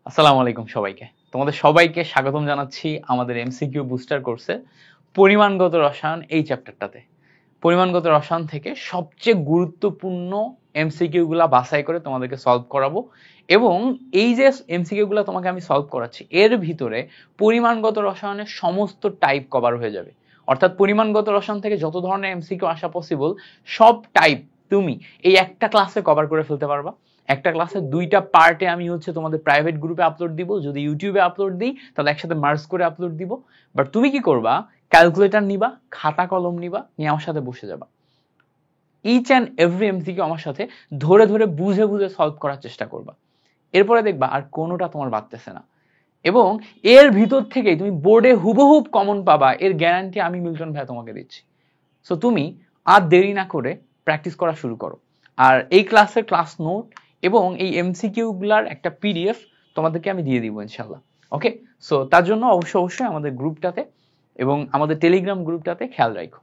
আসসালামু আলাইকুম সবাইকে। তোমাদের সবাইকে স্বাগতম জানাচ্ছি আমাদের এমসিকিউ বুস্টার কোর্সে পরিমাণগত রসায়ন এই চ্যাপ্টারটাতে। পরিমাণগত রসায়ন থেকে সবচেয়ে গুরুত্বপূর্ণ এমসিকিউ গুলা বাছাই করে তোমাদেরকে সলভ করাবো এবং এই যে এমসিকিউ গুলা তোমাকে আমি সলভ করাচ্ছি এর ভিতরে পরিমাণগত রসায়নের সমস্ত টাইপ কভার হয়ে যাবে। অর্থাৎ পরিমাণগত রসায়ন থেকে যত ধরনের এমসিকিউ আসা পসিবল সব টাইপ তুমি এই একটা ক্লাসে কভার করে ফেলতে পারবা। একটা ক্লাসের দুইটা পার্টে আমি তোমাদের প্রাইভেট গ্রুপে আপলোড দিব, যদি ইউটিউবে আপলোড দিই তাহলে একসাথে মার্জ করে আপলোড দিব। বাট তুমি কি করবা, ক্যালকুলেটর নিবা, খাতা কলম নিবা, নিয়ে আমার সাথে বসে যাবা, ইচ অ্যান্ড এভরি এমসিকিউ আমার সাথে ধরে ধরে বুঝে বুঝে সলভ করার চেষ্টা করবা। এরপরে দেখবা আর কোনোটা তোমার বাড়তেছে না এবং এর ভিতর থেকেই তুমি বোর্ডে হুবহুব কমন পাবা, এর গ্যারান্টি আমি মিল্টন ভাই তোমাকে দিচ্ছি। সো তুমি আর দেরি না করে প্র্যাকটিস করা শুরু করো। আর এই ক্লাসের ক্লাস নোট এবং এই এমসিকিউ গুলার একটা পিডিএফ তোমাদেরকে আমি দিয়ে দিব ইনশাল্লাহ। ওকে, সো তার জন্য অবশ্যই আমাদের গ্রুপটাতে এবং আমাদের টেলিগ্রাম গ্রুপটাতে খেয়াল রাখো।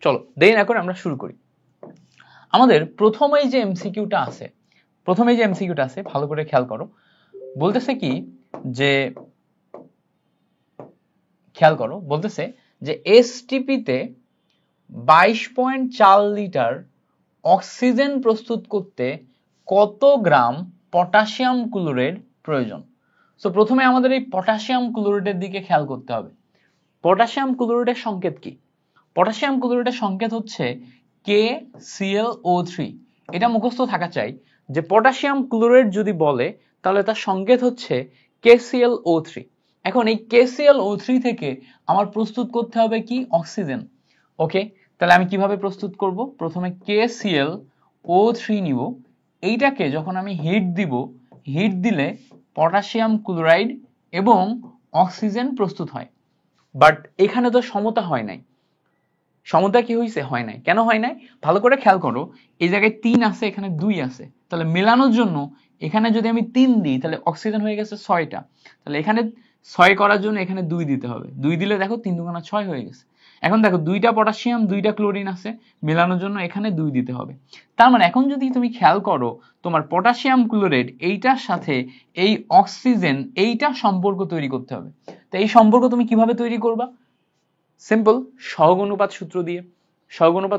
চলো দেরি না করে আমরা শুরু করি। আমাদের প্রথমেই যে এমসিকিউটা আছে ভালো করে খেয়াল করো। বলতেছে কি যে বলতেছে যে এসটিপিতে 22.4 লিটার অক্সিজেন প্রস্তুত করতে কত গ্রাম পটাশিয়াম ক্লোরাইড প্রয়োজন। সো প্রথমে আমাদের এই পটাশিয়াম ক্লোরাইডের দিকে খেয়াল করতে হবে। পটাশিয়াম ক্লোরাইডের সংকেত কি? পটাশিয়াম ক্লোরাইডের সংকেত হচ্ছে KClO3। এটা মুখস্থ থাকা চাই যে পটাশিয়াম ক্লোরাইড যদি বলে তাহলে তার সংকেত হচ্ছে KClO3। এখন এই KClO3 থেকে আমার প্রস্তুত করতে হবে কি? অক্সিজেন। ওকে, তাহলে আমি কিভাবে প্রস্তুত করব? প্রথমে KClO3 নিব, এইটাকে যখন আমি হিট দিব, হিট দিলে পটাশিয়াম ক্লোরাইড এবং অক্সিজেন প্রস্তুত হয়। বাট এখানে তো সমতা হয় নাই। সমতা কি হয়েছে? হয় নাই। কেন হয় নাই? ভালো করে খেয়াল করো, এই জায়গায় 3 আছে, এখানে 2 আছে, তাহলে মেলানোর জন্য এখানে যদি আমি 3 দিই তাহলে অক্সিজেন হয়ে গেছে 6টা, তাহলে এখানে 6 করার জন্য এখানে 2 দিতে হবে। 2 দিলে দেখো 3 দুগুণা 6 হয়ে গেছে। এখন দেখো 2টা পটাশিয়াম 2টা ক্লোরিন আছে, মেলানোর জন্য এখানে 2 দিতে হবে। তার মানে এখন যদি তুমি খেয়াল করো তোমার পটাশিয়াম ক্লোরাইড এইটার সাথে এই অক্সিজেন এইটা সম্পর্ক তৈরি করতে হবে। তো এই সম্পর্ক তুমি কিভাবে তৈরি করবা? সিম্পল, সহগ অনুপাত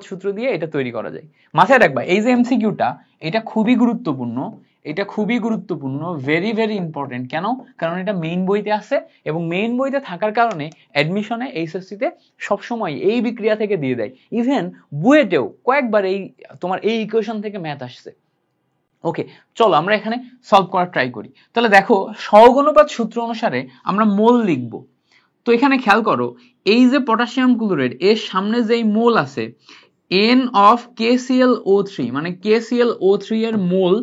সূত্র দিয়ে এটা তৈরি করা যায়। মাথায় রাখবা এই যে এমসিকিউটা এটা খুবই গুরুত্বপূর্ণ, ভেরি ভেরি ইম্পর্টেন্ট। কেন? কারণ এটা মেইন বইতে আছে এবং মেইন বইতে থাকার কারণে অ্যাডমিশনে এইচএসসি তে সবসময় এই বিক্রিয়া থেকে দিয়ে দেয়। ইভেন বুয়েটেও কয়েকবার এই তোমার এই ইকুয়েশন থেকে ম্যাথ আসছে। ওকে, চলো আমরা এখানে সলভ করার ট্রাই করি। তাহলে দেখো সহগ অনুপাত সূত্র অনুসারে আমরা মোল লিখবো। তো এখানে খেয়াল করো, এই যে পটাশিয়াম ক্লোরাইড এর সামনে যেই মোল আছে N of KClO3, মানে KClO3 এর মোল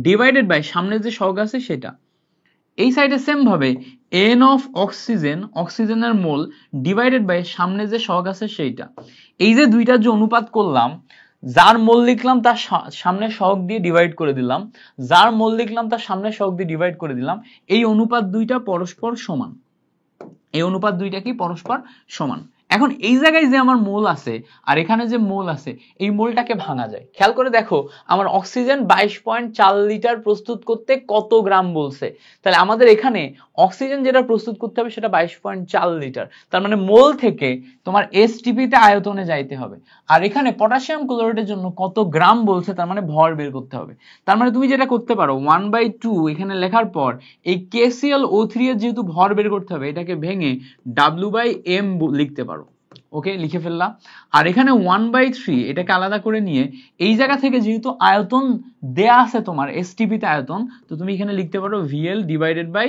ডিভাইডেড বাই সামনে যে সহগ আছে সেটা। এই সাইডে সেম ভাবে N of অক্সিজেনের মোল ডিভাইডেড বাই সামনে যে সহগ আছে সেইটা। এই যে দুইটার যে অনুপাত করলাম, যার মোল লিখলাম তার সামনে সহগ দিয়ে ডিভাইড করে দিলাম, যার মোল লিখলাম তার সামনে সহগ দিয়ে ডিভাইড করে দিলাম। এই অনুপাত দুইটা পরস্পর সমান। এই অনুপাত দুইটা কি পরস্পর সমান। এখন এই জায়গায় যে আমার মোল আছে আর এখানে যে মোল আছে এই মোলটাকে ভাঙা যায়। খেয়াল করে দেখো আমার অক্সিজেন 22.4 লিটার প্রস্তুত করতে কত গ্রাম বলছে, তাহলে আমাদের এখানে অক্সিজেন যেটা প্রস্তুত করতে হবে সেটা 22.4 লিটার। তার মানে মোল থেকে তোমার এসটিপি তে আয়তনে যাইতে হবে। আর এখানে পটাশিয়াম ক্লোরাইডের জন্য কত গ্রাম বলছে, তার মানে ভর বের করতে হবে। তার মানে তুমি যেটা করতে পারো 1/2 এখানে লেখার পর এই KClO3 এর যেহেতু ভর বের করতে হবে এটাকে ভেঙে W/m লিখতে পারো। ওকে, লিখে ফেললাম। আর এখানে 1/3 এটাকে আলাদা করে নিয়ে এই জায়গা থেকে যেহেতু আয়তন দেয়া আছে তোমার এসটিপি তে আয়তন, তো তুমি এখানে লিখতে পারো VL ডিভাইডেড বাই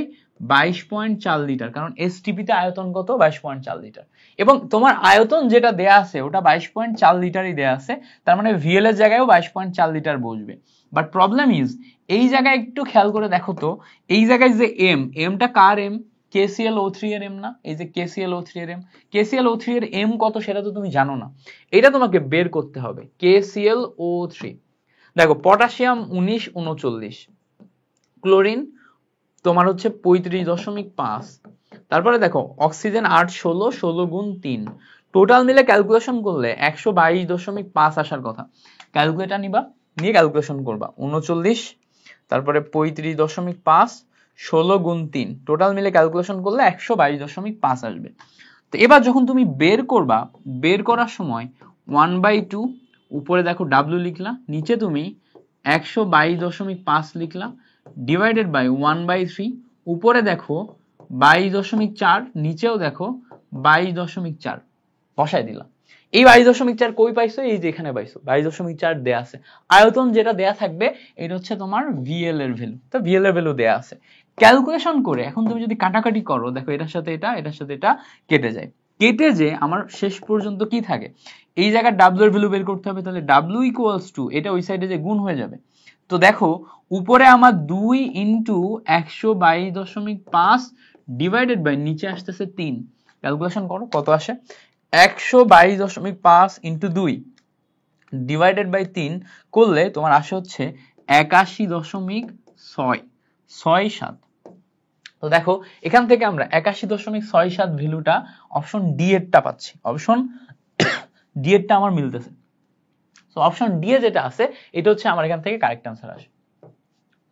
22.4 লিটার, কারণ এসটিপি তে আয়তন কত? 22.4 লিটার। এবং তোমার আয়তন যেটা দেয়া আছে ওটা 22.4 লিটারই দেয়া আছে, তার মানে VL এর জায়গায়ও 22.4 লিটার বসবে। বাট প্রবলেম ইজ এই জায়গায় একটু খেয়াল করে দেখো তো, এই জায়গায় যে এমটা কার এম? KClO3 এর এম না? এই যে KClO3 এর এম, KClO3 এর এম কত সেটা তো তুমি জানো না, এটা তোমাকে বের করতে হবে। KClO3 দেখো পটাশিয়াম 19 39, ক্লোরিন তোমার হচ্ছে 35.5, তারপরে দেখো অক্সিজেন 8 16, 16 গুণ 3, টোটাল মিলে ক্যালকুলেশন করলে 122.5 আসার কথা। ক্যালকুলেটর নিবা, নিয়ে ক্যালকুলেশন করবা 39, তারপরে 35.5 16 গুণ 3, টোটাল মিলে ক্যালকুলেশন করলে 122.5 আসবে। তো এবার যখন তুমি বের করবা, বের করার সময় 1/2 উপরে দেখো ডাব্লিউ লিখলা, নিচে তুমি 122.5 লিখলা, ডিভাইডেড বাই 1/3, উপরে দেখো 22.4, নিচেও দেখো 22.4 বসাই দিলাম। এই 22.4 কই পাইছো? এই যে এখানে পাইছো, 22.4 দেয়া আছে। আয়তন যেটা দেয়া থাকবে এটা হচ্ছে তোমার ভিএল এর ভ্যালু, তো ভিএল এর ভ্যালু দেয়া আছে। ক্যালকুলেশন করে এখন তুমি যদি কাটাকাটি করো, দেখো এটার সাথে এটা, এটার সাথে এটা কেটে যায়, কেটে যে আমার শেষ পর্যন্ত কি থাকে, এই জায়গায় ডাব্লিউ এর ভ্যালু বের করতে হবে, তাহলে ডাব্লিউ ইকুয়ালস টু এটা ওই সাইডে যে গুণ হয়ে যাবে। তো দেখো উপরে আমার 2 ইন্টু 122.5 ডিভাইডেড বাই নিচে আসতেছে 3, ক্যালকুলেশন করো কত আসে, 122.5 ইন্টু 2 ডিভাইডেড বাই 3 করলে তোমার আসে হচ্ছে 81.667। তো দেখো এখান থেকে আমরা 81.67 ভ্যালুটা অপশন ডি এরটা পাচ্ছি, অপশন ডি এরটা আমার মিলতেছে। সো অপশন ডি এ যেটা আছে এটা হচ্ছে আমার এখান থেকে কারেক্ট আনসার আসে।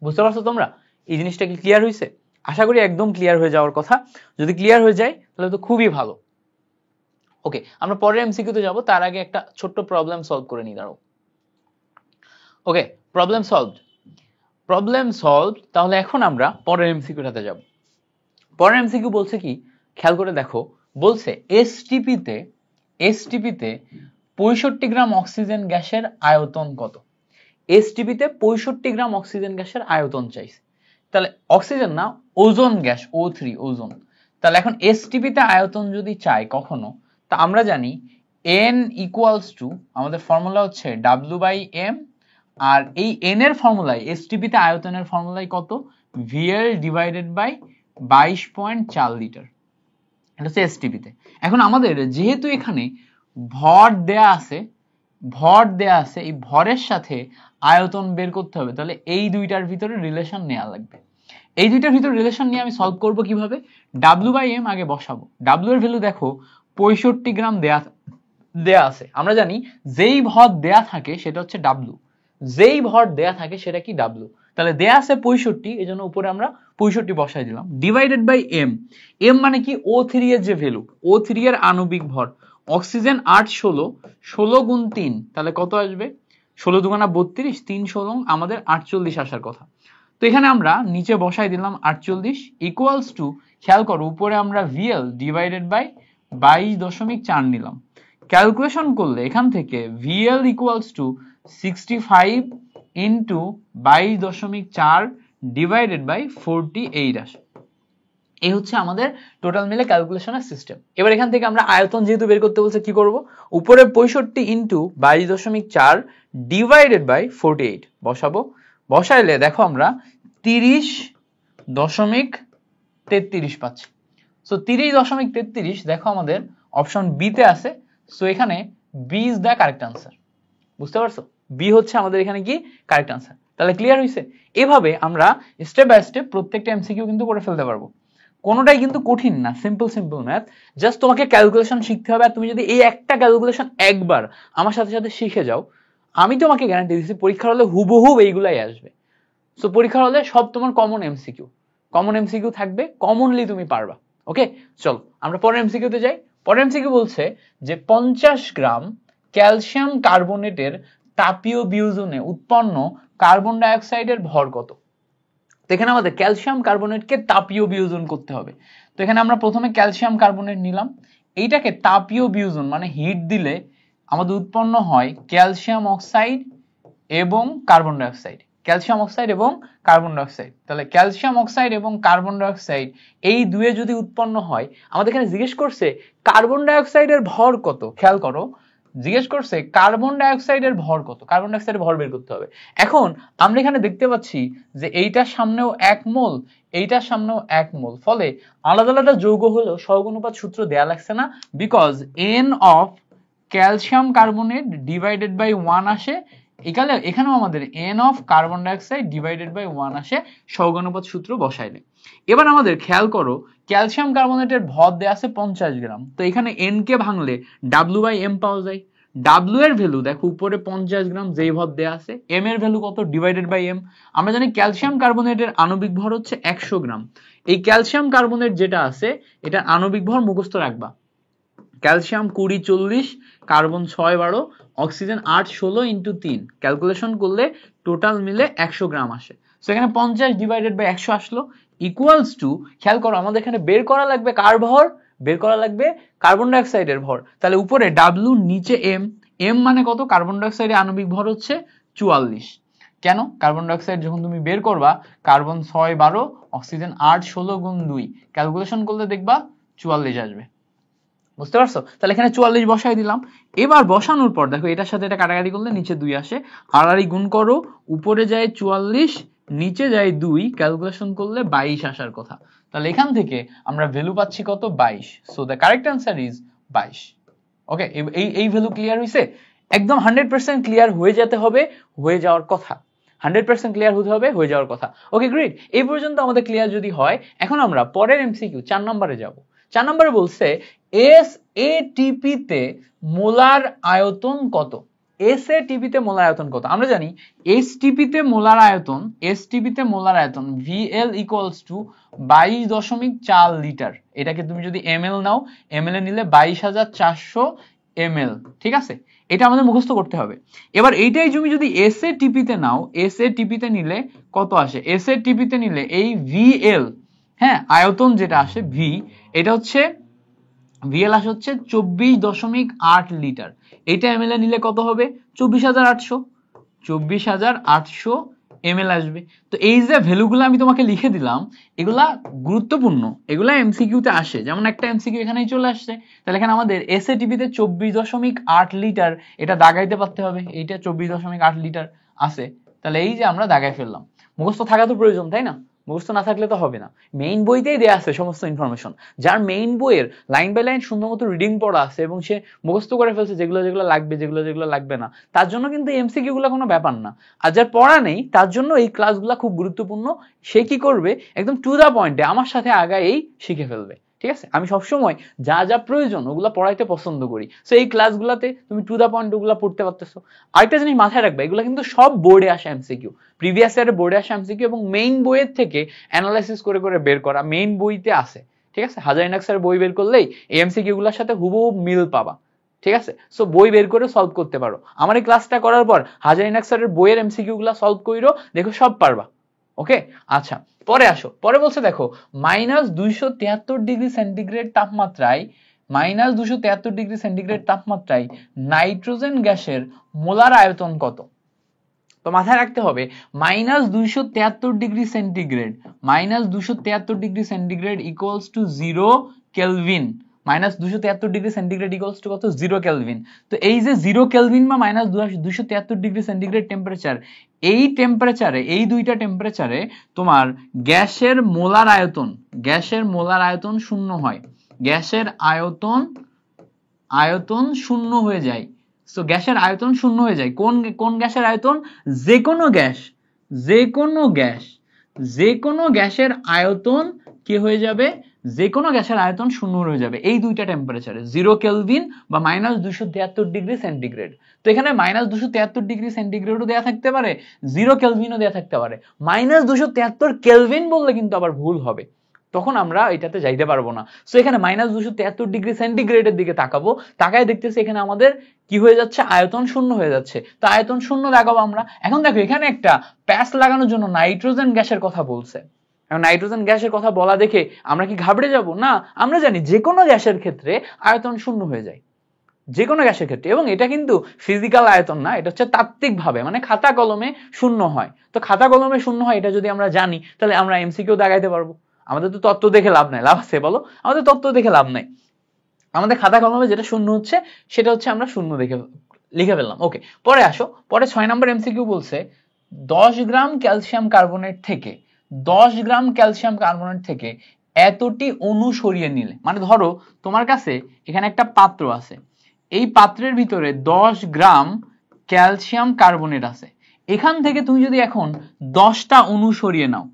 বুঝতে পারছো তোমরা? এই জিনিসটা কি ক্লিয়ার হয়েছে? আশা করি একদম ক্লিয়ার হয়ে যাওয়ার কথা। যদি ক্লিয়ার হয়ে যায় তাহলে তো খুবই ভালো। ওকে, আমরা পরের এমসিকিউতে যাব, তার আগে একটা ছোট্ট প্রবলেম সলভ করে নিই, দাঁড়াও। ওকে, প্রবলেম সলভড, প্রবলেম সলভড। তাহলে এখন আমরা পরের এমসিকিউটাতে যাব। পরের এমসিকিউ বলছে কি, খেয়াল করে দেখো, বলছে এসটিপিতে 65 গ্রাম অক্সিজেন গ্যাসের আয়তন কত? এসটিপিতে 65 গ্রাম অক্সিজেন গ্যাসের আয়তন চাইছে। তাহলে অক্সিজেন না, ওজোন গ্যাস, O3 ওজোন। তাহলে এখন এসটিপিতে আয়তন যদি চাই কখনো, তা আমরা জানি n ইকুয়ালস টু, আমাদের ফর্মুলা হচ্ছে W/m, আর এই n এর ফর্মুলায় এসটিপিতে আয়তনের ফর্মুলায় কত, VL ডিভাইডেড বাই 22.4 লিটার, এটা হচ্ছে এসটিপিতে। এখন আমাদের যেহেতু এখানে ভর দেয়া আছে, ভর দেয়া আছে, এই ভরের সাথে আয়তন বের করতে হবে, তাহলে এই দুইটার ভিতরে রিলেশন নেওয়া লাগবে। এই দুইটার ভিতরে রিলেশন নিয়ে আমি সলভ করব কিভাবে, W/m আগে বসাবো। W এর ভ্যালু দেখো 65 গ্রাম দেয়া আছে, আমরা জানি যেই ভর দেয়া থাকে সেটা হচ্ছে W, যেই ভর দেয়া থাকে সেটা কি W। তাহলে দেয়া আছে 65, এজন্য উপরে আমরা 65 বসাই দিলাম, ডিভাইডেড বাই m। m মানে কি, O3 এর যে ভ্যালু, O3 এর আণবিক ভর, অক্সিজেন 8 16, 16 গুণ 3, তাহলে কত আসবে, 16 দুগুণা 32, 3 16 আমাদের 48 আসার কথা। তো এখানে আমরা নিচে বসাই দিলাম 48 ইকুয়ালস টু, খেয়াল করো উপরে আমরা VL ডিভাইডেড বাই 22.4 নিলাম, ক্যালকুলেশন করলে এখান থেকে VL equals to 65 into 22.4 divided by 48 আসে। এই হচ্ছে আমাদের টোটাল মিলে ক্যালকুলেশনের সিস্টেম। এবার এখান থেকে আমরা আয়তন যেহেতু বের করতে বলছে কি করব, উপরে 65 ইন্টু 22.4 ডিভাইডেড বাই 48 বসাবো, বসাইলে দেখো আমরা 30.33 পাচ্ছি। সো 30.33 দেখো আমাদের অপশন বি তে আছে। সো এখানে B is the correct answer. বুঝতে পারছো, বি হচ্ছে আমাদের এখানে কি কারেক্ট আনসার। তাহলে ক্লিয়ার হয়েছে? এভাবে আমরা স্টেপ বাই স্টেপ প্রত্যেকটা এমসিকিউ কিন্তু করে ফেলতে পারবো, কোনোটাই কিন্তু কঠিন না, সিম্পল ম্যাথ। জাস্ট তোমাকে ক্যালকুলেশন শিখতে হবে, আর তুমি যদি এই একটা ক্যালকুলেশন একবার আমার সাথে সাথে শিখে যাও, আমি তোমাকে গ্যারান্টি দিচ্ছি পরীক্ষার হলে হুবহু এইগুলাই আসবে। সো পরীক্ষার হলে সব তোমার কমন এমসিকিউ থাকবে, কমনলি তুমি পারবা। ওকে, চলো আমরা পরের এমসিকিউতে যাই। পরের এমসিকিউ বলছে যে 50 গ্রাম ক্যালসিয়াম কার্বনেটের তাপীয় বিয়োজনে উৎপন্ন কার্বন ডাই অক্সাইডের ভর কত? তো এখানে আমাদের ক্যালসিয়াম কার্বনেটকে তাপীয় বিয়োজন করতে হবে। তো এখানে আমরা প্রথমে ক্যালসিয়াম কার্বনেট নিলাম, এইটাকে তাপীয় বিয়োজন মানে হিট দিলে আমাদের উৎপন্ন হয় ক্যালসিয়াম অক্সাইড এবং carbon die oxide, calcium oxide এবং কার্বন ডাই অক্সাইড। তাহলে ক্যালসিয়াম অক্সাইড এবং কার্বন ডাই অক্সাইড এই দুয়ে যদি উৎপন্ন হয়, আমাদের এখানে জিজ্ঞেস করছে কার্বন ডাই অক্সাইডের ভর কত। খেয়াল করো, জিজ্ঞেস করছে কার্বন ডাই অক্সাইডের ভর কত, কার্বন ডাই অক্সাইডের ভর বের করতে হবে। এখন আমরা এখানে দেখতে পাচ্ছি যে এইটার সামনেও 1 মোল, এইটার সামনেও 1 মোল, ফলে আলাদা আলাদা যৌগ হলেও সহগ অনুপাত সূত্র দেয়া লাগছে না, because n of calcium carbonate divided by 1 আসে, এখানেও আমাদের n of carbon dioxide divided by 1 আসে সহগ অনুপাত সূত্র বসাইলে। এবার আমাদের খেয়াল করো ক্যালসিয়াম কার্বনেটের ভর দেয়া আছে 50 গ্রাম, তো এখানে n কে ভাঙলে W/m পাওয়া যায়, ডাব্লিউ এর ভ্যালু দেখো উপরে 50 গ্রাম যেই ভর দেয়া আছে, এম এর ভ্যালু কত ডিভাইডেড বাই এম। আমরা জানি ক্যালসিয়াম কার্বনেটের আণবিক ভর হচ্ছে 100 গ্রাম। এই ক্যালসিয়াম কার্বনেট যেটা আছে এটা আণবিক ভর মুখস্থ রাখবা, calcium 20 40, carbon 6 12, oxygen 8 16 into 3, calculation করলে টোটাল মিলে 100 গ্রাম আসে। সো এখানে 50 ডিভাইডেড বাই 100 আসলো, ইকুয়ালস টু, খেয়াল করো আমাদের এখানে বের করা লাগবে কার ভর, বের করা লাগবে কার্বন ডাই অক্সাইডের ভর। তাহলে উপরে ডাব্লিউ নিচে এম, এম মানে কত, কার্বন ডাই অক্সাইডের আণবিক ভর হচ্ছে 44। কেন, কার্বন ডাই অক্সাইড যখন তুমি বের করবা কার্বন 6 12, অক্সিজেন 8 16 গুণ 2, ক্যালকুলেশন করলে দেখবা 44 আসবে। বুঝতে পারছো? তাহলে এখানে 44 বসাই দিলাম। এবার বসানোর পর দেখো এটার সাথে এটা কাটাকাটি করলে নিচে 2 আসে, আর গুণ করো, উপরে যায় 44 নিচে যায় 2, ক্যালকুলেশন করলে 22 আসার কথা। তাহলে এখান থেকে আমরা ভ্যালু পাচ্ছি কত, 22। So the correct answer is 22। ওকে, এই ভ্যালু ক্লিয়ার হইছে? একদম 100% ক্লিয়ার হয়ে যেতে হবে, হয়ে যাওয়ার কথা, 100% ক্লিয়ার হতে হবে, হয়ে যাওয়ার কথা। ওকে গ্রেট, এই পর্যন্ত আমাদের ক্লিয়ার যদি হয়, এখন আমরা পরের এমসিকিউ 4 নম্বরে যাব। 4 নম্বরে বলছে এসএটিপি তে মোলার আয়তন কত। এসএটিপি তে মোলার আয়তন কত? আমরা জানি এসটিপি তে মোলার আয়তন, এসটিপি তে মোলার আয়তন VL ইকুয়ালস টু 22.4 লিটার। এটাকে তুমি যদি এমএল নাও, এমএল এ নিলে 22,400 ml, ঠিক আছে? এটা আমাদের মুখস্থ করতে হবে। এবার এইটাই তুমি যদি এসএটিপি তে নাও, এসএটিপি তে নিলে কত আসে? এসএটিপি তে নিলে এই VL, হ্যাঁ, আয়তন যেটা আসে V, এটা হচ্ছে VL আসে হচ্ছে 24.8 লিটার। এটা এমএল এ নিলে কত হবে? 24,800, 24,800 ml আসবে। তো এই যে ভ্যালুগুলো আমি তোমাকে লিখে দিলাম, এগুলা গুরুত্বপূর্ণ, এগুলা এমসিকিউ তে আসে। যেমন একটা এমসিকিউ এখানেই চলে আসছে, তাহলে এখানে আমাদের এসএটিপি তে 24.8 লিটার এটা দাগাইতে পারতে হবে। এইটা 24.8 লিটার আছে, তাহলে এই যে আমরা দাগাই ফেললাম। মুখস্থ থাকা তো প্রয়োজন, তাই না? মুখস্থ না থাকলে তো হবে না। মেইন বইতেই দেয়া আছে সমস্ত ইনফরমেশন। যার মেইন বইয়ের লাইন বাই লাইন সুন্দর মতো রিডিং পড়া আছে এবং সে মুখস্থ করে ফেলছে যেগুলো যেগুলো লাগবে, যেগুলো যেগুলো লাগবে না, তার জন্য কিন্তু এমসিকিউ গুলো কোনো ব্যাপার না। আর যার পড়া নেই তার জন্য এই ক্লাসগুলো খুব গুরুত্বপূর্ণ। সে কি করবে, একদম টু দা পয়েন্টে আমার সাথে আগায়েই শিখে ফেলবে। ঠিক আছে, আমি সবসময় যা যা প্রয়োজন ওগুলো পড়াইতে পছন্দ করি। সো এই ক্লাসগুলোতে তুমি টু দা পয়েন্ট ওগুলো পড়তে পারতেছো। আরেকটা জিনিস মাথায় রাখবে, এগুলো কিন্তু সব বোর্ডে আসা এমসিকিউ, প্রিভিয়াস ইয়ারে বোর্ডে আসা এমসিকিউ, এবং মেইন বইয়ের থেকে অ্যানালাইসিস করে করে বের করা, মেইন বইতে আছে। ঠিক আছে, হাজার ইনাক্সের বই বের করলেই এই এমসিকিউ গুলোর সাথে হুবহু মিল পাবা। ঠিক আছে, সো বই বের করে সলভ করতে পারো। আমার এই ক্লাসটা করার পর হাজার ইনাক্সের বইয়ের এমসিকিউ গুলো সলভ কইরো, দেখো সব পারবা। ওকে, আচ্ছা পরে আসো। পরে বলছে দেখো -273 ডিগ্রি সেন্টিগ্রেড তাপমাত্রায়, -273 ডিগ্রি সেন্টিগ্রেড তাপমাত্রায় নাইট্রোজেন গ্যাসের মোলার আয়তন কত? তো মাথায় রাখতে হবে -273 degree centigrade, -273 degree centigrade equals to 0 kelvin. -273 degree centigrade equals to কত? 0 কেলভিন। তো এই যে 0 কেলভিন বা -273 ডিগ্রি সেন্টিগ্রেড টেম্পারেচার, এই টেম্পারেচারে, এই দুইটা টেম্পারেচারে তোমার গ্যাসের মোলার আয়তন, গ্যাসের মোলার আয়তন শূন্য হয়, গ্যাসের আয়তন শূন্য হয়ে যায়। সো গ্যাসের আয়তন শূন্য হয়ে যায়। কোন কোন গ্যাসের আয়তন? যে কোনো গ্যাস, যে কোনো গ্যাস, যে কোনো গ্যাসের আয়তন কি হয়ে যাবে? যে কোনো গ্যাসের আয়তন শূন্য হয়ে যাবে এই দুইটা টেম্পারেচারে, 0 কেলভিন বা -273 ডিগ্রি সেন্টিগ্রেড। তো এখানে -273 ডিগ্রি সেন্টিগ্রেডও দেয়া থাকতে পারে, 0 কেলভিনও দেয়া থাকতে পারে। -273 কেলভিন বললে কিন্তু আবার ভুল হবে, তখন আমরা এটাতে যাইতে পারবো না। সো এখানে -273 ডিগ্রি সেন্টিগ্রেডের দিকে তাকাবো, তাকায় দেখতেছি এখানে আমাদের কি হয়ে যাচ্ছে? আয়তন শূন্য হয়ে যাচ্ছে। তো আয়তন শূন্য লাগাবো আমরা। এখন দেখো এখানে একটা প্যাচ লাগানোর জন্য নাইট্রোজেন গ্যাসের কথা বলছে। নাইট্রোজেন গ্যাসের কথা বলা দেখে আমরা কি ঘাবড়ে যাব? না, আমরা জানি যে কোনো গ্যাসের ক্ষেত্রে আয়তন শূন্য হয়ে যায়, যে কোনো গ্যাসের ক্ষেত্রে। এবং এটা কিন্তু ফিজিক্যাল আয়তন না, এটা হচ্ছে তাত্ত্বিক ভাবে, মানে খাতা কলমে শূন্য হয়। তো খাতা কলমে শূন্য হয় এটা যদি আমরা জানি, তাহলে আমরা এমসিকিউ দাগাইতে পারবো। আমাদের তো তত্ত্ব দেখে লাভ নাই, লাভ আছে বলো? আমাদের তত্ত্ব দেখে লাভ নাই, আমাদের খাতা কলমে যেটা শূন্য হচ্ছে সেটা হচ্ছে আমরা শূন্য দেখে লিখে ফেললাম। ওকে, পরে আসো। পরে 6 নম্বর এমসিকিউ বলছে 10 গ্রাম ক্যালসিয়াম কার্বনেট থেকে, 10 গ্রাম ক্যালসিয়াম কার্বনেট থেকে এতটি অণু সরিয়ে নিলে, মানে ধরো তোমার কাছে এখানে একটা পাত্র আছে, এই পাত্রের ভিতরে 10 গ্রাম ক্যালসিয়াম কার্বনেট আছে। এখান থেকে তুমি যদি এখন 10টা অণু সরিয়ে নাও,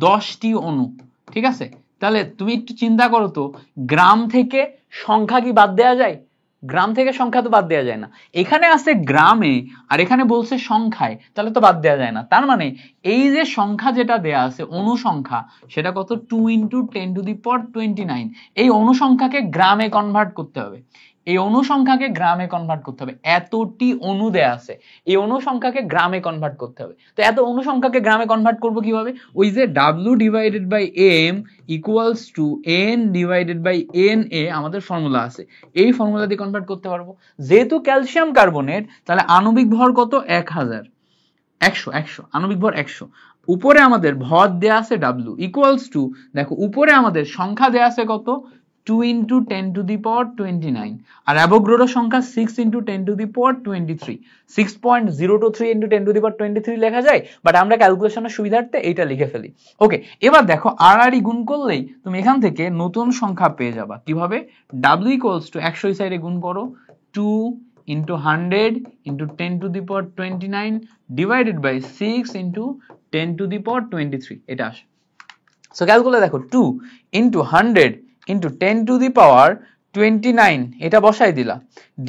10টি অণু, ঠিক আছে, তাহলে তুমি একটু চিন্তা করো তো, গ্রাম থেকে সংখ্যা কি বাদ দেওয়া যায়? গ্রাম থেকে সংখ্যা তো বাদ দেওয়া যায় না, এখানে আছে গ্রামে আর এখানে বলছে সংখ্যায়, তাহলে তো বাদ দেওয়া যায় না। তার মানে এই যে সংখ্যা যেটা দেয়া আছে অনুসংখ্যা, সেটা কত 2 × 10⁻29। এই অনুসংখ্যাকে গ্রামে কনভার্ট করতে হবে, এই অনুসংখ্যাকে গ্রামে কনভার্ট করতে হবে। এতটি অনু দেয়া আছে, এই অনুসংখ্যাকে গ্রামে কনভার্ট করতে হবে। তো এত অনুসংখ্যাকে গ্রামে কনভার্ট করব কিভাবে? ওই যে W/M = N/NA আমাদের ফর্মুলা আছে, এই ফর্মুলা দিয়ে কনভার্ট করতে পারবো। যেহেতু ক্যালসিয়াম কার্বনেট, তাহলে আণবিক ভর কত? 100 আণবিক ভর 100। উপরে আমাদের ভর দেয়া আছে W = দেখো উপরে আমাদের সংখ্যা দেয়া আছে কত? 2 × 10⁻29 আর অ্যাভোগাড্রো সংখ্যা 6 × 10⁻23। 6.023 × 10⁻23 লেখা যায়, বাট আমরা ক্যালকুলেশনের সুবিধার্থে এইটা লিখে ফেলি। ওকে, এবার দেখো আড়াআড়ি গুণ করলেই তুমি এখান থেকে নতুন সংখ্যা পেয়ে যাবা। কিভাবে? W = 100 এই সাইডে গুণ করো, 2 × 100 × 10⁻29 / 6 × 10⁻23 এটা আসে। সো ক্যালকুলেট দেখো 2 × 100 × 10⁻29 এটা বসাই দিলা,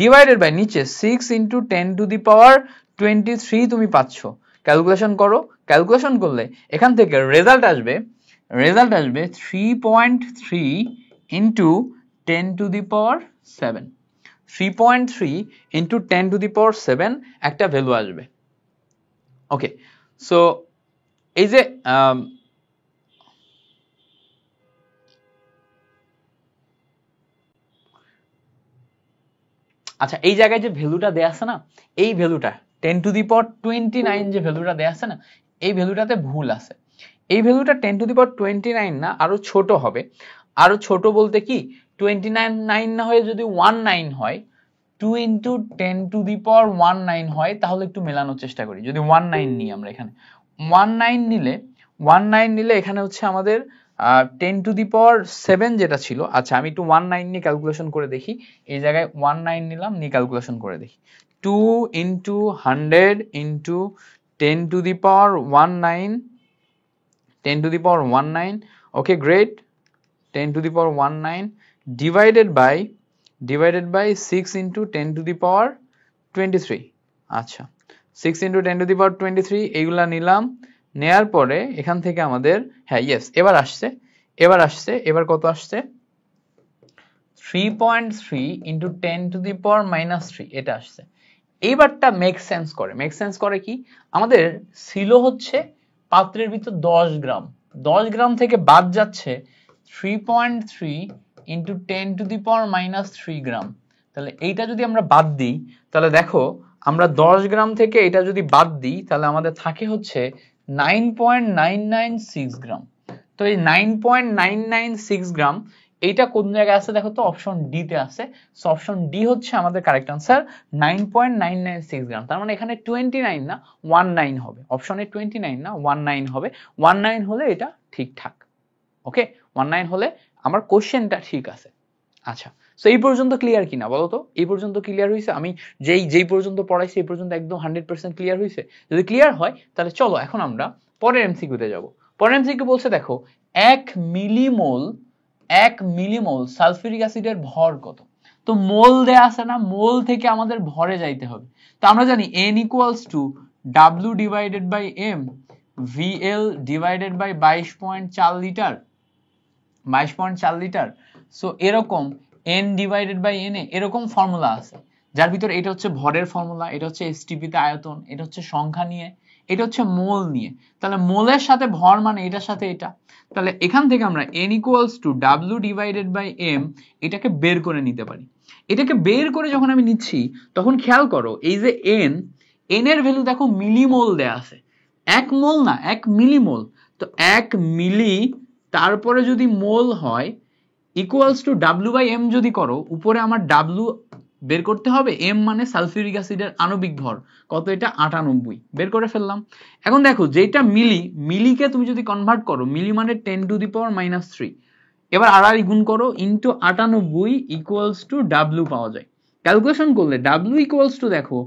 ডিভাইডেড বাই নিচে 6 × 10⁻23 তুমি পাচ্ছ। ক্যালকুলেশন করো, ক্যালকুলেশন করলে এখান থেকে রেজাল্ট আসবে 3.3 × 10⁻7। 3.3 × 10⁻7 একটা ভ্যালু আসবে। ওকে, সো এই যে আচ্ছা এই জায়গায় যে ভ্যালুটা দেয়া আছে না, এই ভ্যালুটা 10⁻29 যে ভ্যালুটা দেয়া আছে না, এই ভ্যালুটাতে ভুল আছে। এই ভ্যালুটা 10⁻29 না, আরো ছোট হবে। আরো ছোট বলতে কি 29 না হয়ে যদি 19 হয়, 2 × 10⁻19 হয়, তাহলে একটু মেলানোর চেষ্টা করি। যদি 19 নিই আমরা, এখানে 19 নিলে এখানে হচ্ছে আমাদের 10⁻7 যেটা ছিল। আচ্ছা আমি একটু 19 নিয়ে ক্যালকুলেশন করে দেখি। এই জায়গায় 19 নিলাম, নিয়ে ক্যালকুলেশন করে দেখি। 2 × 100 × 10⁻19 ওকে গ্রেট, 10⁻19 ডিভাইডেড বাই 6 × 10⁻23। আচ্ছা 6 × 10⁻23 এইগুলা নিলাম, নেয়ার পরে এখান থেকে আমাদের হ্যাঁ ইয়েস এবার কত আসছে? 3.3 × 10⁻³ এটা আসছে। এইবারটা মেক সেন্স করে কি? আমাদের ছিল হচ্ছে পাত্রের ভিতর 10 গ্রাম, 10 গ্রাম থেকে বাদ যাচ্ছে 3.3 × 10⁻³ গ্রাম। তাহলে এইটা যদি আমরা বাদ দিই, তাহলে দেখো আমরা 10 গ্রাম থেকে এটা যদি বাদ দিই, তাহলে আমাদের থাকে হচ্ছে 9.996 গ্রাম। তো এই 9.996 গ্রাম এইটা কোন জায়গায় আছে দেখো তো? অপশন ডি তে আছে। সো অপশন ডি হচ্ছে আমাদের কারেক্ট আনসার, 9.996 গ্রাম। তার মানে এখানে 29 না 19 হবে, অপশনে 29 না 19 হবে। 19 হলে এটা ঠিকঠাক। ওকে, 19 হলে আমার কোশ্চেনটা ঠিক আছে। আচ্ছা, সো এই পর্যন্ত ক্লিয়ার কিনা বলো তো? এই পর্যন্ত ক্লিয়ার হয়েছে? আমি যেই পর্যন্ত পড়াইছি এই পর্যন্ত একদম 100% ক্লিয়ার হয়েছে? যদি ক্লিয়ার হয় তাহলে চলো এখন আমরা পরের এমসিকিউতে যাব। পরের এমসিকিউ বলছে দেখো 1 মিলিমোল সালফিউরিক অ্যাসিডের ভর কত? তো মোল দেয়া আছে না, মোল থেকে আমাদের ভরে যাইতে হবে। তো আমরা জানি N = W/M VL / 22.4 litre, 22.4 litre. So এরকম N/NA এরকম ফর্মুলা আছে, যার ভিতর এটা হচ্ছে ভরের ফর্মুলা, এটা হচ্ছে এসটিপি তে আয়তন, এটা হচ্ছে সংখ্যা নিয়ে, এটা হচ্ছে মোল নিয়ে। তাহলে মোলের সাথে ভর মানে এটার সাথে এটা। তাহলে এখান থেকে আমরা N = W/M এটাকে বের করে নিতে পারি। এটাকে বের করে যখন আমি নিচ্ছি, তখন খেয়াল করো এই যে N এর ভ্যালু দেখো মিলিমোল দেয়া আছে, 1 মোল না 1 মিলিমোল। তো 1 মিলি তারপরে যদি মোল হয় = W/M যদি করো, উপরে আমার W বের করতে হবে, M মানে সালফিউরিক অ্যাসিডের আণবিক ভর কত? এটা 98, বের করে ফেললাম। এখন দেখো যেটা মিলিকে তুমি যদি কনভার্ট করো, মিলি মানে 10⁻³ এবার আড়াআড়ি গুণ করো, ইনটু 98 = W পাওয়া যায়। ক্যালকুলেশন করলে W দেখো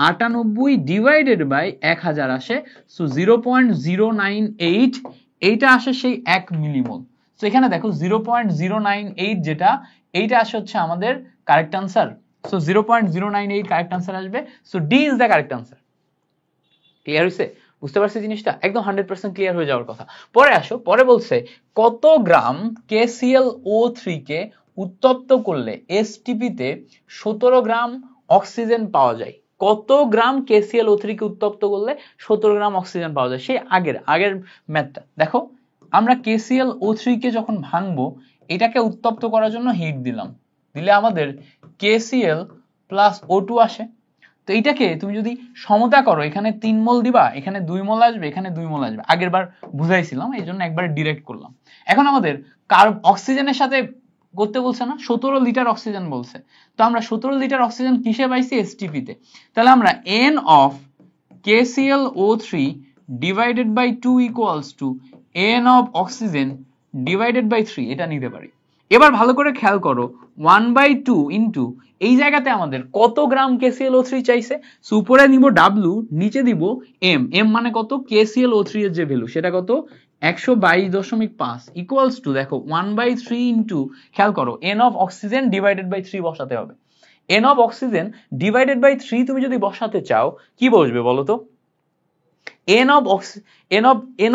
98 ডিভাইডেড বাই 1000 আসে। সো 0.098 এইটা আসে সেই 1 মিলিমোল। তো এখানে দেখো 0.098 যেটা, এইটা আসে হচ্ছে আমাদের correct answer so 0.098 correct answer আসবে। So D is the correct answer. Clear হয়েছে? বুঝতে পারছি জিনিসটা? একদম 100% ক্লিয়ার হয়ে যাওয়ার কথা। পরে আসো, পরে বলছে কত গ্রাম KClO3 কে উত্তপ্ত করলে এসটিপি তে 17 গ্রাম অক্সিজেন পাওয়া যায়। কত গ্রাম KClO3 কে উত্তপ্ত করলে 17 গ্রাম অক্সিজেন পাওয়া যায়? সেই আগের ম্যাথটা দেখো, আমরা KClO3 কে যখন ভাঙবো, এটাকে উত্তপ্ত করার জন্য হিট দিলাম, দিলে আমাদের KCl প্লাস O2 আসে। তো এইটাকে তুমি যদি সমতা করো, এখানে 3 মোল দিবা, এখানে 2 মোল আসবে, এখানে 2 মোল আসবে। আগের বার বুঝাইছিলাম, এই জন্য একবার ডিরেক্ট করলাম। এখন আমাদের অক্সিজেনের সাথে করতে বলছে না, 17 লিটার অক্সিজেন বলছে। তো আমরা 17 লিটার অক্সিজেন কিসে পাইছি? এসটিপি তে। তাহলে আমরা n of KClO3 divided by 2 equals to n of oxygen divided by 3 এটা নিতে পারি। এবার ভালো করে খেয়াল করো, 1/2 ইন্টু এই জায়গাতে আমাদের কত গ্রাম KClO3 চাইছে। সো উপরে নিব W, নিচে দিব M। M মানে কত? KClO3 এর যে ভ্যালু সেটা কত? 122.5 ইকুয়ালস টু, দেখো 1/3 ইন্টু, খেয়াল করো, n of oxygen divided by 3 বসাতে হবে। n of oxygen divided by 3 তুমি যদি বসাতে চাও, কি বসবে বলো তো? n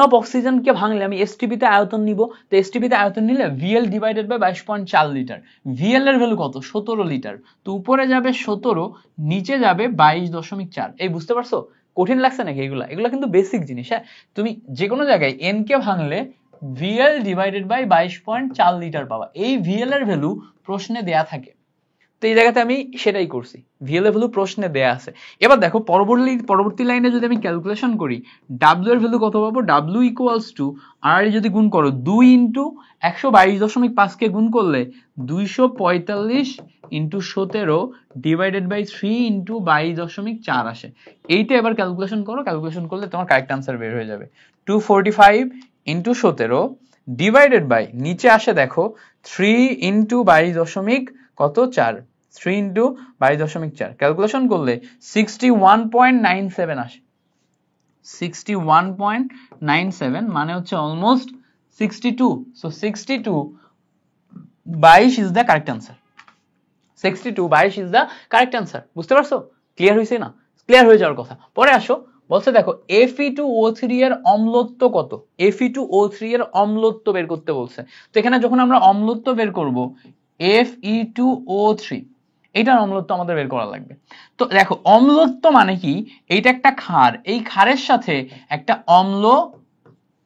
অফ অক্সিজেন কে ভাঙলে আমি এসটিপি তে আয়তন নিব। তো এসটিপি তে আয়তন নিলে VL divided by 22.4 litre. VL এর ভ্যালু কত? 17 লিটার। তো উপরে যাবে 17, নিচে যাবে 22.4। এই বুঝতে পারছো? কঠিন লাগছে নাকি এগুলা? এগুলা কিন্তু বেসিক জিনিস। হ্যাঁ, তুমি যে কোনো জায়গায় n কে ভাঙলে VL ডিভাইডেড বাই 22.4 লিটার পাবা। এই VL এর ভ্যালু প্রশ্নে দেয়া থাকে। তো এই জায়গাতে আমি সেটাই করছি, VL এর ভ্যালু প্রশ্নে দেয়া আছে। এবার দেখো পরবর্তী লাইনে যদি আমি ক্যালকুলেশন করি, W এর ভ্যালু কত পাবো? W ইকুয়ালস টু, আর যদি গুণ করো 2 ইন্টু 122.5 কে গুণ করলে 245 ইন্টু 17 ডিভাইডেড বাই 3 ইন্টু 22.4 আসে। এইটা এবার ক্যালকুলেশন করো, ক্যালকুলেশন করলে তোমার কারেক্ট আনসার বের হয়ে যাবে। 245 ইন্টু 17 ডিভাইডেড বাই, নিচে আসে দেখো 3 ইন্টু 22.4, 3 ইন্টু 22.4 ক্যালকুলেশন করলে 61.97 আসে। 61.97 মানে হচ্ছে almost 62। So 62 22 is the correct answer. 62 22 is the correct answer. বুঝতে পারছো? ক্লিয়ার হয়েছে না? ক্লিয়ার হয়ে যাওয়ার কথা। পরে আসো, বলছে দেখো Fe2O3 এর অম্লত্ব কত? Fe2O3 এর অম্লত্ব বের করতে বলছে। তো এখানে যখন আমরা অম্লত্ব বের করব, Fe2O3 এটার অম্লত্ব আমাদের বের করা লাগবে। তো দেখো অম্লত্ব মানে কি? এইটা একটা ক্ষার, এই ক্ষারের সাথে একটা অম্ল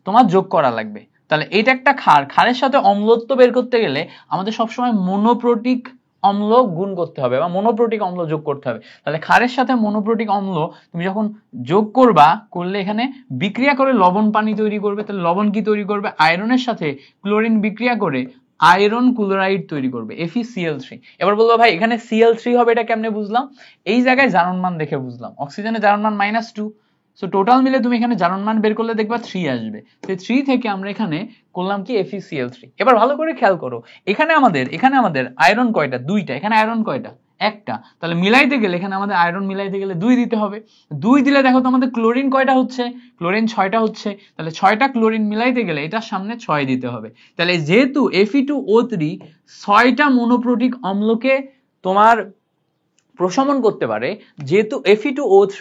তোমার যোগ করা লাগবে। তাহলে এটা একটা ক্ষার, ক্ষারের সাথে অম্লত্ব বের করতে গেলে আমাদের সবসময় মনোপ্রোটিক অম্ল গুণ করতে হবে বা মনোপ্রোটিক অম্ল যোগ করতে হবে। তাহলে ক্ষারের সাথে মনোপ্রোটিক অম্ল তুমি যখন যোগ করবা, করলে এখানে বিক্রিয়া করে লবণ পানি তৈরি করবে। তাহলে লবণ কি তৈরি করবে? আয়রনের সাথে ক্লোরিন বিক্রিয়া করে আয়রন ক্লোরাইড তৈরি করবে, FeCl3। এবার বলবো ভাই এখানে Cl3 হবে, এটা কেমনে বুঝলাম? এই জায়গায় জারণ মান দেখে বুঝলাম। অক্সিজেনের জারণ মান -2, সো টোটাল মিলে তুমি এখানে জারণ মান বের করলে দেখবা 3 আসবে। তো 3 থেকে আমরা এখানে করলাম কি? FeCl3। এবার ভালো করে খেয়াল করো, এখানে আমাদের আয়রন কয়টা? 2টা। এখানে আয়রন কয়টা? একটা। তাহলে মিলাইতে গেলে এখানে আমাদের আয়রন মিলাইতে গেলে 2 দিতে হবে। 2 দিলে দেখো তো আমাদের ক্লোরিন কয়টা হচ্ছে? ক্লোরিন 6টা হচ্ছে। তাহলে 6টা ক্লোরিন মিলাইতে গেলে এটার সামনে 6 দিতে হবে। তাহলে যেহেতু Fe2O3 6টা মনোপ্রোটিক অম্লকে তোমার প্রশমন করতে পারে, যেহেতু Fe2O3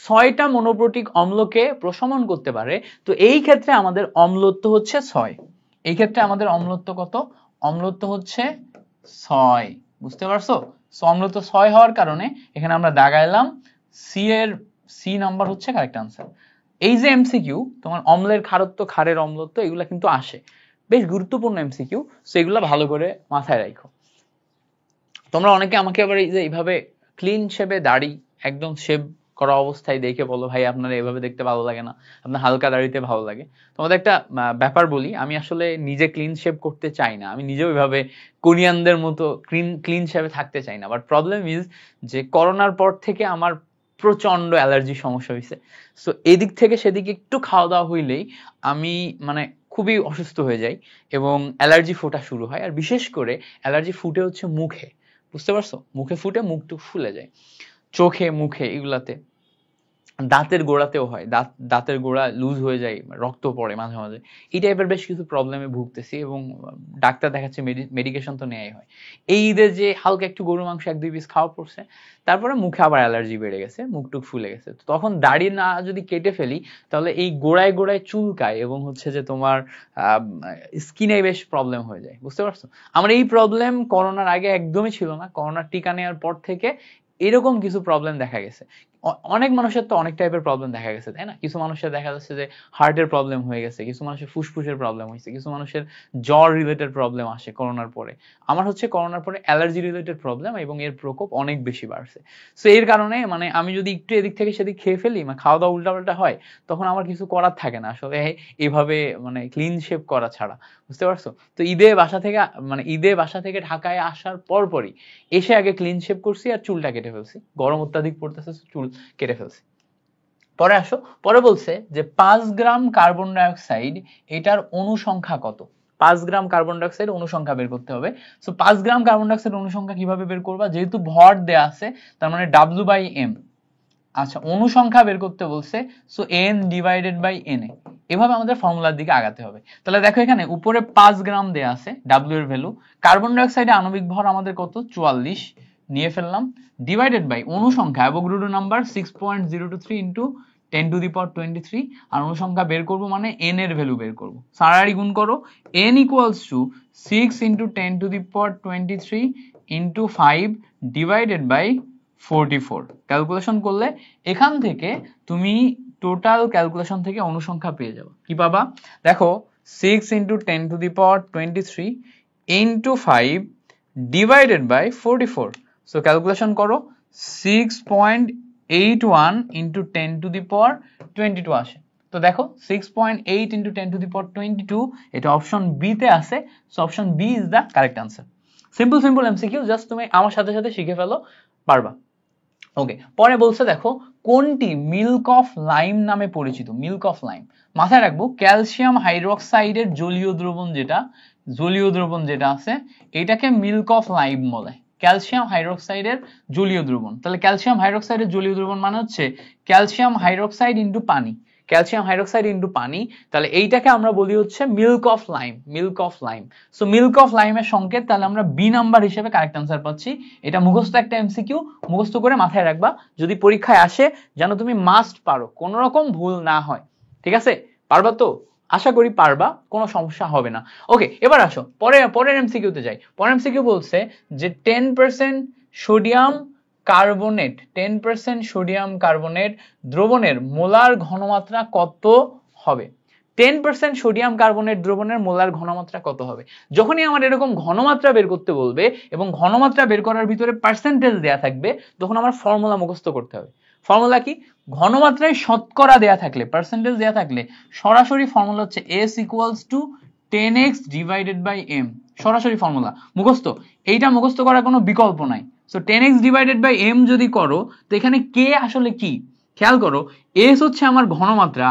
6টা মনোপ্রোটিক অম্লকে প্রশমন করতে পারে, তো এই ক্ষেত্রে আমাদের অম্লত্ব হচ্ছে 6। এই ক্ষেত্রে আমাদের অম্লত্ব কত? অম্লত্ব হচ্ছে 6। বুঝতে পারছো? সো অম্লত্ব 6 হওয়ার কারণে এখানে আমরা দাগাইলাম সি নাম্বার হচ্ছে কারেক্ট আনসার। এই যে এমসিকিউ তোমার অম্লের ক্ষারত্ব, ক্ষারের অম্লত্ব, এগুলা কিন্তু আসে, বেশ গুরুত্বপূর্ণ এমসিকিউ। সো এগুলা ভালো করে মাথায় রাখো। তোমরা অনেকে আমাকে আবার এই যে এইভাবে ক্লিন শেপে দাড়ি একদম শেভ করা অবস্থায় দেখে বলো ভাই আপনারা এভাবে দেখতে ভালো লাগে না, আপনার হালকা দাড়িতে ভালো লাগে। তোমাদের একটা ব্যাপার বলি, আমি আসলে নিজে ক্লিন শেভ করতে চাই না, আমি নিজেও এইভাবে কোরিয়ানদের মতো ক্লিন শেপে থাকতে চাই না। বাট প্রবলেম ইজ যে করোনার পর থেকে আমার প্রচন্ড অ্যালার্জির সমস্যা হয়েছে। সো এদিক থেকে সেদিকে একটু খাওয়া দাওয়া হইলেই আমি মানে খুবই অসুস্থ হয়ে যাই এবং অ্যালার্জি ফোটা শুরু হয়। আর বিশেষ করে অ্যালার্জি ফুটে হচ্ছে মুখে। বুঝতে পারছো? মুখে ফুটে, মুখ টুক ফুলে যায়, চোখে, মুখে, এগুলাতে। দাঁতের গোড়াতেও হয়, দাঁতের গোড়া লুজ হয়ে যায়, রক্ত পড়ে মাঝে মাঝে, এই টাইপের বেশ কিছু প্রবলেমে ভুগতেছি এবং ডাক্তার দেখাচ্ছে, মেডিকেশন তো নেওয়াই হয়। এই ঈদের যে হালকা একটু গরু মাংস 1-2 পিস খাওয়া পড়ছে, তারপরে মুখে আবার অ্যালার্জি বেড়ে গেছে, মুখটুক ফুলে গেছে। তখন দাড়ি না যদি কেটে ফেলি তাহলে এই গোড়ায় গোড়ায় চুলকায় এবং হচ্ছে যে তোমার স্কিনে বেশ প্রবলেম হয়ে যায়, বুঝতে পারছো? আমার এই প্রবলেম করোনার আগে একদমই ছিল না, করোনার টিকা নেওয়ার পর থেকে এরকম কিছু প্রবলেম দেখা গেছে। অনেক মানুষের তো অনেক টাইপের প্রবলেম দেখা গেছে, তাই না? কিছু মানুষের দেখা যাচ্ছে যে হার্টের প্রবলেম হয়ে গেছে, কিছু মানুষের ফুসফুসের প্রবলেম হয়েছে, কিছু মানুষের জ্বর রিলেটেড প্রবলেম আসে করোনার পরে। আমার হচ্ছে করোনার পরে অ্যালার্জি রিলেটেড প্রবলেম এবং এর প্রকোপ অনেক বেশি বাড়ছে। সো এর কারণে মানে আমি যদি একটু এদিক থেকে সেদিক খেয়ে ফেলি, মানে খাওয়া দাওয়া উল্টাপাল্টা হয়, তখন আমার কিছু করার থাকে না আসলে এভাবে মানে ক্লিন শেপ করা ছাড়া, বুঝতে পারছো? তো ঈদে বাসা থেকে ঢাকায় আসার পরপরই এসে আগে ক্লিন শেপ করছি আর চুলটা কেটে ফেলছি, গরম অত্যাধিক পড়তেছে, চুল কেটে ফেলছি। পরে আসো, পরে বলছে যে 5 গ্রাম কার্বন ডাইঅক্সাইড এটার অনুসংখ্যা কত। 5 গ্রাম কার্বন ডাইঅক্সাইড অনুসংখ্যা বের করতে হবে। সো 5 গ্রাম কার্বন ডাইঅক্সাইড অনুসংখ্যা কিভাবে বের করবা, যেহেতু ভর দেয়া আছে তার মানে W/M। আচ্ছা, অনুসংখ্যা বের করতে বলছে, so N divided by Na। এভাবে আমাদের ফর্মুলার দিকে আগাতে হবে। তাহলে দেখো এখানে উপরে 5 গ্রাম দেয়া আছে W এর ভ্যালু, কার্বন ডাইঅক্সাইডের আণবিক ভর আমাদের কত 44 নিয়ে ফেললাম, ডিভাইডেড বাই অনুসংখ্যা Avogadro number 6.023 into 10 to the power 23, আর অনুসংখ্যা বের করব মানে n এর ভ্যালু বের করব, সারারি গুণ করো, n equals to 6 into 10 to the power 23 into 5 divided by 44। Calculation করলে এখান থেকে তুমি টোটাল ক্যালকুলেশন থেকে অনুসংখ্যা পেয়ে যাবে। কি পাবা দেখো, 6 into 10 to the power 23 into 5 divided by 44। So calculation করো, 6.81 ইনটু 10 টু দি পাওয়ার 22 আসে। তো দেখো 6.8 ইনটু 10 টু দি পাওয়ার 22, এটা অপশন বি তে আছে। So option B is the correct answer. Simple MCQ, just তুমি আমার সাথে সাথে শিখে ফেলো, পারবা। ওকে, পরে বলছে দেখো কোনটি মিল্ক অফ লাইম নামে পরিচিত। মিল্ক অফ লাইম মাথায় রাখবো, ক্যালসিয়াম হাইড্রোক্সাইডের জলীয় দ্রবণ যেটা আছে এটাকে মিল্ক অফ লাইম বলে, ক্যালসিয়াম হাইড্রোক্সাইডের জলীয় দ্রবণ। তাহলে ক্যালসিয়াম হাইড্রোক্সাইডের জলীয় দ্রবণ মানে হচ্ছে ক্যালসিয়াম হাইড্রোক্সাইড ইনটু পানি, ক্যালসিয়াম হাইড্রোক্সাইড ইনটু পানি। তাহলে এইটাকে আমরা বলি হচ্ছে milk of lime, milk of lime. So milk of লাইমের সংকেত তাহলে আমরা বি নাম্বার হিসেবে কারেক্ট আনসার পাচ্ছি। এটা মুখস্থ একটা এমসিকিউ, মুখস্থ করে মাথায় রাখবা, যদি পরীক্ষায় আসে যেন তুমি মাস্ট পারো, কোনো রকম ভুল না হয়। ঠিক আছে, পারবা তো? আশা করি পারবা, কোনো সমস্যা হবে না। ওকে, এবার আসো পরের এমসিকিউতে যাই। পরের এমসিকিউ বলছে যে 10% সোডিয়াম কার্বনেট 10% সোডিয়াম কার্বনেট দ্রবণের মোলার ঘনমাত্রা কত হবে। 10% সোডিয়াম কার্বনেট দ্রবণের মোলার ঘনমাত্রা কত হবে। যখনই আমার এরকম ঘনমাত্রা বের করতে বলবে এবং ঘনমাত্রা বের করার ভিতরে পার্সেন্টেজ দেয়া থাকবে, তখন আমার ফর্মুলা মুখস্থ করতে হবে। ফর্মুলা কি? ঘনমাত্রায় শতকরা দেয়া থাকলে, পার্সেন্টেজ দেয়া থাকলে সরাসরি ফর্মুলা হচ্ছে S equals to 10x divided by m, সরাসরি ফর্মুলা মুখস্থ। এইটা মুখস্থ করার কোনো বিকল্প নাই। So 10x divided by m যদি করো, তো এখানে k আসলে কি খেয়াল করো, s হচ্ছে আমার ঘনমাত্রা,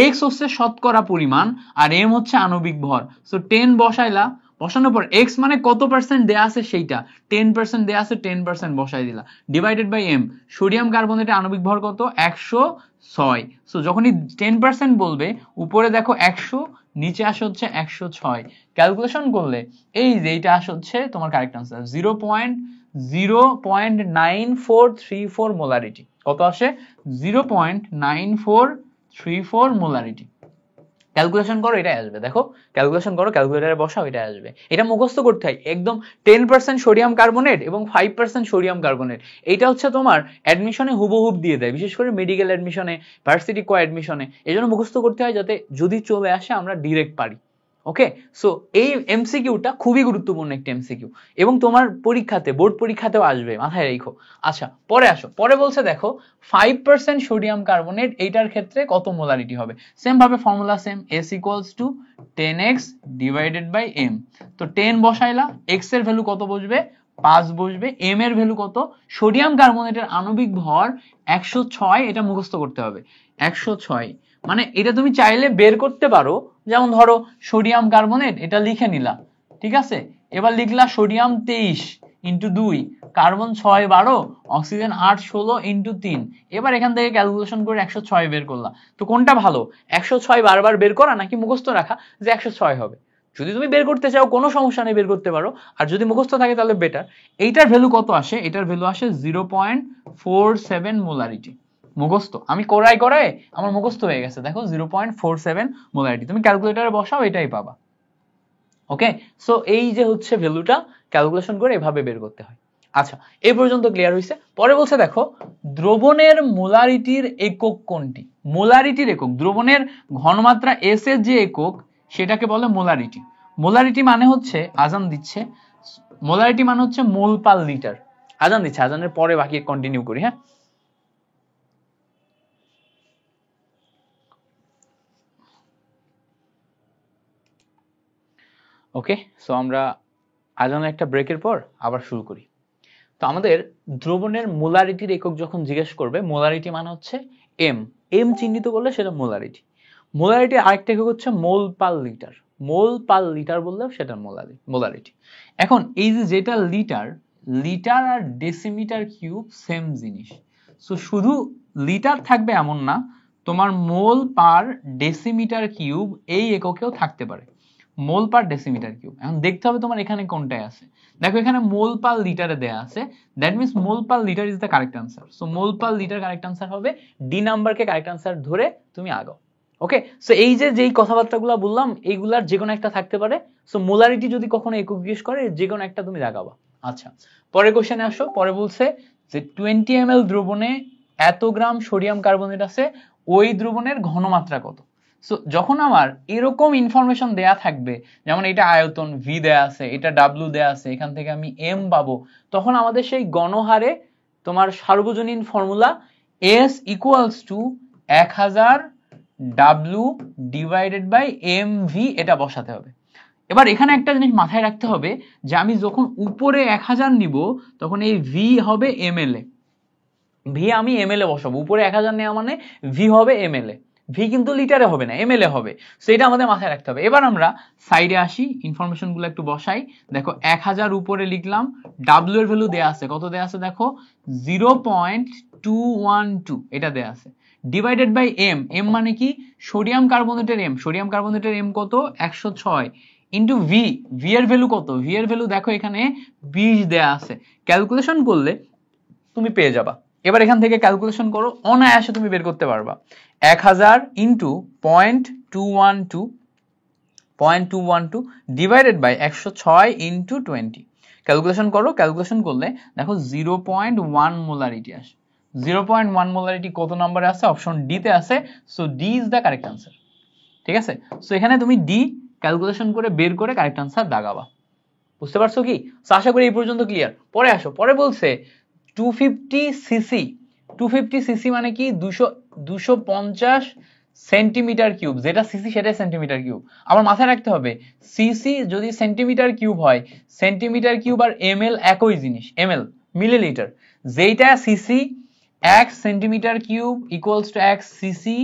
x হচ্ছে শতকরা পরিমাণ, আর m হচ্ছে আণবিক ভর। সো 10 বসাইলা, বসানোর পর x মানে কত পার্সেন্ট দেয়া আছে সেইটা, 10% দেয়া আছে, 10% বসাই দিলা, ডিভাইডেড বাই m। সোডিয়াম কার্বনেটের আণবিক ভর কত 106। সো যখনই 10% বলবে, উপরে দেখো 100, নিচে আসে হচ্ছে 106। ক্যালকুলেশন করলে এই যে এইটা আসে হচ্ছে তোমার কারেক্ট আনসার 0.9434 মোলারিটি। কত আসে? 0.9434 মোলারিটি। ক্যালকুলেশন করো, এটাই আসবে। দেখো ক্যালকুলেশন করো, ক্যালকুলেটরে বসাও, এটা আসবে। এটা মুখস্থ করতে হয় একদম। 10% সোডিয়াম কার্বনেট এবং 5% সোডিয়াম কার্বনেট, এটা হচ্ছে তোমার অ্যাডমিশনে হুবহুব দিয়ে দেয়, বিশেষ করে মেডিকেল অ্যাডমিশনে, ভার্সিটি কো অ্যাডমিশনে। এই জন্য মুখস্থ করতে হয় যাতে যদি চলে আসে আমরা ডিরেক্ট পারি। ওকে, সো এই এমসিকিউটা খুবই গুরুত্বপূর্ণ একটা এমসিকিউ এবং তোমার পরীক্ষাতে, বোর্ড পরীক্ষাতেও আসবে, মাথায় রেখো। আচ্ছা, পরে আসো, পরে বলছে দেখো 5% সোডিয়াম কার্বনেট, এইটার ক্ষেত্রে কত মোলারিটি হবে। সেম ভাবে formula same, S equals to 10x divided by m। তো 10 বসাইলা, x এর ভ্যালু কত বসবে 5 বসবে, m এর ভ্যালু কত, সোডিয়াম কার্বনেটের আণবিক ভর 106, এটা মুখস্থ করতে হবে 106। মানে এটা তুমি চাইলে বের করতে পারো, যেমন ধরো সোডিয়াম কার্বনেট এটা লিখে নিলা, ঠিক আছে, এবার লিখলা sodium 23 into 2 carbon 6 12, oxygen 8 16 into 3। এবার এখান থেকে ক্যালকুলেশন করে 106 বের করলাম। তো কোনটা ভালো, 106 বারবার বের করা নাকি মুখস্থ রাখা যে 106 হবে? যদি তুমি বের করতে চাও কোনো সমস্যা নেই, বের করতে পারো। আর যদি মুখস্থ থাকে তাহলে বেটার। এইটার ভ্যালু কত আসে? এটার ভ্যালু আসে 0.47 মোলারিটি। মুখস্থ আমি করাই আমার মুখস্থ হয়ে গেছে। দেখো 0.47 মোলারিটি, তুমি ক্যালকুলেটরে বসাও এটাই পাবা। ওকে, সো এই যে হচ্ছে ভ্যালুটা ক্যালকুলেশন করে এভাবে বের করতে হয়। আচ্ছা, এই পর্যন্ত ক্লিয়ার হয়েছে? পরে বলছে দেখো দ্রবণের মোলারিটির একক কোনটি? মোলারিটির একক, দ্রবণের ঘনমাত্রা এস এর যে একক সেটাকে বলে মোলারিটি। মোলারিটি মানে হচ্ছে, আজান দিচ্ছে, মোলারিটি মানে হচ্ছে মোল পার লিটার। আজান দিচ্ছে, আজানের পরে বাকি কন্টিনিউ করি। হ্যাঁ, ওকে, সো আমরা আজানের একটা ব্রেকের পর আবার শুরু করি। তো আমাদের দ্রবণের মোলারিটির একক যখন জিজ্ঞেস করবে, মোলারিটি মানে হচ্ছে এম, এম চিহ্নিত করলে সেটা মোলারিটি। মোলারিটি আরেকটা একক হচ্ছে মোল পার লিটার, মোল পার লিটার বললেও সেটা মোলারিটি। এখন এই যে যেটা লিটার, লিটার আর ডেসিমিটার কিউব সেম জিনিস। সো শুধু লিটার থাকবে এমন না, তোমার মোল পার ডেসিমিটার কিউব এই এককেও থাকতে পারে, মোল পার ডেসিমিটার কিউব। এখন দেখতে হবে তোমার এখানে কোনটায় আছে। দেখো এখানে মোল পার লিটারে দেয়া আছে, that means mole per litre is the correct answer. So mole per litre correct answer হবে, ডি নাম্বারকে কারেক্ট আনসার ধরে তুমি আগাও। ওকে, সো এই যে যেই কথাবার্তাগুলো বললাম এইগুলার যে কোনো একটা থাকতে পারে। সো মোলারিটি যদি কখনো একক জিজ্ঞেস করে যে কোনো একটা তুমি দাগাবা। আচ্ছা, পরের কোশ্চেনে আসো। পরে বলছে যে 20 ml দ্রবণে এত গ্রাম সোডিয়াম কার্বনেট আছে, ওই দ্রবণের ঘনমাত্রা কত? সো যখন আমার এরকম ইনফরমেশন দেয়া থাকবে, যেমন এটা আয়তন ভি দেয়া আছে, এটা ডাব্লিউ দেয়া আছে, এখান থেকে আমি এম পাবো, তখন আমাদের সেই গণহারে তোমার সার্বজনীন formula S equals to 1000 W divided by M V, এটা বসাতে হবে। এবার এখানে একটা জিনিস মাথায় রাখতে হবে যে আমি যখন উপরে 1000 নিব তখন এই ভি হবে এমএল এ, ভি আমি এমএল এ বসাবো। উপরে 1000 নেওয়া মানে ভি হবে এমএল এ, ভি কিন্তু লিটারে হবে না, এমএল এ হবে। সেটা আমাদের মাথায় রাখতে হবে। এবার আমরা সাইডে আসি, ইনফরমেশন গুলো একটু বসাই। দেখো 1000 উপরে লিখলাম, ডাব্লিউ এর ভ্যালু দেয়া আছে, কত দেয়া আছে দেখো 0.212, এটা দেয়া আছে, ডিভাইডেড বাই এম, এম মানে কি সোডিয়াম কার্বনেটের এম, সোডিয়াম কার্বনেটের এম কত 106, ইন্টু ভি, ভি এর ভ্যালু কত, ভি এর ভ্যালু দেখো এখানে 20 দেয়া আছে। ক্যালকুলেশন করলে তুমি পেয়ে যাবা। এবার এখান থেকে ক্যালকুলেশন করো, অনায়াসে তুমি বের করতে পারবা। 1000 into 0.212 divided by 106 into 20, calculation করো। ক্যালকুলেশন করলে দেখো 0.1 মোলারিটি আসে। 0.1 মোলারিটি কত নম্বরে আছে? অপশন ডি তে আছে। So D is the correct answer. ঠিক আছে, সো এখানে তুমি ডি ক্যালকুলেশন করে বের করে কারেক্ট আনসার দাগাবা। বুঝতে পারছো কি? সো আশা করি এই পর্যন্ত ক্লিয়ার। পরে আসো, পরে বলছে 250 সিসি, 250 সিসি মানে কি 250 সেন্টিমিটার কিউব, যেটা সিসি সেটাই সেন্টিমিটার কিউব। আমার মাথায় রাখতে হবে সিসি যদি সেন্টিমিটার কিউব হয়, সেন্টিমিটার কিউব আর এমএল একই জিনিস, এমএল মিলিলিটার, যেটা CC 1 centimetre cube equals to 1 CC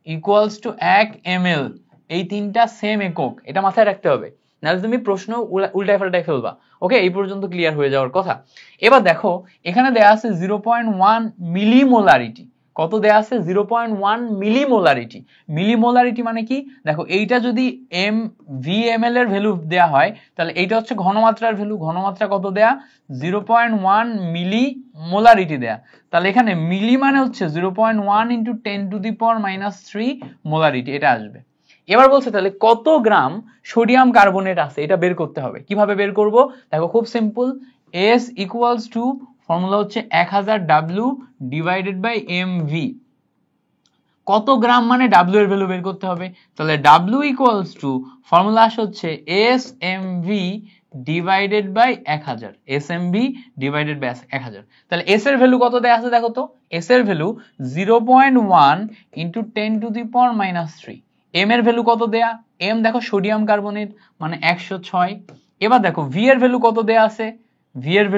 equals to 1 ML, এই তিনটা সেম একক, এটা মাথায় রাখতে হবে, নাহলে তুমি প্রশ্ন উল্টায় পাল্টায় ফেলবা। ওকে, এই পর্যন্ত ক্লিয়ার হয়ে যাওয়ার কথা। এবার দেখো এখানে দেয়া আছে 0.1 মিলিমোলারিটি, কত দেয়া আছে 0.1 মিলিমোলারিটি। মিলিমোলারিটি মানে কি দেখো, এইটা যদি এম ভি এম এল এর ভ্যালু দেয়া হয় তাহলে এইটা হচ্ছে ঘনমাত্রার ভ্যালু, ঘনমাত্রা কত দেয়া 0.1 মিলিমোলারিটি দেয়া। তাহলে এখানে মিলি মানে হচ্ছে 0.1 ইন্টু 10⁻³ মোলারিটি, এটা আসবে। এবার বলছে তাহলে কত গ্রাম সোডিয়াম কার্বনেট আছে, এটা বের করতে হবে। কিভাবে বের করব? দেখো খুব simple, S equals to formula হচ্ছে 1000 W divided by M V. কত গ্রাম মানে ডাব্লিউ এর ভ্যালু বের করতে হবে। তাহলে ডাব্লিউ ইকুয়ালস টু ফর্মুলা আসে হচ্ছে S M V divided by 1000, S M V divided by 1000। তাহলে এস এর ভ্যালু কত দেয়া আছে দেখো তো, এস এর ভ্যালু 0.1 ইন্টু 10⁻³ এম এর ভ্যালু কত দেয়া, এম দেখো সোডিয়াম কার্বনেট মানে 106। এবার দেখো ভি এর ভ্যালু কত দেয়া আছে, ভি এর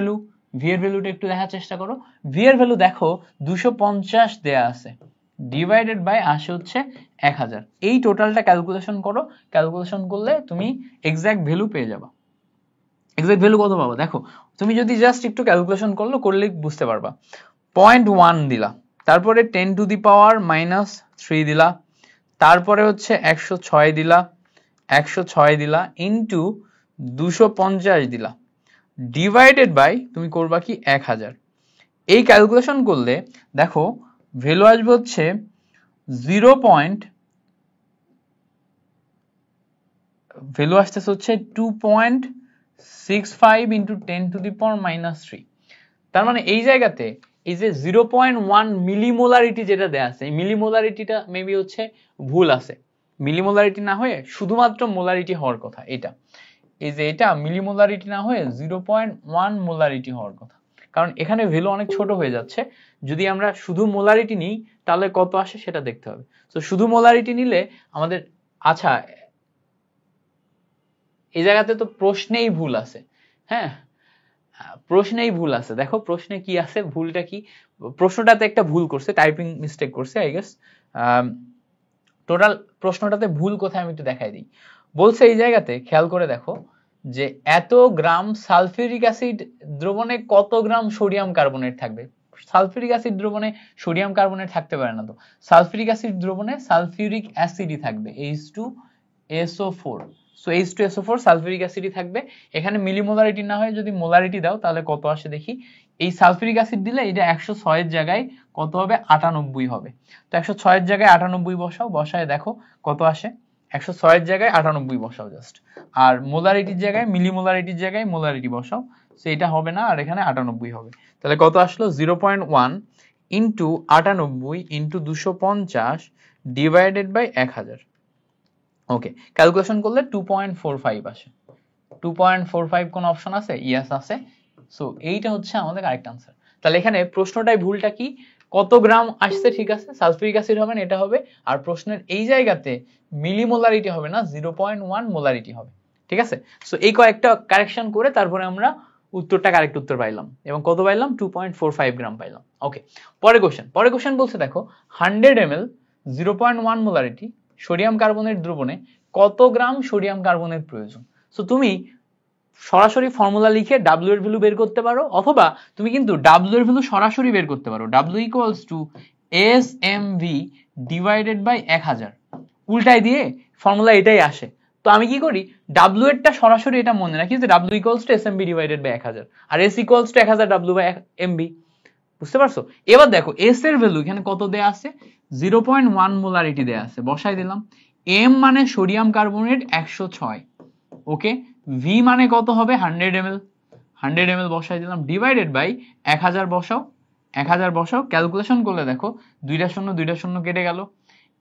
ভ্যালুটা একটু দেখার চেষ্টা করো। ভি এর ভ্যালু দেখো 250 দেয়া আছে, ডিভাইডেড বাই আসে হচ্ছে 1000। এই টোটালটা ক্যালকুলেশন করো, ক্যালকুলেশন করলে তুমি এক্সাক্ট ভ্যালু পেয়ে যাবা। এক্সাক্ট ভ্যালু কত পাবো দেখো, তুমি যদি জাস্ট একটু ক্যালকুলেশন করলে বুঝতে পারবা। 0.1 দিলা, তারপরে 10 টু দি পাওয়ার -3 দিলা, তারপরে হচ্ছে 106 দিলা, 106 দিলা ইনটু 250 দিলা, ডিভাইডেড বাই তুমি করবা কি 1000। এই ক্যালকুলেশন করলে দেখো ভ্যালু আসবে হচ্ছে 2.65 ইন্টু 10 টু দি পাওয়ার -3। তার মানে এই জায়গাতে এই যে 0.1 মিলিমোলারিটি যেটা দেয়া আছে, এই মিলিমোলারিটিটা মেবি হচ্ছে ভুল আছে। মিলিমোলারিটি না হয়ে শুধুমাত্র মোলারিটি হওয়ার কথা এটা, এই যে এটা মিলিমোলারিটি না হয়ে 0.1 মোলারিটি হওয়ার কথা, কারণ এখানে ভ্যালু অনেক ছোট হয়ে যাচ্ছে। যদি আমরা শুধু মোলারিটি নিই তাহলে কত আসে সেটা দেখতে হবে। তো শুধু মোলারিটি নিলে আমাদের, আচ্ছা এই জায়গাতে তো প্রশ্নেই ভুল আছে। হ্যাঁ প্রশ্নেই ভুল আছে, দেখো প্রশ্নে কি আছে, ভুলটা কি, প্রশ্নটাতে একটা ভুল করছে, টাইপিং মিস্টেক করছে আই গেস। টোটাল প্রশ্নটাতে ভুল কোথায় আমি একটু দেখাই দিই। বলছে এই জায়গাতে খেয়াল করে দেখো যে এত গ্রাম সালফিউরিক অ্যাসিড দ্রবণে কত গ্রাম সোডিয়াম কার্বনেট থাকবে। সালফিউরিক অ্যাসিড দ্রবণে সোডিয়াম কার্বনেট থাকতে পারে না, তো সালফিউরিক অ্যাসিড দ্রবণে সালফিউরিক অ্যাসিডই থাকবে, H2SO4। সো H2SO4 সালফিউরিক অ্যাসিডই থাকবে। এখানে মিলিমোলারিটি না হয় যদি মোলারিটি দাও তাহলে কত আসে দেখি। এই সালফিউরিক অ্যাসিড দিলে এটা 106 এর জায়গায় কত হবে, 98 হবে। তো 106 এর জায়গায় 98 বসাও, বসায় দেখো কত আসে। 106 এর জায়গায় 98 বসাও জাস্ট, আর মোলারিটির জায়গায় মিলিমোলারিটির জায়গায় মোলারিটি বসাও, সো এটা হবে না, আর এখানে 98 হবে। তাহলে কত আসলো, 0.1 into 98 into 250 divided by 1000। Okay, calculation করলে 2.45 আসে। 2.45 কোন অপশন আছে? ইয়েস আছে। সো এইটা হচ্ছে আমাদের কারেক্ট আনসার। তাহলে এখানে প্রশ্নটাই ভুলটা কি, কত গ্রাম আসছে, ঠিক আছে সালফিউরিক অ্যাসিড হবে না, এটা হবে। আর প্রশ্নের এই জায়গাতে মিলিমোলারিটি হবে না, 0.1 মোলারিটি হবে, ঠিক আছে। সো এই কয়েকটা কারেকশন করে তারপরে আমরা উত্তরটা কারেক্ট উত্তর পাইলাম, এবং কত পাইলাম, 2.45 গ্রাম পাইলাম। ওকে, পরের কোশ্চেন বলছে দেখো 100 ml 0.1 মোলারিটি সোডিয়াম কার্বনেট দ্রবণে কত গ্রাম সোডিয়াম কার্বনেট প্রয়োজন। সো তুমি সরাসরি ফর্মুলা লিখে W এর ভ্যালু বের করতে পারো, অথবা তুমি কিন্তু W এর ভ্যালু সরাসরি বের করতে পারো, W equals to SMV divided by 1000, উল্টাই দিয়ে ফর্মুলা এটাই আসে। তো আমি কি করি, W এরটা সরাসরি এটা মনে রাখি যে W equals to SMV divided by 1000, আর S equals to 1000 W by MV। বুঝতে পারছো? এবার দেখো S এর ভ্যালু এখানে কত দেয়া আছে, 0.1 মোলারিটি দেয়া আছে, বসাই দিলাম। M মানে সোডিয়াম কার্বনেট 106, ওকে। V মানে কত হবে, 100 ml, 100 ml বসাই দিলাম, ডিভাইডেড বাই 1000 বসাও, 1000 বসাও। ক্যালকুলেশন করলে দেখো দুইটা শূন্য কেটে গেল,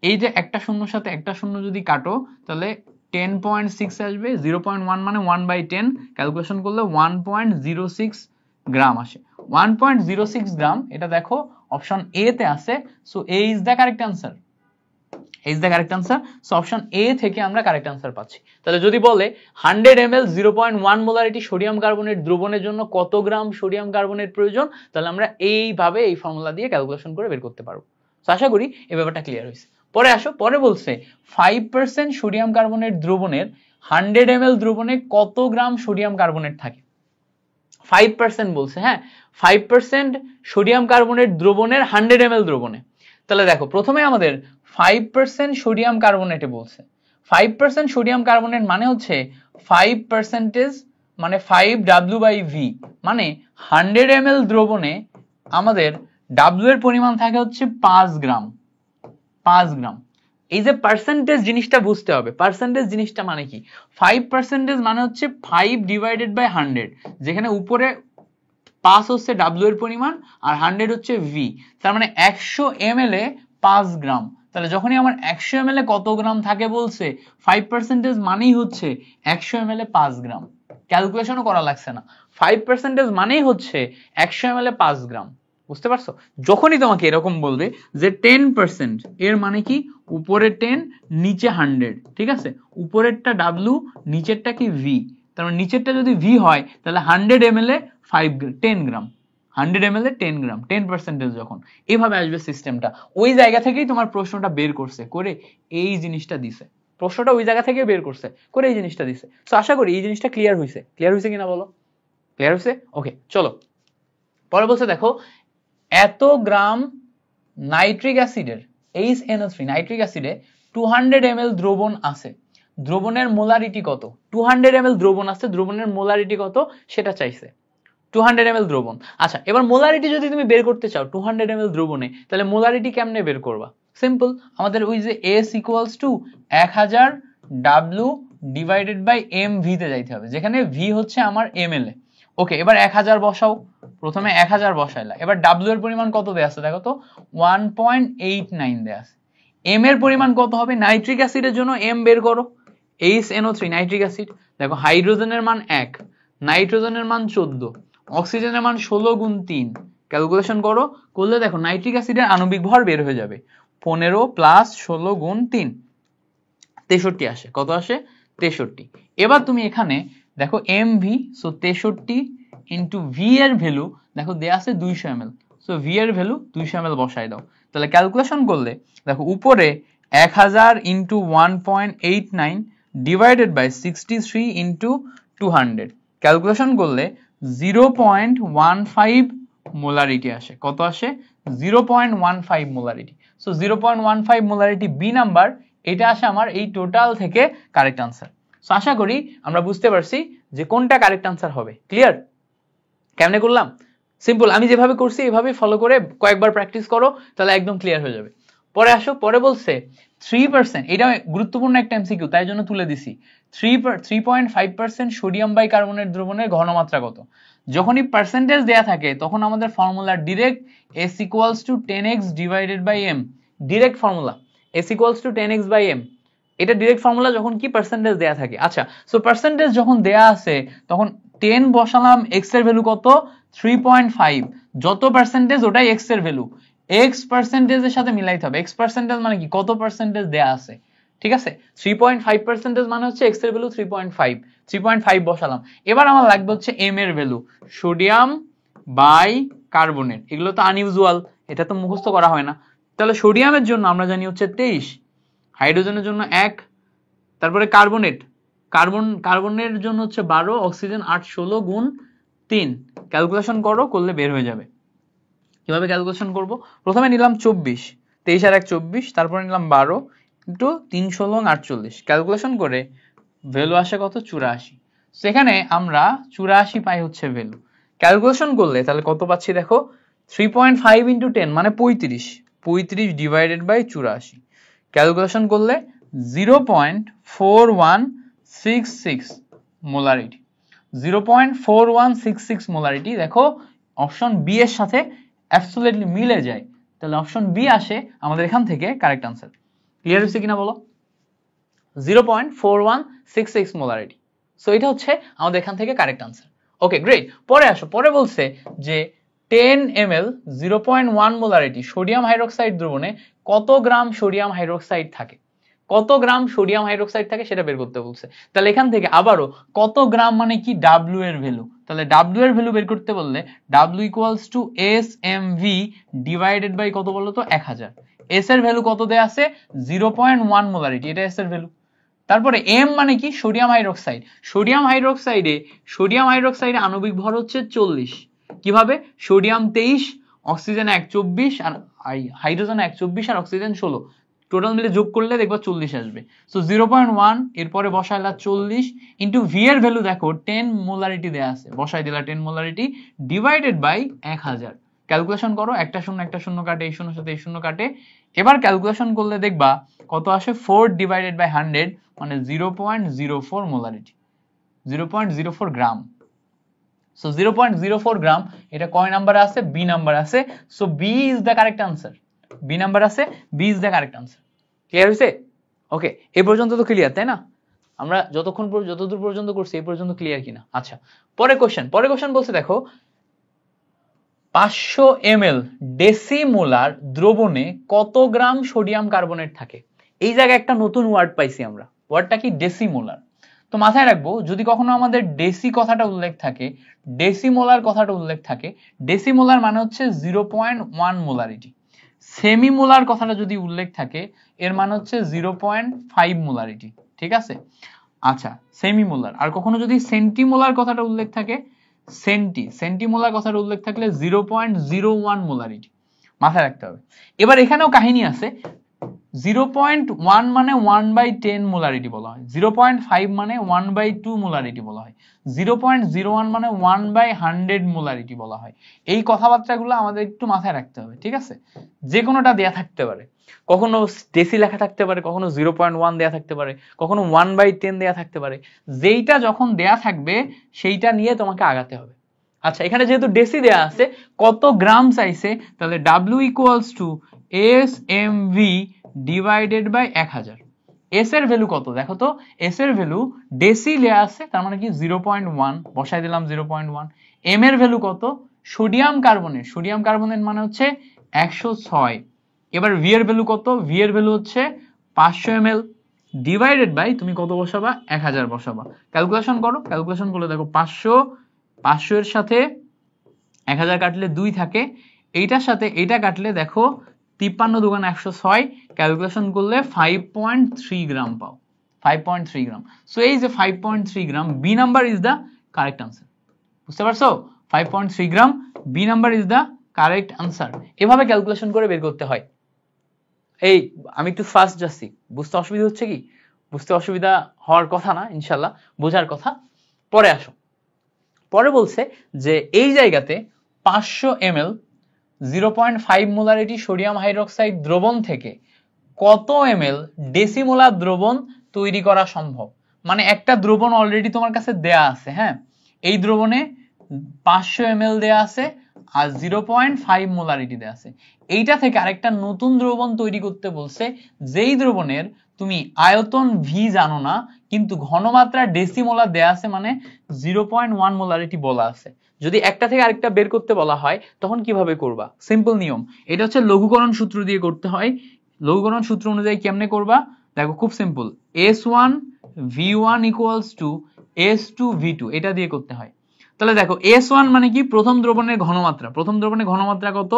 এই যে একটা শূন্যর সাথে একটা শূন্য যদি কাটো তাহলে 10.6 আসবে। 0.1 মানে 1/10, ক্যালকুলেশন করলে 1.06 গ্রাম আসে। 1.06 গ্রাম, এটা দেখো অপশন এ তে আছে। So A is the correct answer, so option A থেকে আমরা কারেক্ট আনসার পাচ্ছি। তাহলে যদি বলে 100 ml 0.1 মোলারিটি সোডিয়াম কার্বনেট দ্রবণের জন্য কত গ্রাম সোডিয়াম কার্বনেট প্রয়োজন, তাহলে আমরা এইভাবে এই ফর্মুলা দিয়ে ক্যালকুলেশন করে বের করতে পারবো। তো আশা করি এই ব্যাপারটা ক্লিয়ার হয়েছে। পরে আসো, পরে বলছে 5% সোডিয়াম কার্বনেট দ্রবণের 100 ml দ্রবণে কত গ্রাম সোডিয়াম কার্বনেট থাকে। 5% বলছে, হ্যাঁ 5% সোডিয়াম কার্বনেট দ্রবণের 100 ml দ্রবণে। তাহলে দেখো প্রথমে আমাদের 5% সোডিয়াম কার্বনেটে বলছে, 5% সোডিয়াম কার্বনেট মানে হচ্ছে 5% মানে 5W/V, মানে 100 ml দ্রবণে আমাদের W এর পরিমাণ থাকে হচ্ছে 5 গ্রাম। এই যে পার্সেন্টেজ জিনিসটা বুঝতে হবে, পার্সেন্টেজ জিনিসটা মানে কি, 5% মানে হচ্ছে 5 ডিভাইডেড বাই 100, যেখানে উপরে 5 হচ্ছে W এর পরিমাণ আর 100 হচ্ছে V, তার মানে 100 ml এ 5 গ্রাম। তাহলে যখনই আমার 100 ml এ কত গ্রাম থাকে বলছে, 5% মানেই হচ্ছে 100 ml এ 5 গ্রাম, ক্যালকুলেশনও করা লাগছে না, 5% মানেই হচ্ছে 100 ml এ 5 গ্রাম। বুঝতে পারছো? যখনই তোমাকে এরকম বলবে যে 10%, এর মানে কি উপরে 10 নিচে 100, ঠিক আছে, উপরেরটা W নিচেরটা কি V, তার মানে নিচেরটা যদি V হয় তাহলে 100 ml এ 10 গ্রাম, 100 ml এ 10 গ্রাম, 10% যখন এইভাবে আসবে সিস্টেমটা, ওই জায়গা থেকেই তোমার প্রশ্নটা বের করছে, করে এই জিনিসটা দিছে। প্রশ্নটা ওই জায়গা থেকে বের করছে, করে এই জিনিসটা দিছে। সো আশা করি এই জিনিসটা ক্লিয়ার হয়েছে কিনা বলো, ক্লিয়ার হয়েছে? ওকে, চলো পরে বলছে দেখো, এত গ্রাম নাইট্রিক অ্যাসিডের HNO3 নাইট্রিক অ্যাসিডে 200 ml দ্রবণ আছে, দ্রবণের মোলারিটি কত? 200 ml দ্রবণ আছে, দ্রবণের মোলারিটি কত সেটা চাইছে। 200 ml দ্রবণ। আচ্ছা, এবার মোলারিটি যদি তুমি বের করতে চাও 200 ml দ্রবণে, তাহলে মোলারিটি কেমনে বের করবা? সিম্পল, আমাদের ওই যে S equals to 1000 W divided by mv তে যাইতে হবে, যেখানে v হচ্ছে আমার ml এ। ওকে, এবার 1000 বসাও, প্রথমে 1000 বসাইলা, এবার W এর পরিমাণ কত দেয়া আছে দেখো তো, 1.89 দেয়া আছে। m এর পরিমাণ কত হবে? নাইট্রিক অ্যাসিডের জন্য m বের করো, HNO3 নাইট্রিক অ্যাসিড, দেখো হাইড্রোজেনের মান 1, নাইট্রোজেনের মান 14, অক্সিজেনের মান 16 গুণ 3, ক্যালকুলেশন করো, করলে দেখো নাইট্রিক অ্যাসিডের আণবিক ভর বের হয়ে যাবে 15 প্লাস 16 গুণ 3, 63 আসে। কত আসে? 63। এবার তুমি এখানে দেখো mv, সো 63 ইন্টু v এর ভ্যালু দেখো দেয়া আছে 200 ml, সো v এর ভ্যালু 200 ml বসাই দাও, তাহলে ক্যালকুলেশন করলে দেখো উপরে 1000 into 1.89 divided by 63 into 200, calculation করলে 0.15 মোলারিটি আসে। কত আসে? 0.15 molarity. So 0.15 molarity B number, এটা আসে আমার এই টোটাল থেকে কারেক্ট আনসার। সো আশা করি আমরা বুঝতে পারছি যে কোনটা কারেক্ট আনসার হবে। ক্লিয়ার? কেমনে করলাম? সিম্পল, আমি যেভাবে করছি এভাবে ফলো করে কয়েকবার প্র্যাকটিস করো, তাহলে একদম ক্লিয়ার হয়ে যাবে। পরে আসো, পরে বলছে 3%, এটা গুরুত্বপূর্ণ একটা এমসিকিউ, তাই জন্য তুলে দিছি। 3.5% সোডিয়াম বাইকার্বনেট দ্রবণের ঘনমাত্রা কত? যখনই পার্সেন্টেজ দেয়া থাকে তখন আমাদের formula direct S equals to 10x divided by m, direct formula S equals to 10x by m, এটা ডিরেক্ট ফর্মুলা যখন কি পার্সেন্টেজ দেয়া থাকে। আচ্ছা, সো পার্সেন্টেজ যখন দেয়া আছে তখন 10 বসালাম, x এর ভ্যালু কত? 3.5, যত পার্সেন্টেজ ওটাই x এর ভ্যালু, x পার্সেন্টেজের সাথে মিলাইতে হবে। x পার্সেন্টেজ মানে কি? কত পার্সেন্টেজ দেয়া আছে, ঠিক আছে? 3.5% মানে হচ্ছে x এর ভ্যালু 3.5, 3.5 বসালাম। এবার আমার লাগবে হচ্ছে m এর ভ্যালু, সোডিয়াম বাই কার্বনেট, এগুলো তো আনইউজুয়াল, এটা তো মুখস্থ করা হয় না। তাহলে সোডিয়ামের জন্য আমরা জানি হচ্ছে 23, হাইড্রোজেনের জন্য 1, তারপরে কার্বনের জন্য হচ্ছে 12, অক্সিজেন 8, 16 গুণ 3, ক্যালকুলেশন করো, করলে বের হয়ে যাবে। কিভাবে ক্যালকুলেশন করব? প্রথমে নিলাম 24, 23 আর 1 24, তারপরে নিলাম 12 ইন্টু 3, 16, 48, ক্যালকুলেশন করে ভ্যালু আসে কত? 84। সেখানে আমরা 84 পাই হচ্ছে ভ্যালু। ক্যালকুলেশন করলে তাহলে কত পাচ্ছি দেখো, 3.5 ইন্টু 10 মানে 35, 35 ডিভাইডেড বাই 84, ক্যালকুলেশন করলে 0.4166 মোলারিটি, 0.4166 মোলারিটি। দেখো অপশন বি এর সাথে অ্যাবসলিউটলি মিলে যায়, তাহলে অপশন বি আসে আমাদের এখান থেকে কারেক্ট আনসার। ক্লিয়ার হচ্ছে কিনা বলো? 0.4166 মোলারিটি, সো এটা হচ্ছে আমাদের এখান থেকে কারেক্ট আনসার। ওকে, গ্রেট। পরে আসো, পরে বলছে যে 10 ml 0.1 মোলারিটি সোডিয়াম হাইড্রোক্সাইড দ্রবণে কত গ্রাম সোডিয়াম হাইড্রোক্সাইড থাকে, কত গ্রাম সোডিয়াম হাইড্রোক্সাইড থাকে সেটা বের করতে বলছে। তাহলে এখান থেকে আবারও কত গ্রাম মানে কি? W এর ভ্যালু, তাহলে W এর ভ্যালু বের করতে বললে W equals to SMV divided by কত বলো তো? 1000, S এর ভ্যালু কত দেয়া আছে? 0.1 মোলারিটি, এটা S এর ভ্যালু। তারপরে M মানে কি? সোডিয়াম হাইড্রোক্সাইড, সোডিয়াম হাইড্রোক্সাইডে আণবিক ভর হচ্ছে 40, কিভাবে? সোডিয়াম 23, অক্সিজেন 1, 24 আর হাইড্রোজেন 1, 24 আর অক্সিজেন 16, টোটাল মিলে যোগ করলে দেখবা 40 আসবে। সো 0.1 এরপরে বসাইলা 40 ইন্টু ভি এর ভ্যালু দেখো 10 মোলারিটি দেয়া আছে, বসাই দিলা 10 মোলারিটি ডিভাইডেড বাই 1000, ক্যালকুলেশন করো, একটা শূন্য কাটে, এই শূন্য সাথে এই শূন্য কাটে, এবার ক্যালকুলেশন করলে দেখবা কত আসে? 4 ডিভাইডেড বাই 100 মানে 0.04 মোলারিটি, 0.04 গ্রাম। সো 0.04 গ্রাম, এটা কয় নাম্বার আছে? বি নাম্বার আছে। So B is the correct answer, B number আছে, B is the correct answer. Clear হয়েছে? ওকে, এই পর্যন্ত তো ক্লিয়ার, তাই না? আমরা যতদূর পর্যন্ত করছি এই পর্যন্ত ক্লিয়ার কিনা? আচ্ছা, পরে কোশ্চেন বলছে দেখো 500 ml ডেসিমোলার দ্রবণে কত গ্রাম সোডিয়াম কার্বনেট থাকে? এই জায়গায় একটা নতুন ওয়ার্ড পাইছি আমরা, ওয়ার্ডটা কি? ডেসিমোলার। তো মাথায় রাখবো, যদি কখনো আমাদের ডেসি কথাটা উল্লেখ থাকে, ডেসিমোলার কথাটা উল্লেখ থাকে, ডেসিমোলার মানে হচ্ছে 0.1 মোলারিটি, সেমি মোলার কথাটা যদি উল্লেখ থাকে এর মানে হচ্ছে 0.5 মোলারিটি, ঠিক আছে? আচ্ছা, সেমি মোলার। আর কখনো যদি সেন্টিমোলার কথাটা উল্লেখ থাকে, সেন্টিমোলার কথাটা উল্লেখ থাকলে 0.01 মোলারিটি, মাথায় রাখতে হবে। এবার এখানেও কাহিনী আছে, 0.1 মানে 1/10 মোলারিটি বলা হয়, 0.5 মানে 1/2 মোলারিটি বলা হয়, 0.01 মানে 1/100 মোলারিটি বলা হয়। এই কথাবার্তাগুলো আমাদের একটু মাথায় রাখতে হবে, ঠিক আছে? যে কোনোটা দেয়া থাকতে পারে, কখনো ডেসি লেখা থাকতে পারে, কখনো 0.1 দেয়া থাকতে পারে, কখনো 1/10 দেয়া থাকতে পারে। যেইটা যখন দেয়া থাকবে সেইটা নিয়ে তোমাকে আগাতে হবে। আচ্ছা, এখানে যেহেতু ডেসি দেয়া আছে, কত গ্রাম চাইছে, তাহলে W = SMV divided by 1000। S এর ভ্যালু কত দেখো তো, এস এর ভ্যালু ডেসি দেয়া আছে, তার মানে কি 0.1 বসাই দিলাম 0.1। এম এর ভ্যালু কত, সোডিয়াম কার্বনেট মানে হচ্ছে 106। এবার ভি এর ভ্যালু কত, ভি এর ভ্যালু হচ্ছে 500 ml ডিভাইডেড বাই তুমি কত বসাবা, 1000 বসাবা। ক্যালকুলেশন করো, ক্যালকুলেশন করলে দেখো 500 এর সাথে 1000 কাটলে 2 থাকে, এইটার সাথে এইটা কাটলে দেখো 53 × 106, ক্যালকুলেশন করলে 5.3 গ্রাম পাও, 5.3 গ্রাম। সো এই যে 5.3 gram, B number is the correct answer. বুঝতে পারছো? 5.3 gram, B number is the correct answer. এভাবে ক্যালকুলেশন করে বের করতে হয়। এই আমি একটু ফাস্ট যাচ্ছি, বুঝতে অসুবিধা হচ্ছে কি? বুঝতে অসুবিধা হওয়ার কথা না, ইনশাল্লাহ বোঝার কথা। পরে আসো, পরে বলছে যে এই জায়গাতে 500 ml 0.5 মোলারিটি সোডিয়াম হাইড্রোক্সাইড দ্রবণ থেকে কত ml ডেসিমোলার দ্রবণ তৈরি করা সম্ভব। মানে একটা দ্রবণ অলরেডি তোমার কাছে দেয়া আছে, হ্যাঁ, এই দ্রবণে 500 ml দেয়া আছে আর 0.5 মোলারিটি দেয়া আছে। এইটা থেকে আরেকটা নতুন দ্রবণ তৈরি করতে বলছে, যেই দ্রবণের তুমি আয়তন ভি জানো না, কিন্তু ঘনমাত্রা ডেসিমোলার দেয়া আছে, মানে 0.1 মোলারিটি বলা আছে। যদি একটা থেকে আরেকটা বের করতে বলা হয় তখন কিভাবে করবা? সিম্পল নিয়ম, এটা হচ্ছে লঘুকরণ সূত্র দিয়ে করতে হয়। লঘুকরণ সূত্র অনুযায়ী কেমনে করবা দেখো, খুব simple, S1 V1 = S2 V2, এটা দিয়ে করতে হয়। তাহলে দেখো S1 মানে কি, প্রথম দ্রবণের ঘনমাত্রা, প্রথম দ্রবণের ঘনমাত্রা কত,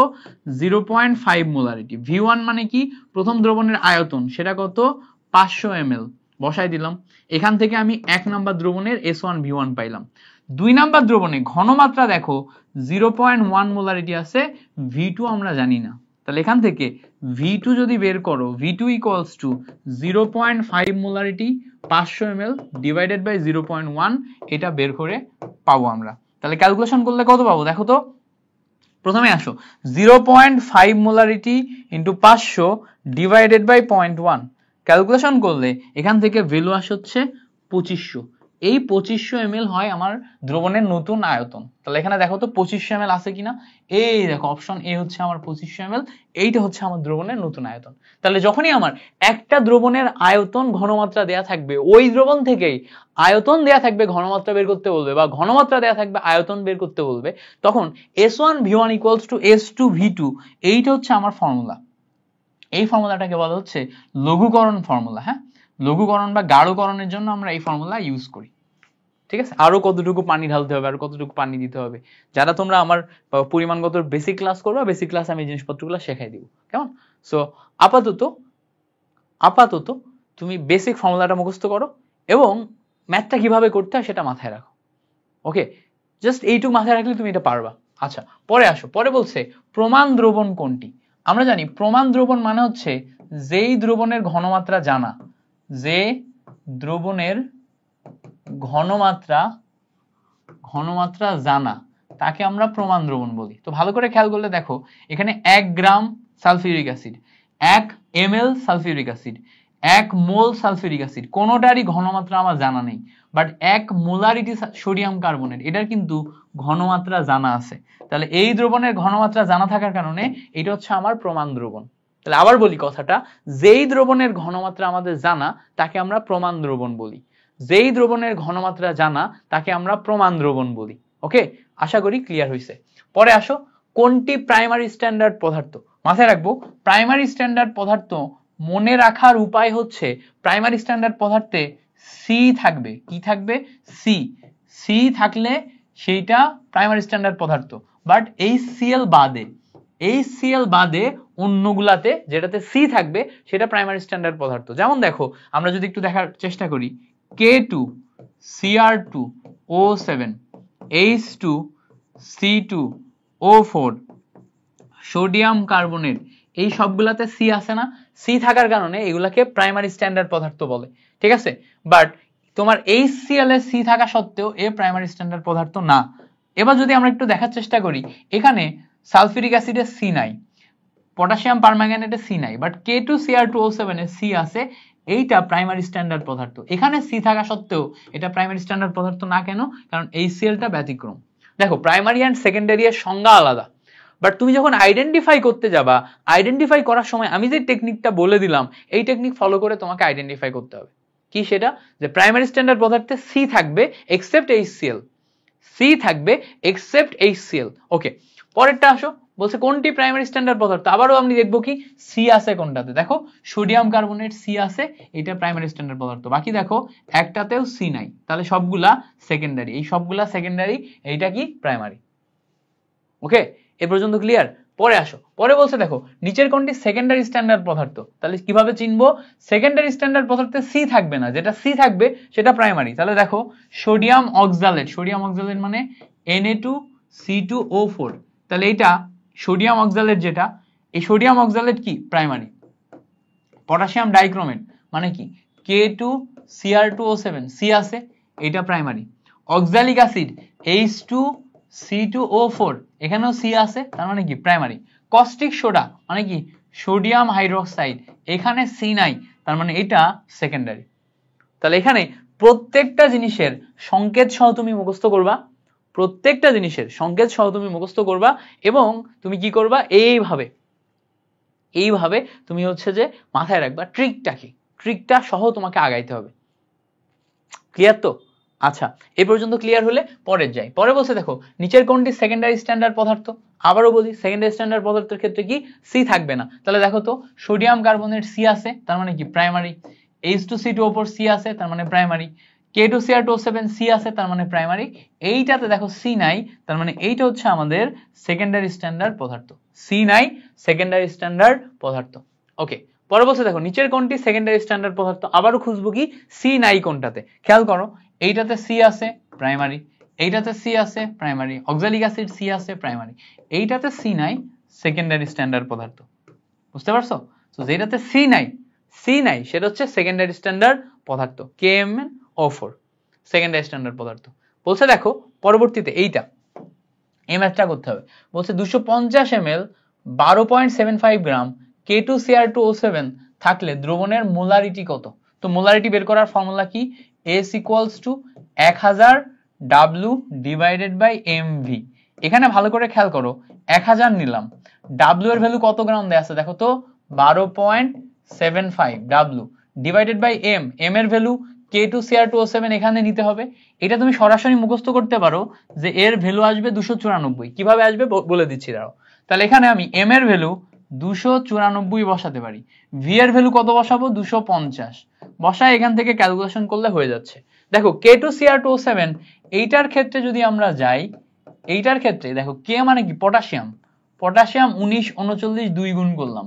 0.5 মোলারিটি। V1 মানে কি, প্রথম দ্রবণের আয়তন, সেটা কত, 500 ml বসাই দিলাম। এখান থেকে আমি 1 নাম্বার দ্রবণের S1 V1 পাইলাম। 2 নাম্বার দ্রবণে ঘনমাত্রা দেখো 0.1 মোলারিটি আছে, V2 আমরা জানি না, তাহলে এখান থেকে V2 যদি বের করো, V2 = 0.5 molarity 500 ml divided by 0.1, এটা বের করে পাবো আমরা। তাহলে ক্যালকুলেশন করলে কত পাবো দেখো তো, প্রথমে আসো 0.5 molarity into 500 divided by 0.1, calculation করলে এখান থেকে ভ্যালু আসে হচ্ছে 2500। এই 2500 ml হয় আমার দ্রবণের নতুন আয়তন। তাহলে এখানে দেখো তো 2500 ml আছে কিনা, এই দেখো অপশন এ হচ্ছে আমার 2500 ml, এইটা হচ্ছে আমার দ্রবণের নতুন আয়তন। তাহলে যখনই আমার একটা দ্রবণের আয়তন ঘনমাত্রা দেয়া থাকবে, ওই দ্রবণ থেকেই আয়তন দেয়া থাকবে, ঘনমাত্রা বের করতে বলবে, বা ঘনমাত্রা দেয়া থাকবে আয়তন বের করতে বলবে, তখন S1 V1 = S2 V2, এইটা হচ্ছে আমার ফর্মুলা। এই ফর্মুলাটাকে বলা হচ্ছে লঘুকরণ ফর্মুলা। হ্যাঁ, লঘুকরণ বা গাঢ়করণের জন্য আমরা এই ফর্মুলা ইউজ করি, ঠিক আছে? আরো কতটুকু পানি ঢালতে হবে, আর কতটুকু পানি দিতে হবে, যারা তোমরা আমার পরিমাণগত বেসিক ক্লাস করবে, বেসিক ক্লাস আমি জিনিসপত্রগুলো শেখাই দিব, কেমন? সো আপাতত তুমি বেসিক ফর্মুলাটা মুখস্থ করো এবং ম্যাথটা কিভাবে করতে হয় সেটা মাথায় রাখো। ওকে, জাস্ট এইটুকু মাথায় রাখলে তুমি এটা পারবা। আচ্ছা, পরে আসো, পরে বলছে প্রমাণ দ্রবণ কোনটি। আমরা জানি প্রমাণ দ্রবণ মানে হচ্ছে যেই দ্রবণের ঘনমাত্রা জানা, যে দ্রবণের ঘনমাত্রা জানা, তাকে আমরা প্রমাণ দ্রবণ বলি। তো ভালো করে খেয়াল করলে দেখো, এখানে 1 গ্রাম sulphuric acid, 1 ml sulphuric acid, 1 মোল সালফিউরিক অ্যাসিড, কোনোটারই ঘনমাত্রা আমার জানা নেই, বাট 1 মোলারিটি সোডিয়াম কার্বনেট, এটার কিন্তু ঘনমাত্রা জানা আছে। তাহলে এই দ্রবণের ঘনমাত্রা জানা থাকার কারণে এটা হচ্ছে আমার প্রমাণ দ্রবণ। তাহলে আবার বলি কথাটা, যেই দ্রবণের ঘনমাত্রা আমাদের জানা তাকে আমরা প্রমাণ দ্রবণ বলি, যেই দ্রবণের ঘনমাত্রা জানা তাকে আমরা প্রমাণ দ্রবণ বলি। ওকে, আশা করি ক্লিয়ার হয়েছে। পরে আসো, কোনটি প্রাইমারি স্ট্যান্ডার্ড পদার্থ। মাথায় রাখবো, প্রাইমারি স্ট্যান্ডার্ড পদার্থ মনে রাখার উপায় হচ্ছে, প্রাইমারি স্ট্যান্ডার্ড পদার্থে সি থাকবে। কি থাকবে? সি থাকলে সেইটা প্রাইমারি স্ট্যান্ডার্ড পদার্থ। বাট এই সিএল বাদে অন্যগুলাতে যেটাতে সি থাকবে সেটা প্রাইমারি স্ট্যান্ডার্ড পদার্থ। যেমন দেখো আমরা যদি একটু দেখার চেষ্টা করি, K2Cr2O7 H2C2O4 সোডিয়াম কার্বনেট, এই সবগুলাতে সি আছে না? সি থাকার কারণে এগুলাকে প্রাইমারি স্ট্যান্ডার্ড পদার্থ বলে, ঠিক আছে? বাট তোমার HCl এ সি থাকা সত্ত্বেও এ প্রাইমারি স্ট্যান্ডার্ড পদার্থ না। এবার যদি আমরা একটু দেখার চেষ্টা করি, এখানে সালফিউরিক অ্যাসিডে সি নাই, পটাশিয়াম পারম্যাঙ্গানেটে সি নাই, বাট K2Cr2O7 এ সি আছে, এইটা প্রাইমারি স্ট্যান্ডার্ড পদার্থ। এখানে সি থাকা সত্ত্বেও এটা প্রাইমারি স্ট্যান্ডার্ড পদার্থ না কেন? কারণ HCl টা ব্যতিক্রম। দেখো প্রাইমারি অ্যান্ড সেকেন্ডারি এর সংজ্ঞা আলাদা, বাট তুমি যখন আইডেন্টিফাই করতে যাবা, আইডেন্টিফাই করার সময় আমি যে টেকনিকটা বলে দিলাম এই টেকনিক ফলো করে তোমাকে আইডেন্টিফাই করতে হবে। কি সেটা? যে প্রাইমারি স্ট্যান্ডার্ড পদার্থে সি থাকবে এক্সেপ্ট HCl, সি থাকবে এক্সেপ্ট HCl। ওকে, পরেরটা আসো, বলছে কোনটি প্রাইমারি স্ট্যান্ডার্ড পদার্থ? আবারও আমি দেখবো কি সি আছে কোনটাতে, দেখো সোডিয়াম কার্বনেট সি আছে, এটা প্রাইমারি স্ট্যান্ডার্ড পদার্থ। বাকি দেখো একটাতেও সি নাই, তাহলে সবগুলা সেকেন্ডারি, এই সবগুলা সেকেন্ডারি, এইটা কি প্রাইমারি। ওকে, এ পর্যন্ত ক্লিয়ার? পরে আসো, পরে বলছে দেখো নিচের কোনটি সেকেন্ডারি স্ট্যান্ডার্ড পদার্থ? তাহলে কিভাবে চিনবো? সেকেন্ডারি স্ট্যান্ডার্ড পদার্থে সি থাকবে না, যেটা সি থাকবে সেটা প্রাইমারি। তাহলে দেখো সোডিয়াম অক্সালেট, সোডিয়াম অক্সালেট মানে Na2C2O4, তাহলে এটা সোডিয়াম অক্সালেট, যেটা এই সোডিয়াম অক্সালেট কি প্রাইমারি। পটাশিয়াম ডাইক্রোমেট মানে কি K2Cr2O7 সি আছে, এটা প্রাইমারি। অক্সালিক অ্যাসিড H2C2O4 এখানেও সি আছে, তার মানে কি প্রাইমারি। কস্টিক সোডা মানে কি সোডিয়াম হাইড্রোক্সাইড, এখানে সি নাই, তার মানে এটা সেকেন্ডারি। তাহলে এখানে প্রত্যেকটা জিনিসের সংকেত সহ তুমি মুখস্থ করবা, প্রত্যেকটা জিনিসের সংকেত সহ তুমি মুখস্থ করবা, এবং তুমি কি করবা এইভাবে তুমি হচ্ছে যে মাথায় রাখবা ট্রিকটা কি, ট্রিকটা সহ তোমাকে আগাইতে হবে। ক্লিয়ার তো? আচ্ছা, এ পর্যন্ত ক্লিয়ার হলে পরের যাই। পরে বলছে দেখো নিচের কোনটি সেকেন্ডারি স্ট্যান্ডার্ড পদার্থ? আবারও বলি সেকেন্ডারি স্ট্যান্ডার্ড পদার্থের ক্ষেত্রে কি সি থাকবে না। তাহলে দেখো তো সোডিয়াম কার্বনেট সি আছে, তার মানে কি প্রাইমারি। H2C2O4 সি আছে, তার মানে প্রাইমারি। K2Cr2O7 সি আছে, তার মানে প্রাইমারি। এইটাতে দেখো সি নাই, তার মানে এইটা হচ্ছে আমাদের সেকেন্ডারি স্ট্যান্ডার্ড পদার্থ। সি নাই, সেকেন্ডারি স্ট্যান্ডার্ড পদার্থ। ওকে, পরে বলছে দেখো নিচের কোনটি সেকেন্ডারি স্ট্যান্ডার্ড পদার্থ? আবারও খুঁজবো কি সি নাই কোনটাতে। খেয়াল করো এইটাতে সি আছে প্রাইমারি, এইটাতে সি আছে প্রাইমারি। অক্সালিক অ্যাসিড সি আছে প্রাইমারি, এইটাতে সি নাই সেকেন্ডারি স্ট্যান্ডার্ড পদার্থ। বুঝতে পারছো? তো যেটাতে সি নাই সেটা হচ্ছে সেকেন্ডারি স্ট্যান্ডার্ড পদার্থ, KMnO4 সেকেন্ডারি স্ট্যান্ডার্ড পদার্থ। বলছে দেখো পরবর্তীতে এইটা এই ম্যাথটা করতে হবে। বলছে 250 ml 12.75 গ্রাম K2Cr2O7 থাকলে দ্রবণের মোলারিটি কত? তো মোলারিটি বের করার ফর্মুলা কি? S = 1000 W divided by mv। এখানে ভালো করে খেয়াল করো 1000 নিলাম, W এর ভ্যালু কত গ্রাম দেয়া আছে দেখো তো 12.75 W ডিভাইডেড বাই m এর ভ্যালু K2Cr2O7 এখানে নিতে হবে। এটা তুমি সরাসরি মুখস্থ করতে পারো যে এর ভ্যালু আসবে 294। কিভাবে আসবে বলে দিচ্ছি দাঁড়াও। তাহলে এখানে আমি m এর ভ্যালু 294 বসাতে পারি, v এর ভ্যালু কত বসাবো 250 বসায়, এখান থেকে ক্যালকুলেশন করলে হয়ে যাচ্ছে। দেখো K2Cr2O7 এইটার ক্ষেত্রে যদি আমরা যাই, এইটার ক্ষেত্রে দেখো K মানে কি পটাশিয়াম, পটাশিয়াম 19 39 2 গুণ করলাম।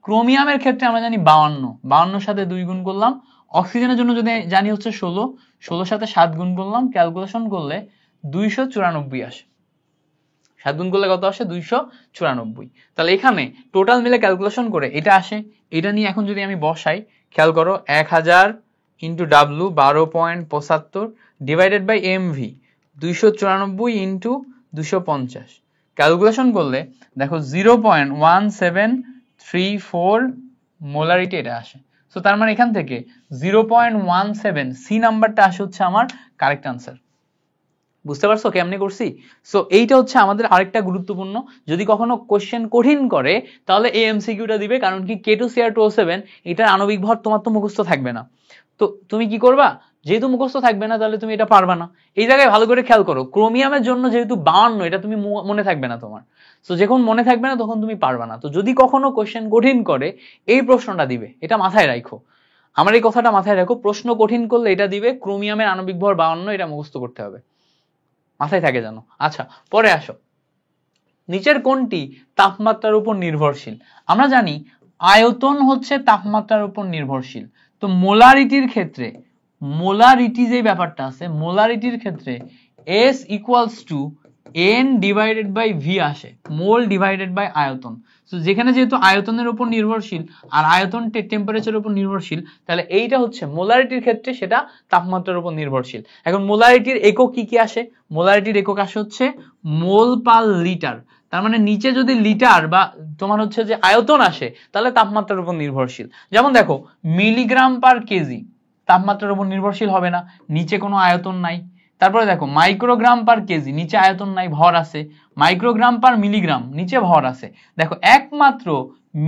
ক্রোমিয়ামের ক্ষেত্রে আমরা জানি 52 সাথে 2 গুণ করলাম। অক্সিজেনের জন্য যদি জানি হচ্ছে 16 সাথে 7 গুণ করলাম, ক্যালকুলেশন করলে 294 আসে। 7 গুণ করলে কত আসে 294। তাহলে এখানে টোটাল মিলে ক্যালকুলেশন করে এটা আসে। এটা নিয়ে এখন যদি আমি বসাই, খেয়াল করো 1000 into W 12.75 divided by MV 294 into 250 calculation করলে দেখো 0.1734 মোলারিটি এটা আসে। সো তার মানে এখান থেকে 0.17 সি নাম্বারটা আসে হচ্ছে আমার কারেক্ট আনসার। বুঝতে পারছো কেমনে করছি? সো এইটা হচ্ছে আমাদের আরেকটা গুরুত্বপূর্ণ, যদি কখনো কোশ্চেন কঠিন করে তাহলে এই এমসিকিউটা দিবে, কারণ কি K2Cr2O7 এটার আণবিক ভর তোমার তো মুখস্থ থাকবে না। তো তুমি কি করবা, যেহেতু মুখস্থ থাকবে না তাহলে তুমি এটা পারবা না। এই জায়গায় ভালো করে খেয়াল করো, ক্রোমিয়ামের জন্য যেহেতু 52 এটা তুমি মনে থাকবে না তোমার, সো যখন মনে থাকবে না তখন তুমি পারবা না। তো যদি কখনো কোশ্চেন কঠিন করে এই প্রশ্নটা দিবে, এটা মাথায় রাখো, আমার এই কথাটা মাথায় রাখো, প্রশ্ন কঠিন করলে এটা দিবে ক্রোমিয়ামের আণবিক ভর 52, এটা মুখস্থ করতে হবে, মাথায় থাকে জানো। আচ্ছা পরে আসো, নিচের কোনটি তাপমাত্রার উপর নির্ভরশীল? আমরা জানি আয়তন হচ্ছে তাপমাত্রার উপর নির্ভরশীল। তো মোলারিটির ক্ষেত্রে, মোলারিটি যে ব্যাপারটা আছে, মোলারিটির ক্ষেত্রে S equals to N divided by V আসে, মোল ডিভাইডেড বাই আয়তন। তো যেখানে যেহেতু আয়তনের উপর নির্ভরশীল আর আয়তন টেম্পারেচারের উপর নির্ভরশীল, তাহলে এইটা হচ্ছে মোলারিটির ক্ষেত্রে সেটা তাপমাত্রার উপর নির্ভরশীল। এখন মোলারিটির একক কি কি আসে? মোলারিটির একক আসে হচ্ছে মোল পার লিটার। তার মানে নিচে যদি লিটার বা তোমার হচ্ছে যে আয়তন আসে, তাহলে তাপমাত্রার উপর নির্ভরশীল। যেমন দেখো মিলিগ্রাম পার কেজি তাপমাত্রার উপর নির্ভরশীল হবে না, নিচে কোনো আয়তন নাই। তারপরে দেখো মাইক্রোগ্রাম পার কেজি, নিচে আয়তন নাই, ভর আছে। মাইক্রোগ্রাম পার মিলিগ্রাম, নিচে ভর আছে। দেখো একমাত্র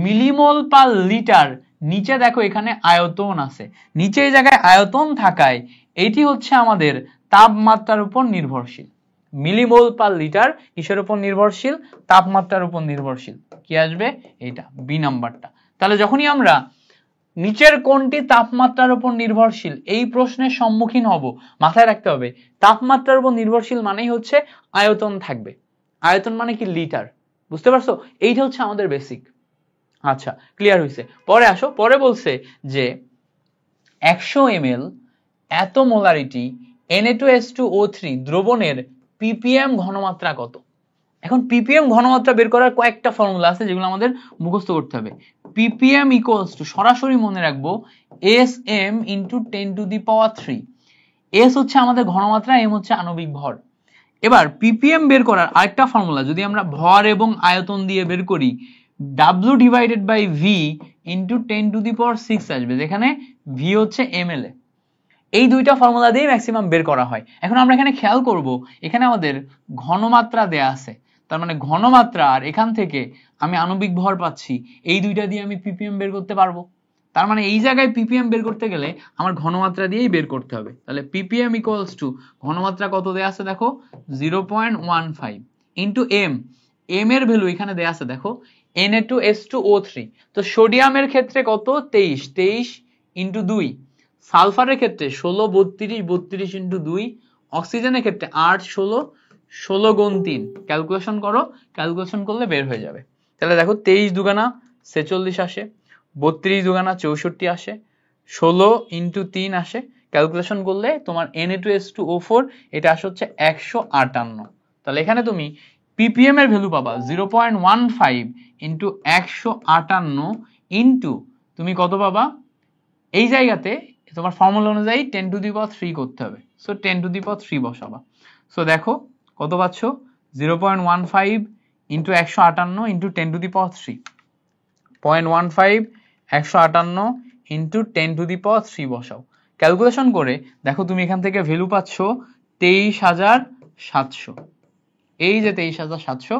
মিলিমোল পার লিটার, নিচে দেখো এখানে আয়তন আছে। নিচে এই জায়গায় আয়তন থাকায় এটি হচ্ছে আমাদের তাপমাত্রার উপর নির্ভরশীল। মিলিমোল পার লিটার কিসের উপর নির্ভরশীল? তাপমাত্রার উপর নির্ভরশীল। কি আসবে? এটা বি নাম্বারটা। তাহলে যখনই আমরা নিচের কোনটি তাপমাত্রার উপর নির্ভরশীল এই প্রশ্নের সম্মুখীন হব, মাথায় রাখতে হবে তাপমাত্রার উপর নির্ভরশীল মানেই হচ্ছে আয়তন থাকবে। আয়তন মানে কি? লিটার। বুঝতে পারছো? এইটা হচ্ছে আমাদের বেসিক। আচ্ছা, ক্লিয়ার হয়েছে? পরে আসো, পরে বলছে যে 100 ml এত মোলারিটি Na2H2O3 দ্রবণের ppm ঘনমাত্রা কত? এখন ppm ঘনমাত্রা বের করার কয়েকটা ফর্মুলা আছে যেগুলো আমাদের মুখস্থ করতে হবে। ppm ইকুয়ালস টু, সরাসরি মনে রাখবো, sm into 10 to the power 3। s হচ্ছে আমাদের ঘনমাত্রা, m হচ্ছে আণবিক ভর। এবার ppm বের করার আরেকটা ফর্মুলা যদি আমরা ভর এবং আয়তন দিয়ে বের করি, w divided by v into 10 to the power 6 আসবে, যেখানে v হচ্ছে ml এ। এই দুইটা ফর্মুলা দিয়ে ম্যাক্সিমাম বের করা হয়। এখন আমরা এখানে খেয়াল করব, এখানে আমাদের ঘনমাত্রা দেয়া আছে, তার মানে ঘনমাত্রা আর এখান থেকে আমি আণবিক ভর পাচ্ছি, এই দুইটা দিয়ে আমি ppm বের করতে পারবো। তার মানে এই জায়গায় ppm বের করতে গেলে আমার ঘনমাত্রা দিয়েই বের করতে হবে। তাহলে ppm ইকুয়ালস টু ঘনমাত্রা কত দেয়া আছে দেখো, 0.15 ইন্টু m, m এর ভ্যালু এখানে দেয়া আছে দেখো Na2H2O3। তো সোডিয়ামের ক্ষেত্রে কত? 23 ইন্টু 2। সালফারের ক্ষেত্রে 16 32 32 ইন্টু 2। অক্সিজেনের ক্ষেত্রে 8 16 16 গুণ 3। ক্যালকুলেশন করো, ক্যালকুলেশন করলে বের হয়ে যাবে। তাহলে দেখো 23 দুগানা 46 আসে, 32 দুগানা 64 আসে, 16 ইন্টু 3 আসে। ক্যালকুলেশন করলে তোমার Na2H2O4 এটা আসে হচ্ছে 158। তাহলে এখানে তুমি ppm এর ভ্যালু পাবা 0.15 ইন্টু 158 ইন্টু তুমি কত পাবা? এই জায়গাতে তোমার ফর্মুলা অনুযায়ী 10 টু দি পাওয়ার 3 করতে হবে। সো 10 টু দি পাওয়ার 3 বসাবা। সো দেখো কত পাচ্ছ, 0.15 into 158 into 10 to the power 3, 0.15 158 into 10 to the power 3 বসাও। ক্যালকুলেশন করে দেখো তুমি এখান থেকে ভ্যালু পাচ্ছ 23,700। এই যে 23,700,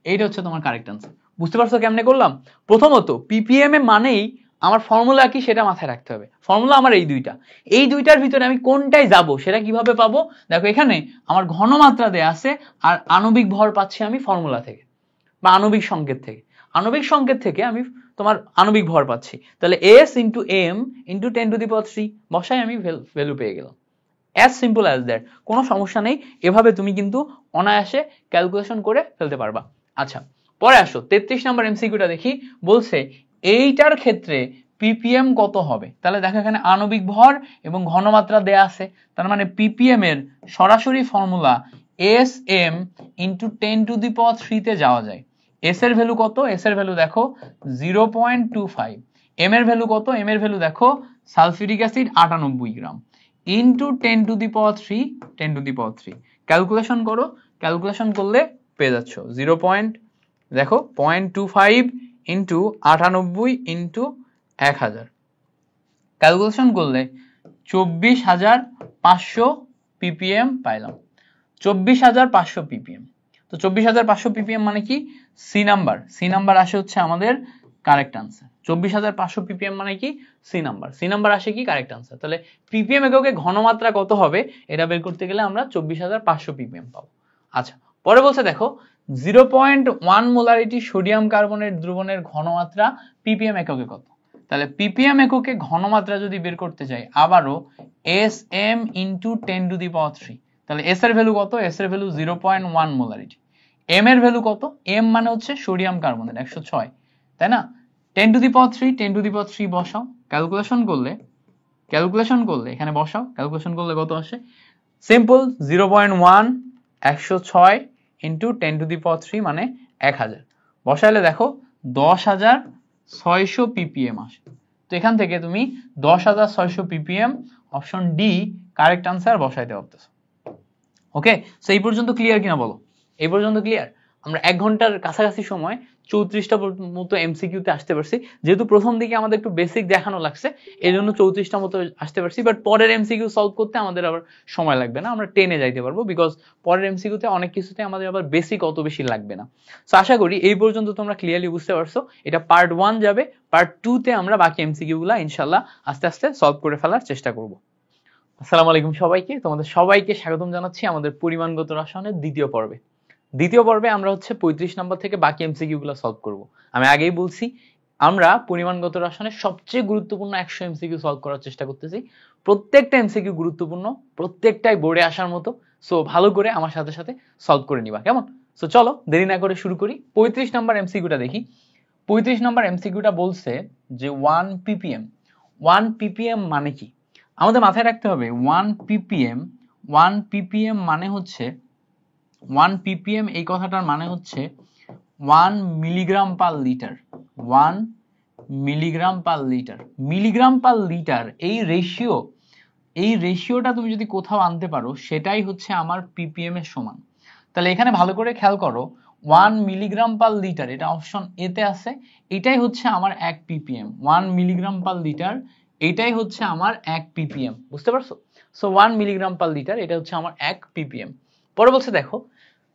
এইটা হচ্ছে তোমার কারেক্ট আনসার। বুঝতে পারছো কেমনে করলাম? প্রথমত ppm এ মানেই আমার ফর্মুলা কি সেটা মাথায় রাখতে হবে। ফর্মুলা আমার এই দুইটা, এই দুইটার ভিতরে আমি কোনটায় যাব সেটা কিভাবে পাবো? দেখো এখানে আমার ঘনমাত্রা দেয়া আছে আর আণবিক ভর পাচ্ছি আমি ফর্মুলা থেকে বা আণবিক সংকেত থেকে। আণবিক সংকেত থেকে আমি তোমার আণবিক ভর পাচ্ছি, তাহলে s into m into 10 to the power 3 বসাই আমি ভ্যালু পেয়ে গেলাম। as simple as that, কোনো সমস্যা নেই। এভাবে তুমি কিন্তু অনায়াসে ক্যালকুলেশন করে ফেলতে পারবা। আচ্ছা, পরে আসো 33 নম্বর এমসিকিউটা দেখি। বলছে এইটার ক্ষেত্রে ppm কত হবে? তাহলে দেখো এখানে আণবিক ভর এবং ঘনমাত্রা দেয়া আছে, তার মানে ppm এর সরাসরি formula sm into 10 to the power 3 তে যাওয়া যায়। s এর ভ্যালু কত? s এর ভ্যালু দেখো 0.25। m এর ভ্যালু কত? m এর ভ্যালু দেখো sulphuric acid 98 gram into 10 to the power 3, 10 to the power 3। Calculation করো, ক্যালকুলেশন করলে পেয়ে যাচ্ছ 0.25 ইন্টু 98 ইন্টু 1000। ক্যালকুলেশন করলে 24,500 ppm পাইলাম। 24,500 ppm। তো 24,500 ppm মানে কি? সি নাম্বার, সি নাম্বার আসে হচ্ছে আমাদের কারেক্ট আনসার। 24,500 ppm মানে কি? সি নাম্বার, সি নাম্বার আসে কি? Correct answer. তাহলে ppm এককে ঘনমাত্রা কত হবে এটা বের করতে গেলে আমরা 24,500 ppm পাবো। আচ্ছা, পরে বলছে দেখো 0.1 মোলারিটি সোডিয়াম কার্বনেট দ্রবণের ঘনমাত্রা ppm এককে কত? তাহলে ppm এককে ঘনমাত্রা যদি বের করতে চাই আবারও sm into 10 to the power 3। তাহলে s এর ভ্যালু কত? s এর ভ্যালু 0.1 মোলারিটি এম এর ভ্যালু কত, এম মানে হচ্ছে সোডিয়াম কার্বনেট 106, তাই না? 10 to the power 3, 10 to the power 3 বসাও, ক্যালকুলেশন করলে এখানে বসাও, ক্যালকুলেশন করলে কত আসে? Simple 0.1 106 into 10 to the power 3 মানে 1000 বসাইলে দেখো 10,600 ppm আসে। তো এখান থেকে তুমি 10,600 ppm option D correct answer বসাইতে পারতেছো। ওকে, সো এই পর্যন্ত ক্লিয়ার কিনা বলো? এই পর্যন্ত ক্লিয়ার? আমরা 1 ঘন্টার কাছাকাছি সময় 34টা মতো এমসিকিউতে আসতে পারছি। যেহেতু প্রথম দিকে আমাদের একটু বেসিক দেখানো লাগছে, এই জন্য 34টা মতো আসতে পারছি, বাট পরের এমসিকিউ সলভ করতে আমাদের আবার সময় লাগবে না, আমরা 10-এ যাইতে পারবো, বিকজ পরের এমসিকিউতে অনেক কিছুতে আমাদের আবার বেসিক অত বেশি লাগবে না। সো আশা করি এই পর্যন্ত তোমরা ক্লিয়ারলি বুঝতে পারছো। এটা পার্ট 1 যাবে, পার্ট 2-তে আমরা বাকি এমসিকিউ গুলা ইনশাআল্লাহ আস্তে আস্তে সলভ করে ফেলার চেষ্টা করব। আসসালামু আলাইকুম সবাইকে, তোমাদের সবাইকে স্বাগতম জানাচ্ছি আমাদের পরিমাণগত রসায়নের দ্বিতীয় পর্বে। দ্বিতীয় পর্বে আমরা হচ্ছে 35 নম্বর থেকে বাকি এমসিকিউ গুলো সলভ করব। আমি আগেই বলছি আমরা পরিমাণগত রসায়নের সবচেয়ে গুরুত্বপূর্ণ 100 এমসিকিউ সলভ করার চেষ্টা করতেছি। প্রত্যেকটা এমসিকিউ গুরুত্বপূর্ণ, প্রত্যেকটাই বোর্ডে আসার মতো। সো ভালো করে আমার সাথে সাথে সলভ করে নিবা, কেমন? সো চলো দেরি না করে শুরু করি। 35 নম্বর এমসিকিউটা দেখি। 35 নম্বর এমসিকিউটা বলছে যে 1 ppm 1 ppm মানে কি? আমাদের মাথায় রাখতে হবে 1 ppm মানে হচ্ছে 1 ppm, এই কথাটার মানে হচ্ছে 1 milligram per litre. 1 milligram per litre, milligram per litre, এই রেশিওটা তুমি যদি কোথাও আনতে পারো সেটাই হচ্ছে আমার ppm এর সমান। তাহলে এখানে ভালো করে খেয়াল করো, 1 মিলিগ্রাম পার লিটার, এটা অপশন এ তে আছে, এটাই হচ্ছে আমার 1 ppm। 1 মিলিগ্রাম পার লিটার এটাই হচ্ছে আমার 1 ppm, বুঝতে পারছো? সো 1 মিলিগ্রাম পার লিটার এটা হচ্ছে আমার 1 ppm। পরে বলছে দেখো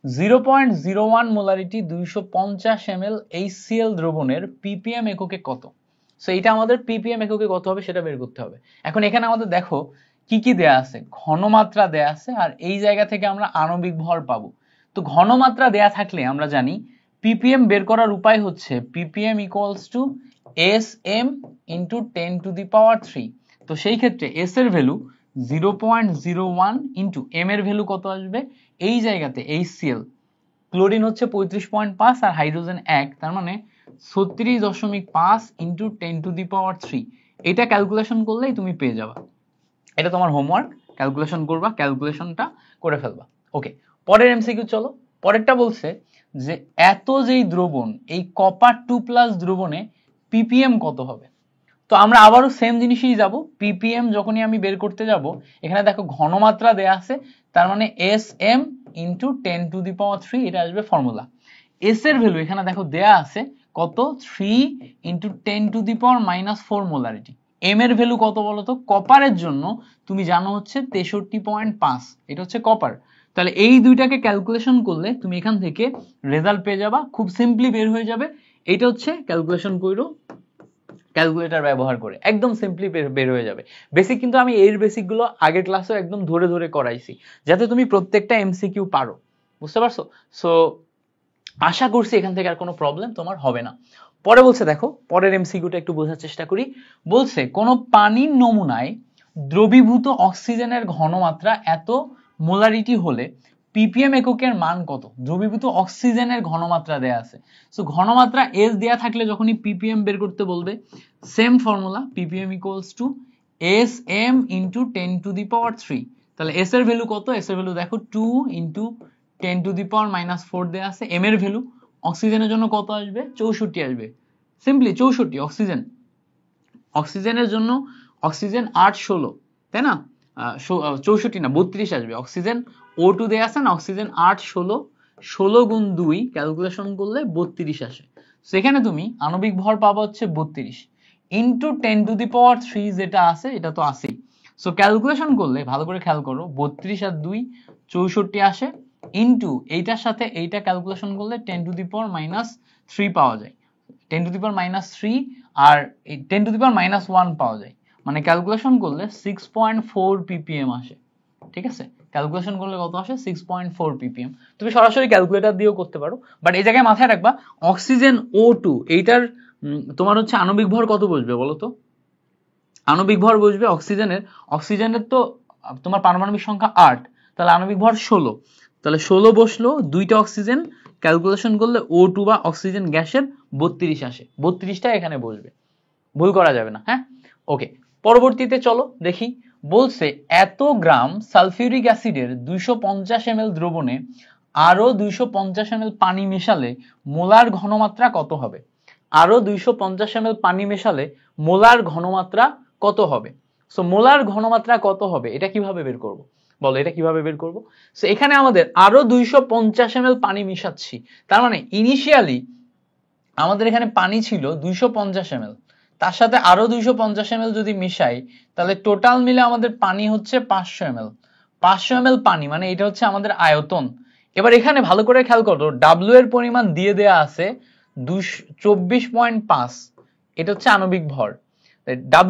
0.01 মোলারিটি 250 ml HCl দ্রবণের ppm এককে কত? সো এটা আমাদের ppm এককে কত হবে সেটা বের করতে হবে। এখন এখানে আমাদের দেখো কি কি দেয়া আছে, ঘনমাত্রা দেয়া আছে, আর এই জায়গা থেকে আমরা আণবিক ভর পাবো। তো ঘনমাত্রা দেয়া থাকলে আমরা জানি ppm বের করার উপায় হচ্ছে ppm equals to sm into 10 to the power 3। তো সেই ক্ষেত্রে s এর ভ্যালু 0.01 into m এর ভ্যালু কত আসবে? এই জায়গাতে HCl, ক্লোরিন হচ্ছে 35.5 আর হাইড্রোজেন 1, তার মানে 36.5 into 10 to the power 3। এটা ক্যালকুলেশন করলেই তুমি পেয়ে যাবা। এটা তোমার হোমওয়ার্ক, ক্যালকুলেশন করবা, ক্যালকুলেশনটা করে ফেলবা। ওকে, পরের এমসিকিউ চলো। পরেরটা বলছে যে এত যেই দ্রবণ, এই কপার 2+ দ্রবণে ppm কত হবে? তো আমরা আবারও সেম জিনিসই যাব, ppm যখনই আমি বের করতে যাব, এখানে দেখো ঘনমাত্রা দেয়া আছে, তার মানে sm into 10 to the power 3, এটা আসবে ফর্মুলা। s এর ভ্যালু এখানে দেখো দেয়া আছে কত, 3 into 10 to the power -4 molarity. m এর ভ্যালু কত বলো তো? কপারের জন্য তুমি জানো হচ্ছে 63.5, এটা হচ্ছে কপার। তাহলে এই দুইটাকে ক্যালকুলেশন করলে তুমি এখান থেকে রেজাল্ট পেয়ে যাবা, খুব সিম্পলি বের হয়ে যাবে। এটা হচ্ছে ক্যালকুলেশন কইরো ক্যালকুলেটর ব্যবহার করে, একদম সিম্পলি বের হয়ে যাবে। বেসিক কিন্তু আমি এর বেসিক গুলো আগের ক্লাসেও একদম ধরে ধরে করাইছি, যাতে তুমি প্রত্যেকটা এমসিকিউ পারো, বুঝতে পারছো? সো আশা করছি এখান থেকে আর কোনো প্রবলেম তোমার হবে না। পরে বলছে দেখো, পরের এমসিকিউটা একটু বোঝার চেষ্টা করি। বলছে কোন পানির নমুনায় দ্রবীভূত অক্সিজেনের ঘনমাত্রা এত মোলারিটি হলে ppm এককের মান কত? দ্রবীভূত অক্সিজেনের ঘনমাত্রা দেয়া আছে। সো ঘনমাত্রা s দেয়া থাকলে যখনই ppm বের করতে বলবে, same formula, ppm equals to sm into 10 to the power 3। তাহলে s এর ভ্যালু কত? s এর ভ্যালু দেখো 2 into 10 to the power -4 দেয়া আছে। m এর ভ্যালু অক্সিজেনের জন্য কত আসবে? 64 আসবে, সিম্পলি 64। অক্সিজেনের জন্য অক্সিজেন 8-16, তাই না? 64 না 32 আসবে। অক্সিজেন O2 দেয়া আছে না, অক্সিজেন 8-16, 16 গুণ 2 ক্যালকুলেশন করলে 32 আসে। সেখানে তুমি আণবিক ভর পাবা হচ্ছে 32 ইন্টু 10 টু দি পাওয়ার 3 যেটা আছে, এটা তো আছেই। সো ক্যালকুলেশন করলে ভালো করে খেয়াল করো, 32 আর 2 64 আসে, ইন্টু এইটার সাথে এইটা ক্যালকুলেশন করলে 10 টু দি পাওয়ার -3 পাওয়া যায়। 10 to the power -3 R 10 to the পাওয়ার -1 পাওয়া যায়, মানে ক্যালকুলেশন করলে 6.4 ppm আসে। ঠিক আছে, ক্যালকুলেশন করলে কত আসে? 6.4 ppm। তুমি সরাসরি ক্যালকুলেটর দিয়েও করতে পারো, বাট এই জায়গায় মাথায় রাখবা অক্সিজেন O2 এইটার তোমার হচ্ছে আণবিক ভর কত বসবে বলো তো? আণবিক ভর বসবে অক্সিজেনের তো তোমার পারমাণবিক সংখ্যা 8, তাহলে আণবিক ভর 16, তাহলে 16 বসলো, দুইটা অক্সিজেন ক্যালকুলেশন করলে O2 বা অক্সিজেন গ্যাসের 32 আসে, 32টা এখানে বসবে, ভুল করা যাবে না। হ্যাঁ, ওকে, পরবর্তীতে চলো দেখি। বলছে এত গ্রাম সালফিউরিক অ্যাসিডের 250 ml দ্রবণে আরো 250 ml পানি মেশালে মোলার ঘনমাত্রা কত হবে? আরো 250 ml পানি মেশালে মোলার ঘনমাত্রা কত হবে? সো মোলার ঘনমাত্রা কত হবে এটা কিভাবে বের করব? বলো এটা কিভাবে বের করব? সো এখানে আমাদের আরো 250 ml পানি মিশাচ্ছি, তার মানে ইনিশিয়ালি আমাদের এখানে পানি ছিল 250 ml, তার সাথে আরো 250 ml যদি মিশাই তাহলে টোটাল মিলে আমাদের পানি হচ্ছে 500 ml। 500 ml পানি মানে এটা হচ্ছে আমাদের আয়তন। এবার এখানে ভালো করে খেয়াল করো, W এর পরিমাণ দিয়ে দেয়া আছে 24.5, এটা হচ্ছে আণবিক ভর।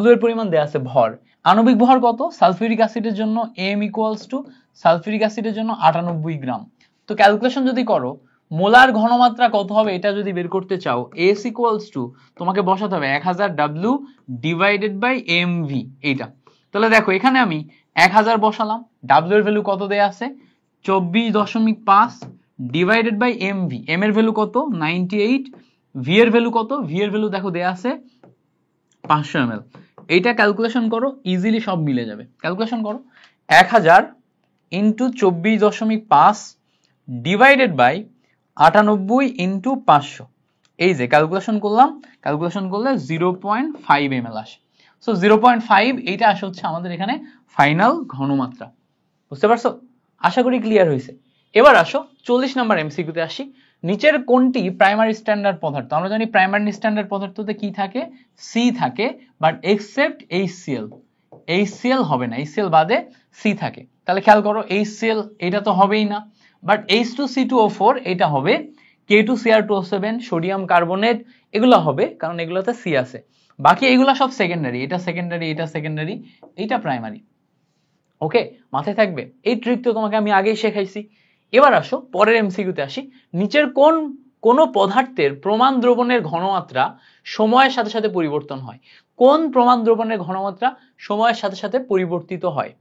W এর পরিমাণ দেয়া আছে ভর, আণবিক ভর কত? সালফিউরিক অ্যাসিডের জন্য M ইকুয়ালস টু সালফিউরিক অ্যাসিডের জন্য 98 গ্রাম। তো ক্যালকুলেশন যদি করো মোলার ঘনমাত্রা কত হবে এটা যদি বের করতে চাও, S ইকুয়ালস টু তোমাকে বসাতে হবে 1000 W ডিভাইডেড বাই MV এইটা। তাহলে দেখো এখানে আমি 1000 বসালাম, W এর ভ্যালু কত দেয়া আছে 24.5 ডিভাইডেড বাই MV, M এর ভ্যালু কত 98, V এর ভ্যালু কত, V এর ভ্যালু দেখো দেয়া আছে 500 ml। এইটা ক্যালকুলেশন করো, ইজিলি সব মিলে যাবে। ক্যালকুলেশন করো 1000 ইন্টু 24.5 ডিভাইডেড বাই 98 ইন্টু 500, এই যে ক্যালকুলেশন করলাম, ক্যালকুলেশন করলে 0.5 ml আসে। সো 0.5 এইটা আসে হচ্ছে আমাদের এখানে ফাইনাল ঘনমাত্রা। বুঝতে পারছো? আশা করি ক্লিয়ার হয়েছে। এবার আসো 40 নম্বর এমসিকিউতে আসি। নিচের কোনটি প্রাইমারি স্ট্যান্ডার্ড পদার্থ? আমরা জানি প্রাইমারি স্ট্যান্ডার্ড পদার্থতে কি থাকে, সি থাকে, বাট এক্সেপ্ট HCl, HCl হবে না, HCl বাদে সি থাকে। তাহলে খেয়াল করো HCl এটা তো হবেই না, বাট H2C2O4 এটা হবে, K2Cr2O7, সোডিয়াম কার্বনেট এগুলো হবে কারণ এগুলোতে সি আছে। বাকি এগুলো সব সেকেন্ডারি, এটা সেকেন্ডারি, এটা সেকেন্ডারি, এটা প্রাইমারি। ওকে, মাথায় থাকবে, এই ট্রিক তো তোমাকে আমি আগেই শেখাইছি। এবার আসো পরের এমসিকিউতে আসি। নিচের কোন পদার্থের প্রমাণ দ্রবণের ঘনমাত্রা সময়ের সাথে সাথে পরিবর্তন হয়? কোন প্রমাণ দ্রবণের ঘনমাত্রা সময়ের সাথে সাথে পরিবর্তিত হয়?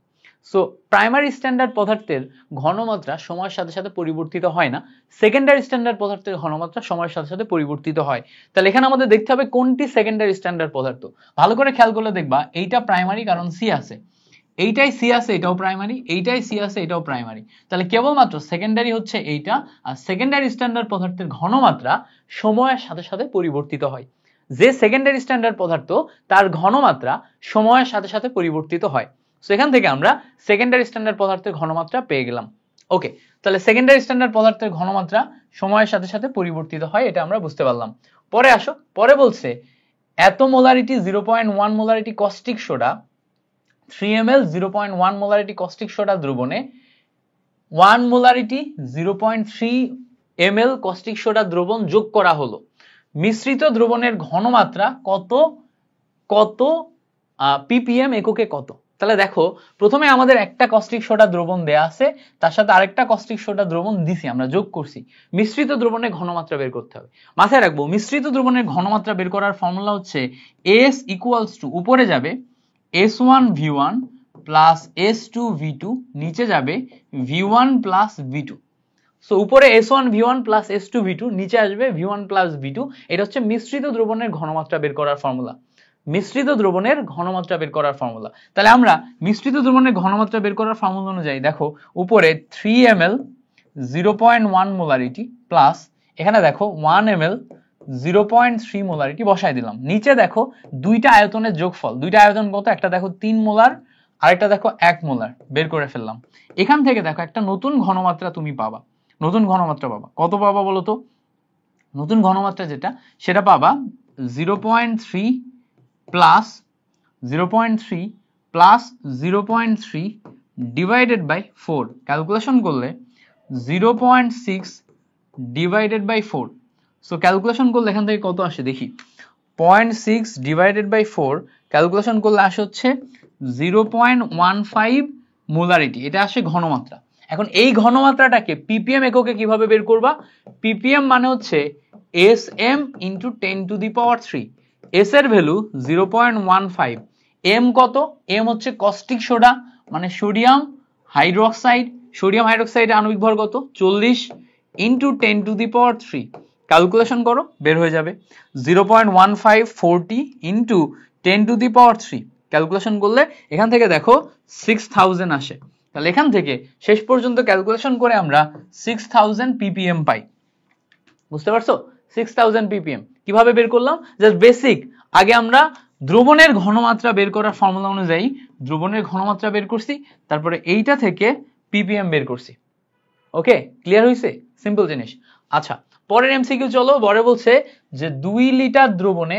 সো প্রাইমারি স্ট্যান্ডার্ড পদার্থের ঘনমাত্রা সময়ের সাথে সাথে পরিবর্তিত হয় না, সেকেন্ডারি স্ট্যান্ডার্ড পদার্থের ঘনমাত্রা সময়ের সাথে সাথে পরিবর্তিত হয়। তাহলে এখানে আমাদের দেখতে হবে কোনটি সেকেন্ডারি স্ট্যান্ডার্ড পদার্থ। ভালো করে খেয়াল করলে দেখবা এইটা প্রাইমারি কারণ সি আছে, এইটাই সি আছে এটাও প্রাইমারি, এইটাই সি আছে এটাও প্রাইমারি। তাহলে কেবলমাত্র সেকেন্ডারি হচ্ছে এইটা, আর সেকেন্ডারি স্ট্যান্ডার্ড পদার্থের ঘনমাত্রা সময়ের সাথে সাথে পরিবর্তিত হয়। যে সেকেন্ডারি স্ট্যান্ডার্ড পদার্থ তার ঘনমাত্রা সময়ের সাথে সাথে পরিবর্তিত হয়। সো এখান থেকে আমরা সেকেন্ডারি স্ট্যান্ডার্ড পদার্থের ঘনমাত্রা পেয়ে গেলাম। ওকে, তাহলে সেকেন্ডারি স্ট্যান্ডার্ড পদার্থের ঘনমাত্রা সময়ের সাথে সাথে পরিবর্তিত হয়, এটা আমরা বুঝতে পারলাম। পরে আসো, পরে বলছে এত molarity 0.1 molarity caustic soda 3 ml 0.1 molarity caustic soda দ্রবণে 1 মোলারিটি 0.3 ml কস্টিক সোডা দ্রবণ যোগ করা হলো, মিশ্রিত দ্রবণের ঘনমাত্রা কত কত ppm এককে কত? তাহলে দেখো প্রথমে আমাদের একটা কস্টিক সোডা দ্রবণ দেয়া আছে, তার সাথে আরেকটা কস্টিক সোডা দ্রবণ দিছি, আমরা যোগ করছি, মিশ্রিত দ্রবণের ঘনমাত্রা বের করতে হবে। মাথায় রাখবো মিশ্রিত দ্রবণের ঘনমাত্রা বের করার ফর্মুলা হচ্ছে S ইকুয়ালস টু উপরে যাবে S1V1 প্লাস S2V2, নিচে যাবে V1 প্লাস V2। সো উপরে S1V1 প্লাস S2V2, নিচে আসবে V1 প্লাস V2। এটা হচ্ছে মিশ্রিত দ্রবণের ঘনমাত্রা বের করার ফর্মুলা, মিশ্রিত দ্রবণের ঘনমাত্রা বের করার ফর্মুলা। তাহলে আমরা মিশ্রিত দ্রবণের ঘনমাত্রা বের করার ফর্মুলা অনুযায়ী দেখো উপরে 3 ml 0.1 মোলারিটি প্লাস এখানে দেখো 1 ml 0.3 মোলারিটি বসাই দিলাম। নিচে দেখো দুইটা আয়তনের যোগফল, দুইটা আয়তন কত, একটা দেখো 3 মোলার আরেকটা দেখো 1 মোলার, বের করে ফেললাম। এখান থেকে দেখো একটা নতুন ঘনমাত্রা তুমি পাবা, নতুন ঘনমাত্রা পাবা, কত পাবা বলো তো? নতুন ঘনমাত্রা যেটা সেটা পাবা 0.3 plus 0.3 plus 0.3 divided by 4, calculation করলে 0.6 ডিভাইডেড বাই 4। সো ক্যালকুলেশন করলে এখান থেকে কত আসে দেখি, 0.6 ডিভাইডেড বাই 4 ক্যালকুলেশন করলে আসে হচ্ছে 0.15 মোলারিটি, এটা আসে ঘনমাত্রা। এখন এই ঘনমাত্রাটাকে ppm এককে কিভাবে বের করবা? ppm মানে হচ্ছে sm into 10 to the power 3, s এর ভ্যালু 0.15, m কত, m হচ্ছে কস্টিক সোডা মানে সোডিয়াম হাইড্রোক্সাইড, সোডিয়াম হাইড্রোক্সাইডের আণবিক ভর কত 40 ইন্টু 10⁻³ ক্যালকুলেশন করো, বের হয়ে যাবে 0.1540 ইন্টু 10⁻³ ক্যালকুলেশন করলে এখান থেকে দেখো 6000 আসে। তাহলে এখান থেকে শেষ পর্যন্ত ক্যালকুলেশন করে আমরা 6000 ppm পাই। বুঝতে পারছো? 6000 ppm কিভাবে বের করলাম? জাস্ট বেসিক, আগে আমরা দ্রবণের ঘনমাত্রা বের করার ফর্মুলা অনুযায়ী দ্রবণের ঘনমাত্রা বের করছি, তারপরে এইটা থেকে ppm বের করছি। ওকে, ক্লিয়ার হইছে? সিম্পল জিনিস। আচ্ছা, পরের এমসিকিউ চলো। পরে বলছে যে 2 লিটার দ্রবণে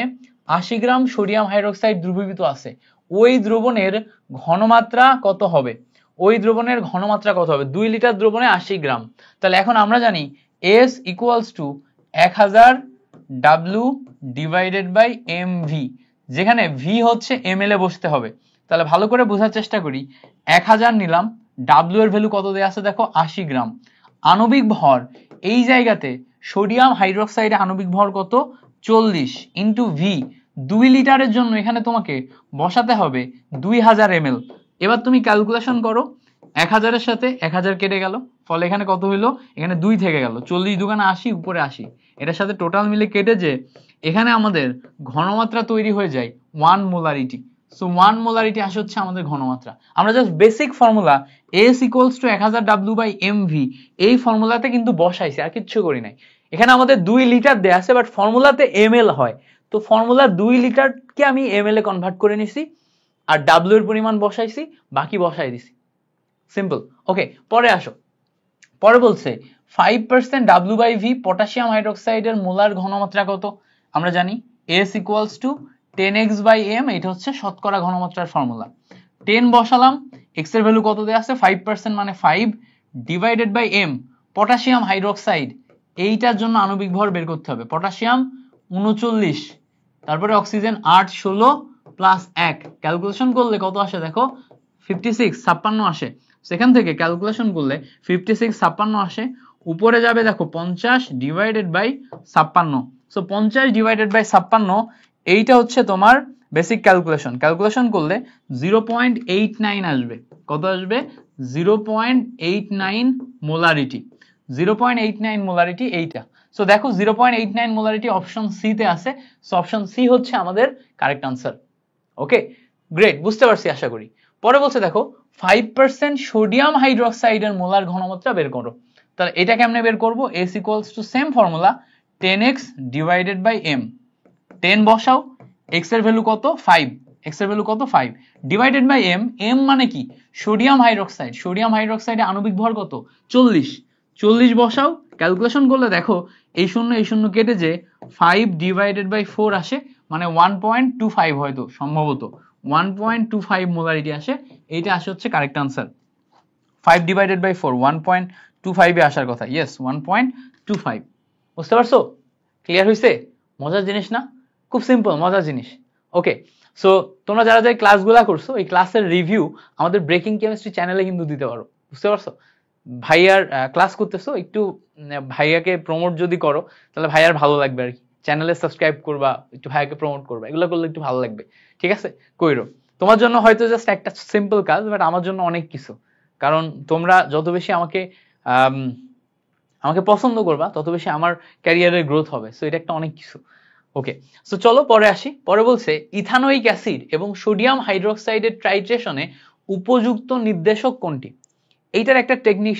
80 গ্রাম সোডিয়াম হাইড্রোক্সাইড দ্রবীভূত আছে, ওই দ্রবণের ঘনমাত্রা কত হবে? ওই দ্রবণের ঘনমাত্রা কত হবে? 2 লিটার দ্রবণে 80 গ্রাম। তাহলে এখন আমরা জানি S equals to 1000 W divided by mv, যেখানে v হচ্ছে ml এ বসতে হবে। তাহলে ভালো করে বোঝার চেষ্টা করি, 1000 নিলাম, W এর ভ্যালু কত দেয়া আছে দেখো 80 গ্রাম। আণবিক ভর এই জায়গাতে সোডিয়াম হাইড্রোক্সাইডে আণবিক ভর কত? 40 ইন্টু v, 2 লিটারের জন্য এখানে তোমাকে বসাতে হবে 2000 ml। এবার তুমি ক্যালকুলেশন করো, 1000 এর সাথে 1000 কেটে গেল, ফলে এখানে কত হইলো? এখানে 2 থেকে গেল, 40 দুগুণে 80, উপরে 80, এটার সাথে টোটাল মিলে কেটে যে এখানে আমাদের ঘনমাত্রা তৈরি হয়ে যায় 1 মোলারিটি। সো 1 মোলারিটি আসে হচ্ছে আমাদের ঘনমাত্রা। আমরা just basic formula S equals to 1000 W by mv এই ফর্মুলাতে কিন্তু বসাইছি, আর কিচ্ছু করি নাই। এখানে আমাদের 2 লিটার দেয়া আছে, বাট ফর্মুলাতে ml হয়, তো ফর্মুলা 2 লিটারকে আমি ml এ কনভার্ট করে নিছি, আর W এর পরিমাণ বসাইছি, বাকি বসাই দিছি। সিম্পল। ওকে, পরে আসো। পরে বলছে 5% W বাই V পটাশিয়াম হাইড্রোক্সাইডের মোলার ঘনমাত্রা কত? আমরা জানি S equals to 10x by m, এটা হচ্ছে শতকরা ঘনমাত্রার ফর্মুলা। 10 বসালাম, x এর ভ্যালু কত দেয়া আছে? 5% মানে 5 divided by m, potassium hydroxide এইটার জন্য আণবিক ভর বের করতে হবে। পটাশিয়াম 39, তারপরে অক্সিজেন 8, 16 প্লাস 1, ক্যালকুলেশন করলে কত আসে দেখো 56, 56 আসে। সেখান থেকে ক্যালকুলেশন করলে 56, 56 আসে, উপরে যাবে দেখো 50 divided by 56। So 50 divided by 56, এইটা হচ্ছে তোমার বেসিক ক্যালকুলেশন। ক্যালকুলেশন করলে 0.89 আসবে। কত আসবে? 0.89 মোলারিটি। 0.89 মোলারিটি এইটা। সো দেখো 0.89 মোলারিটি অপশন সি তে আছে। সো অপশন সি হচ্ছে আমাদের কারেক্ট আনসার। ওকে, গ্রেট, বুঝতে পারছি আশা করি। পরে বলছে দেখো 5% সোডিয়াম হাইড্রোক্সাইডের মোলার ঘনমাত্রা বের করো। তাহলে এটা কেমনে বের করব? S equals to same formula 10x divided by m। 10 বসাও, x এর ভ্যালু কত? 5, x এর ভ্যালু কত? 5 ডিভাইডেড বাই m। m মানে কি? Sodium hydroxide. সোডিয়াম হাইড্রোক্সাইডে আণবিক ভর কত? 40, 40 বসাও, ক্যালকুলেশন করলে দেখো এই শূন্য কেটে যে 5 ডিভাইডেড বাই 4 আসে, মানে 1.25 হয়তো সম্ভবত 1.25 মোলারিটি আসে। এইটা আসে হচ্ছে কারেক্ট আনসার। 5 ডিভাইডেড বাই 4 1.25 এ আসার কথা। ইয়েস, 1.25। বুঝতে পারছো? ক্লিয়ার হইছে? মজার জিনিস না? খুব সিম্পল, মজার জিনিস। ওকে, সো তোমরা যারা যারা ক্লাসগুলা করছো, এই ক্লাসের রিভিউ আমাদের ব্রেকিং কেমিস্ট্রি চ্যানেলে কিন্তু দিতে পারো। বুঝতে পারছো? ভাইয়ার ক্লাস করতেছো, একটু ভাইয়াকে প্রমোট যদি করো তাহলে ভাইয়ার ভালো লাগবে আর কি। চ্যানেলে সাবস্ক্রাইব করবা, একটু ভাইয়াকে প্রমোট করবা, এগুলো করলে একটু ভালো লাগবে। ঠিক আছে, কইরো। তোমার জন্য হয়তো জাস্ট একটা সিম্পল কাজ, বাট আমার জন্য অনেক কিছু। কারণ তোমরা যত বেশি আমাকে পছন্দ করবা, তত বেশি আমার ক্যারিয়ারের গ্রোথ হবে। সো এটা একটা অনেক কিছু। ওকে, সো চলো পরে আসি। পরে বলছে ইথানোয়িক অ্যাসিড এবং সোডিয়াম হাইড্রোক্সাইডের ট্রাইট্রেশনে উপযুক্ত নির্দেশক কোনটি? এইটার একটা টেকনিক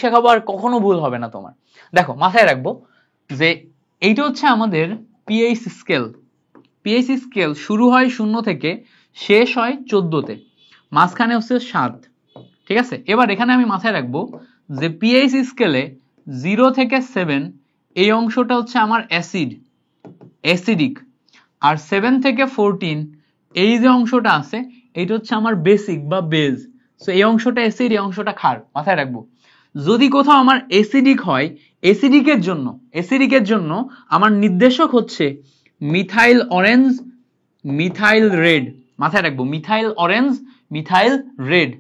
শেখাবো, আর কখনো ভুল হবে না তোমার। দেখো মাথায় রাখবো যে এইটা হচ্ছে আমাদের পিএইচ স্কেল। পিএইচ স্কেল শুরু হয় 0 থেকে, শেষ হয় 14তে, মাঝখানে হচ্ছে 7। ঠিক আছে, এবার এখানে আমি মাথায় রাখবো যে পিএইচ স্কেলে 0 থেকে 7 এই অংশটা হচ্ছে আমার অ্যাসিডিক, আর 7 থেকে 14 এই যে অংশটা আছে এটা হচ্ছে আমার বেসিক বা বেজ। সো এই অংশটা অ্যাসিড, এই অংশটা ক্ষার, মাথায় রাখবো। যদি কোথাও আমার অ্যাসিডিক হয়, অ্যাসিডিকের জন্য আমার নির্দেশক হচ্ছে মিথাইল অরেঞ্জ, মিথাইল রেড, মাথায় রাখবো, মিথাইল অরেঞ্জ, মিথাইল রেড।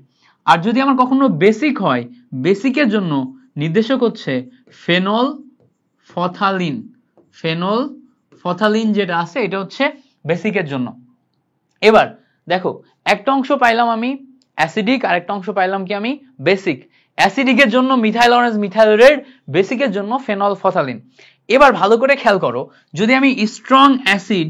আর যদি আমার কখনো বেসিক হয়, বেসিকের জন্য নির্দেশক হচ্ছে ফেনল ফথালিন, যেটা আছে এটা হচ্ছে বেসিকের জন্য। এবার দেখো একটা অংশ পাইলাম আমি অ্যাসিডিক, আর একটা অংশ পাইলাম কি আমি বেসিক। অ্যাসিডিকের জন্য মিথাইল অরেঞ্জ মিথাইল রেড, বেসিকের জন্য ফেনলফথ্যালিন। এবার ভালো করে খেয়াল করো, যদি আমি স্ট্রং অ্যাসিড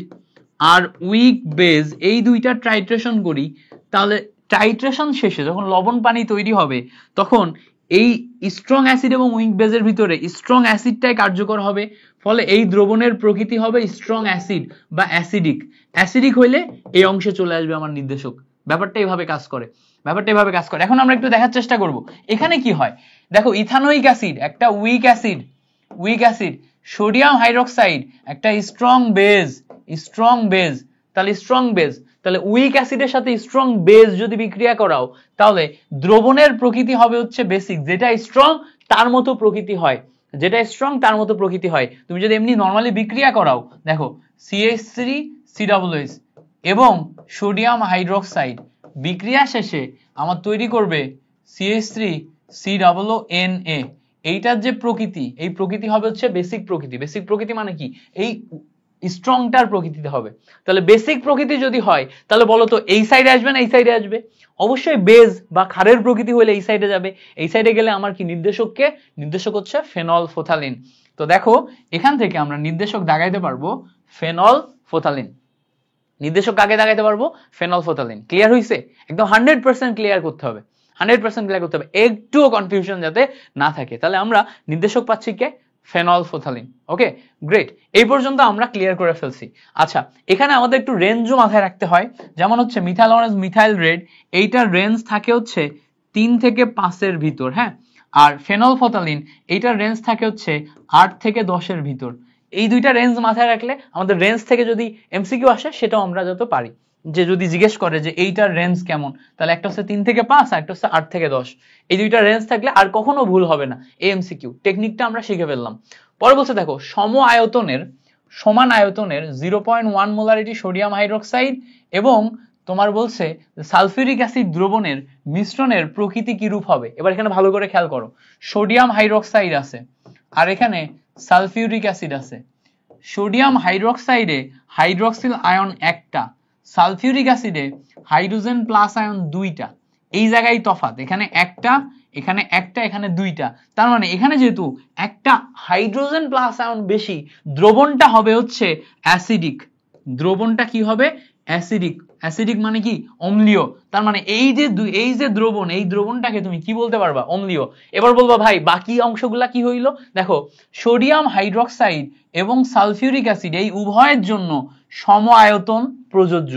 আর উইক বেজ এই দুইটা টাইট্রেশন করি, তাহলে টাইট্রেশন শেষে যখন লবণ পানি তৈরি হবে তখন এই স্ট্রং অ্যাসিড এবং উইক বেজের ভিতরে স্ট্রং অ্যাসিডটাই কার্যকর হবে, ফলে এই দ্রবণের প্রকৃতি হবে স্ট্রং অ্যাসিড বা অ্যাসিডিক। অ্যাসিডিক হইলে এই অংশে চলে আসবে আমার নির্দেশক। ব্যাপারটা এইভাবে কাজ করে, ব্যাপারটা এইভাবে কাজ করে। এখন আমরা একটু দেখার চেষ্টা করব এখানে কি হয়। দেখো ইথানোইক অ্যাসিড একটা week acid, week acid, sodium hydroxide একটা স্ট্রং বেজ, স্ট্রং বেজ, তাহলে স্ট্রং বেজ, তাহলে উইক অ্যাসিডের সাথে স্ট্রং বেজ যদি বিক্রিয়া করাও তাহলে দ্রবণের প্রকৃতি হবে হচ্ছে বেসিক, যেটা স্ট্রং তার মতো প্রকৃতি হয়, যেটা স্ট্রং তার মতো প্রকৃতি হয়। তুমি যদি এমনি নরমালি বিক্রিয়া করাও, দেখো CH3COOH এবং সোডিয়াম হাইড্রোক্সাইড বিক্রিয়া শেষে আমার তৈরি করবে CH3COONA। এইটার যে প্রকৃতি, এই প্রকৃতি হবে হচ্ছে বেসিক প্রকৃতি। বেসিক প্রকৃতি মানে কি, এই স্ট্রংটার প্রকৃতিতে হবে। তাহলে বেসিক প্রকৃতি যদি হয় তাহলে বলো তো এই সাইডে আসবে না এই সাইডে আসবে? অবশ্যই বেজ বা ক্ষারের প্রকৃতি হলে এই সাইডে যাবে। এই সাইডে গেলে আমার কি নির্দেশককে, নির্দেশক হচ্ছে ফেনলফথ্যালিন। তো দেখো এখান থেকে আমরা নির্দেশক দাগাইতে পারবো ফেনলফথ্যালিন। নির্দেশক কাকে দাগাইতে পারবো? ফেনলফথ্যালিন। ক্লিয়ার হইছে? একদম 100% ক্লিয়ার করতে হবে, 100% ক্লিয়ার করতে হবে, একটুও কনফিউশন যাতে না থাকে। তাহলে আমরা নির্দেশক পাচ্ছি কে? ফেনলফথ্যালিন। ওকে, গ্রেট, এই পর্যন্ত আমরা ক্লিয়ার করে ফেলছি। আচ্ছা, এখানে আমাদের একটু রেঞ্জও মাথায় রাখতে হয়। যেমন হচ্ছে মিথাইল অরেঞ্জ মিথাইল রেড, এইটার রেঞ্জ থাকে হচ্ছে 3 থেকে 5 এর ভিতর, হ্যাঁ। আর ফেনলফথ্যালিন এইটার রেঞ্জ থাকে হচ্ছে 8 থেকে 10 এর ভিতর। এই দুইটা রেঞ্জ মাথায় রাখলে আমাদের রেঞ্জ থেকে যদি এমসিকিউ আসে সেটাও আমরা যত পারি, যে যদি জিজ্ঞেস করে যে এইটার রেঞ্জ কেমন, তাহলে একটা হচ্ছে 3 থেকে 5 আর একটা হচ্ছে 8 থেকে 10। এই দুইটা রেঞ্জ থাকলে আর কখনো ভুল হবে না। এই এমসিকিউ টেকনিকটা আমরা শিখে ফেললাম। পরে বলছে দেখো সমান আয়তনের 0.1 মোলারিটি সোডিয়াম হাইড্রোক্সাইড এবং তোমার বলছে সালফিউরিক অ্যাসিড দ্রবণের মিশ্রণের প্রকৃতি কি রূপ হবে। এবার এখানে ভালো করে খেয়াল করো, সোডিয়াম হাইড্রোক্সাইড আছে আর এখানে সালফিউরিক অ্যাসিড আছে। সোডিয়াম হাইড্রোক্সাইডে হাইড্রক্সিল আয়ন একটা, সালফিউরিক অ্যাসিডে হাইড্রোজেন প্লাস আয়ন দুইটা। এই জায়গায় তফাৎ, এখানে একটা এখানে একটা এখানে দুইটা। তার মানে এখানে যেহেতু একটা হাইড্রোজেন প্লাস আয়ন বেশি, দ্রবণটা হবে হচ্ছে অ্যাসিডিক। দ্রবণটা কি হবে? অ্যাসিডিক। অ্যাসিডিক মানে কি? অম্লীয়। তার মানে এই যে দ্রবণ, এই দ্রবণটাকে তুমি কি বলতে পারবা? অম্লীয়। এবার বলবা ভাই বাকি অংশগুলা কি হইলো? দেখো সোডিয়াম হাইড্রোক্সাইড এবং সালফিউরিক অ্যাসিড এই উভয়ের জন্য সম আয়তন প্রযোজ্য,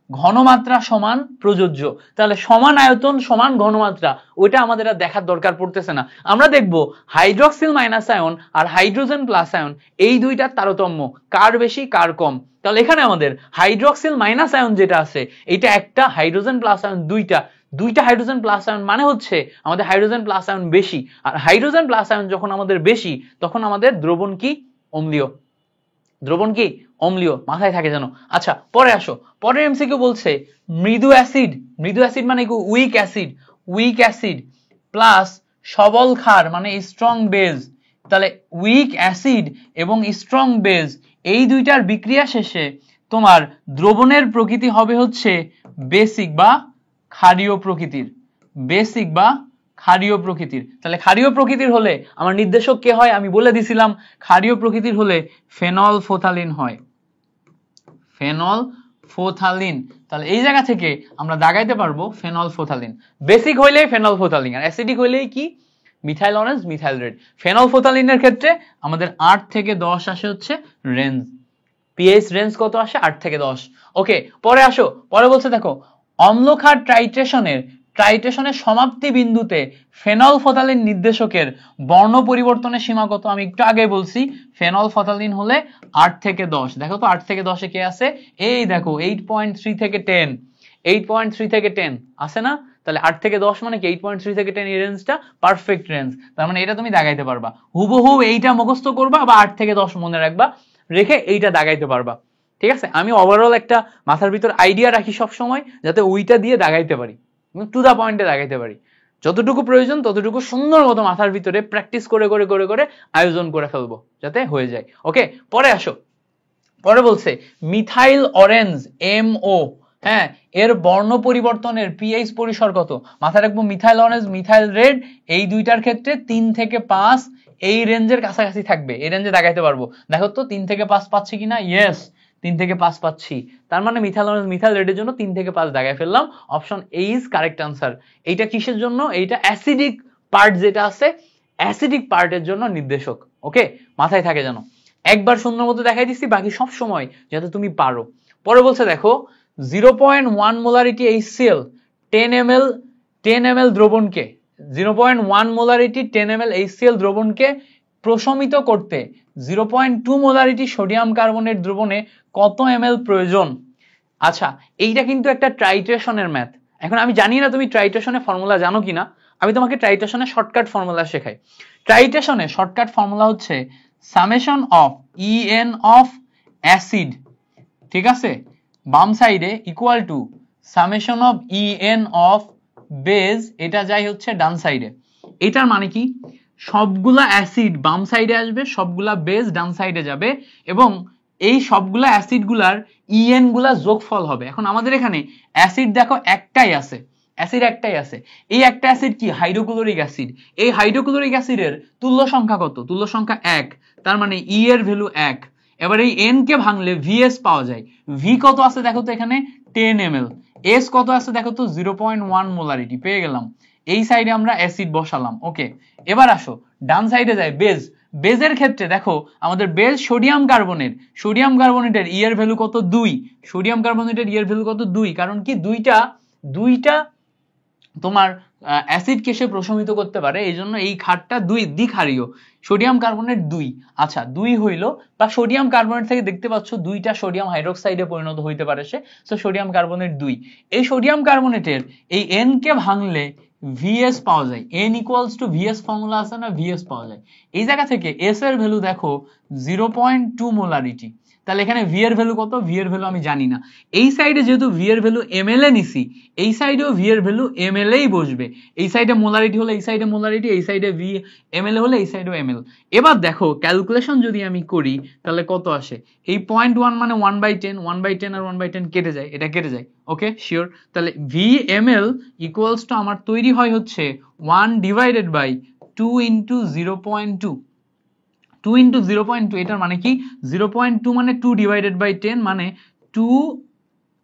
ঘনমাত্রা সমান প্রযোজ্য। তাহলে সমান আয়তন সমান ঘনমাত্রা, ওইটা আমাদের আর দেখার দরকার পড়তেছে না। আমরা দেখব হাইড্রক্সিল মাইনাস আয়ন আর হাইড্রোজেন প্লাস আয়ন এই দুইটার তারতম্য, কার বেশি কার কম। তাহলে এখানে আমাদের হাইড্রক্সিল মাইনাস আয়ন যেটা আছে এটা একটা, হাইড্রোজেন প্লাস আয়ন দুইটা হাইড্রোজেন প্লাস আয়ন মানে হচ্ছে আমাদের হাইড্রোজেন প্লাস আয়ন বেশি। আর হাইড্রোজেন প্লাস আয়ন যখন আমাদের বেশি তখন আমাদের দ্রবণ কি? অম্লীয়। দ্রবণ কি? অম্লীয়। মাথায় থাকে জানো। আচ্ছা পরে আসো, পরের এমসিকিউ বলছে মৃদু অ্যাসিড, মৃদু অ্যাসিড মানে কি? উইক অ্যাসিড প্লাস সবল ক্ষার মানে স্ট্রং বেজ। তাহলে উইক অ্যাসিড এবং স্ট্রং বেজ এই দুইটার বিক্রিয়া শেষে তোমার দ্রবণের প্রকৃতি হবে হচ্ছে বেসিক বা ক্ষারীয় প্রকৃতির, বেসিক বা ক্ষারীয় প্রকৃতির। তাহলে ক্ষারীয় প্রকৃতির হলে আমার নির্দেশক কে হয়? আমি বলে দিছিলাম ক্ষারীয় প্রকৃতির হলে ফেনলফথ্যালিন হয়, ফেনলফথ্যালিন। তাহলে এই জায়গা থেকে আমরা দাগাইতে পারবো ফেনলফথ্যালিন। বেসিক হইলেই ফেনলফথ্যালিন আর অ্যাসিডিক হইলেই কি? Methyl orange methyl red. ফেনলফথ্যালিনের ক্ষেত্রে আমাদের 8 থেকে 10 আসে হচ্ছে রেঞ্জ, পিএইচ রেঞ্জ কত আসে? 8 থেকে 10। ওকে, পরে আসো, পরে বলছে দেখো অম্লক্ষার টাইট্রেশনের সমাপ্তি বিন্দুতে ফেনলফথ্যালিন নির্দেশকের বর্ণ পরিবর্তনের সীমা কত? আমি একটু আগে বলছি ফেনলফথ্যালিন হলে 8 থেকে 10। দেখো তো 8 থেকে 10 এ কে আছে? এই দেখো 8.3 থেকে 10, 8.3 থেকে 10 আছে না? তাহলে 8 থেকে 10 মানে কি? 8.3 থেকে 10 এই রেঞ্জটা পারফেক্ট রেঞ্জ। তার মানে এটা তুমি দাগাইতে পারবা, হুবহু এইটা মুখস্থ করবা বা 8 থেকে 10 মনে রাখবা, রেখে এইটা দাগাইতে পারবা। ঠিক আছে, আমি ওভারঅল একটা মাথার ভিতর আইডিয়া রাখি সব সময় যাতে ওইটা দিয়ে দাগাইতে পারি, টু দা পয়েন্টে দাগাইতে পারি। যতটুকু প্রয়োজন ততটুকু সুন্দর মতো মাথার ভিতরে প্র্যাকটিস করে করে করে করে আয়োজন করে ফেলবো যাতে হয়ে যায়। ওকে, পরে আসো, পরে বলছে মিথাইল অরেঞ্জ MO, হ্যাঁ, এর বর্ণ পরিবর্তনের পিএইচ পরিসর কত? মাথায় রাখবো মিথাইল অরেঞ্জ, মিথাইল রেড, এই দুইটার ক্ষেত্রে 3 থেকে 5 এই রেঞ্জের কাছাকাছি থাকবে, এই রেঞ্জে দেখাইতে পারবো। দেখো তো 3 থেকে 5 পাচ্ছি কিনা? ইয়েস, 3 থেকে 5 পাচ্ছি। তার মানে মিথাইল অরেঞ্জ, মিথাইল রেডের জন্য 3 থেকে 5 দেখাই ফেললাম। Option A is correct answer. এইটা কিসের জন্য? এইটা অ্যাসিডিক পার্ট যেটা আছে, অ্যাসিডিক পার্টের জন্য নির্দেশক। ওকে, মাথায় থাকে যেন। একবার সুন্দর মতো দেখাই দিচ্ছি, বাকি সব সময় যাতে তুমি পারো। পরে বলছে দেখো 0.1 molarity HCl 10 ml দ্রবণকে 0.1 molarity 10 ml HCl দ্রবণকে প্রশমিত করতে 0.2 মোলারিটি সোডিয়াম কার্বনেট দ্রবণে কত ml প্রয়োজন? আচ্ছা, এইটা কিন্তু একটা ট্রাইট্রেশনের ম্যাথ। এখন আমি জানি না তুমি ট্রাইট্রেশনের ফর্মুলা জানো কিনা, আমি তোমাকে ট্রাইট্রেশনের শর্টকাট ফর্মুলা শেখাই। ট্রাইট্রেশনের শর্টকাট ফর্মুলা হচ্ছে summation of EN of acid, ঠিক আছে, বাম সাইডে equal to summation of EN of base, এটা যাই হচ্ছে ডান সাইডে। এটার মানে কি? সবগুলা অ্যাসিড বাম সাইডে আসবে, সবগুলা বেজ ডান সাইডে যাবে, এবং এই সবগুলা অ্যাসিড গুলার EN গুলা যোগফল হবে। এখন আমাদের এখানে অ্যাসিড দেখো একটাই আছে, অ্যাসিড একটাই আছে। এই একটা অ্যাসিড কি? Hydrochloric acid. এই হাইড্রোক্লোরিক অ্যাসিডের তুল্য সংখ্যা কত? তুল্য সংখ্যা 1, তার মানে E এর ভ্যালু 1। এবার এই N কে ভাঙলে VS পাওয়া যায়। V কত আছে দেখো তো এখানে? 10 ml। S কত আছে দেখো তো? 0.1 মোলারিটি। পেয়ে গেলাম। এই সাইডে আমরা অ্যাসিড বসালাম। ওকে, এবার আসো ডান সাইডে যাই, বেজ। বেজের ক্ষেত্রে দেখো আমাদের বেজ সোডিয়াম কার্বনেট, সোডিয়াম কার্বনেটের E এর ভ্যালু কত? 2। সোডিয়াম কার্বনেটের E এর ভ্যালু কত? 2। কারণ কি? দুইটা তোমার অ্যাসিড কেসে প্রশমিত করতে পারে, এই জন্য এই ক্ষারটা দ্বিক্ষারীয়। Sodium carbonate 2। আচ্ছা, 2 হইলো, বা সোডিয়াম কার্বনেট থেকে দেখতে পাচ্ছ 2টা সোডিয়াম হাইড্রোক্সাইডে পরিণত হইতে পারে সে, সো সোডিয়াম কার্বনেট 2। এই সোডিয়াম কার্বনেটের এই N কে ভাঙলে VS পাওয়া যায়। N equals two VS formula আছে না, VS পাওয়া যায়। এই জায়গা থেকে S এর ভ্যালু দেখো 0.2 মোলারিটি। তাহলে এখানে V এর ভ্যালু কত? V এর ভ্যালু আমি জানি না। এই সাইডে যেহেতু V এর ভ্যালু ml এ নিছি, এই সাইডেও V এর ভ্যালু ml এই বসবে। এই সাইডে মোলারিটি হলে এই সাইডে মোলারিটি, এই সাইডে V ml হলে এই সাইডেও ml। এবার দেখো ক্যালকুলেশন যদি আমি করি তাহলে কত আসে? এই 0.1 মানে 1/10, 1/10 আর 1/10 কেটে যায়, এটা কেটে যায়। ওকে, শিওর। তাহলে V ml ইকুয়ালস টু আমার তৈরি হয় হচ্ছে 1 ডিভাইডেড বাই 2 ইন্টু 0.2। 2 ইন্টু 0.2, এটার মানে কি? 0.2 মানে 2 ডিভাইডেড বাই 10, মানে 2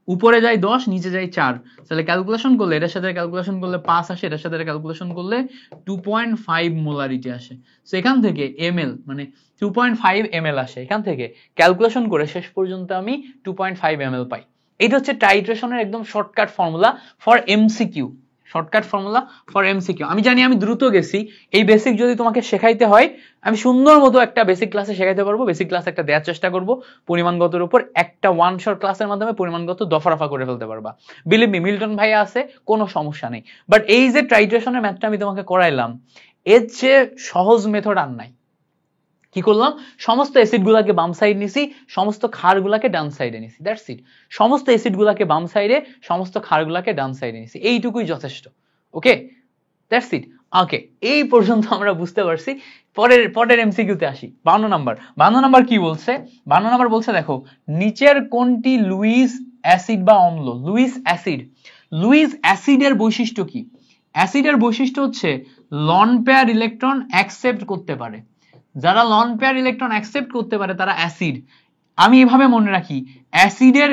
উপরে যায় 10, নিচে যায় 4। তাহলে ক্যালকুলেশন করলে এটার সাথে ক্যালকুলেশন করলে 5 আসে, এটার সাথে ক্যালকুলেশন করলে 2.5 মোলারিটি আসে। সো এখান থেকে ml মানে 2.5 ml আসে। এখান থেকে ক্যালকুলেশন করে শেষ পর্যন্ত আমি 2.5 ml পাই। এটা হচ্ছে টাইট্রেশনের একদম shortcut formula for MCQ. Shortcut formula for MCQ. আমি জানি আমি দ্রুত গেছি, এই বেসিক যদি তোমাকে শেখাইতে হয় আমি সুন্দর মতো একটা বেসিক ক্লাসে শেখাইতে পারবো। বেসিক ক্লাস একটা দেওয়ার চেষ্টা করব পরিমাণগতের উপর, একটা ওয়ান শট ক্লাসের মাধ্যমে পরিমাণগত দফা করে ফেলতে পারবা। বিলিভ মি, মিল্টন ভাইয়া আছে, কোনো সমস্যা নেই। বাট এই যে টাইট্রেশনের ম্যাথটা আমি তোমাকে করাইলাম, এর যে সহজ মেথড আর নাই। কি করলাম? সমস্ত অ্যাসিড গুলাকে বাম সাইড নিছি, সমস্ত ক্ষার গুলাকে ডান সাইডে নিছি, দ্যাটস ইট। সমস্ত অ্যাসিড গুলাকে বাম সাইডে, সমস্ত ক্ষার গুলাকে ডান সাইডে নিছি, এইটুকুই যথেষ্ট। ওকে, দ্যাটস ইট। ওকে, এই পর্যন্ত আমরা বুঝতে পারছি। পরের এমসিকিউতে আসি। 52 নাম্বার কি বলছে? 52 নাম্বার বলছে দেখো, নিচের কোনটি লুইস অ্যাসিড বা অম্ল? লুইস অ্যাসিডের বৈশিষ্ট্য কি? অ্যাসিডের বৈশিষ্ট্য হচ্ছে লন পেয়ার ইলেকট্রন অ্যাকসেপ্ট করতে পারে। যারা লন পেয়ার ইলেকট্রন অ্যাকসেপ্ট করতে পারে তারা অ্যাসিড। আমি এভাবে মনে রাখি, অ্যাসিডের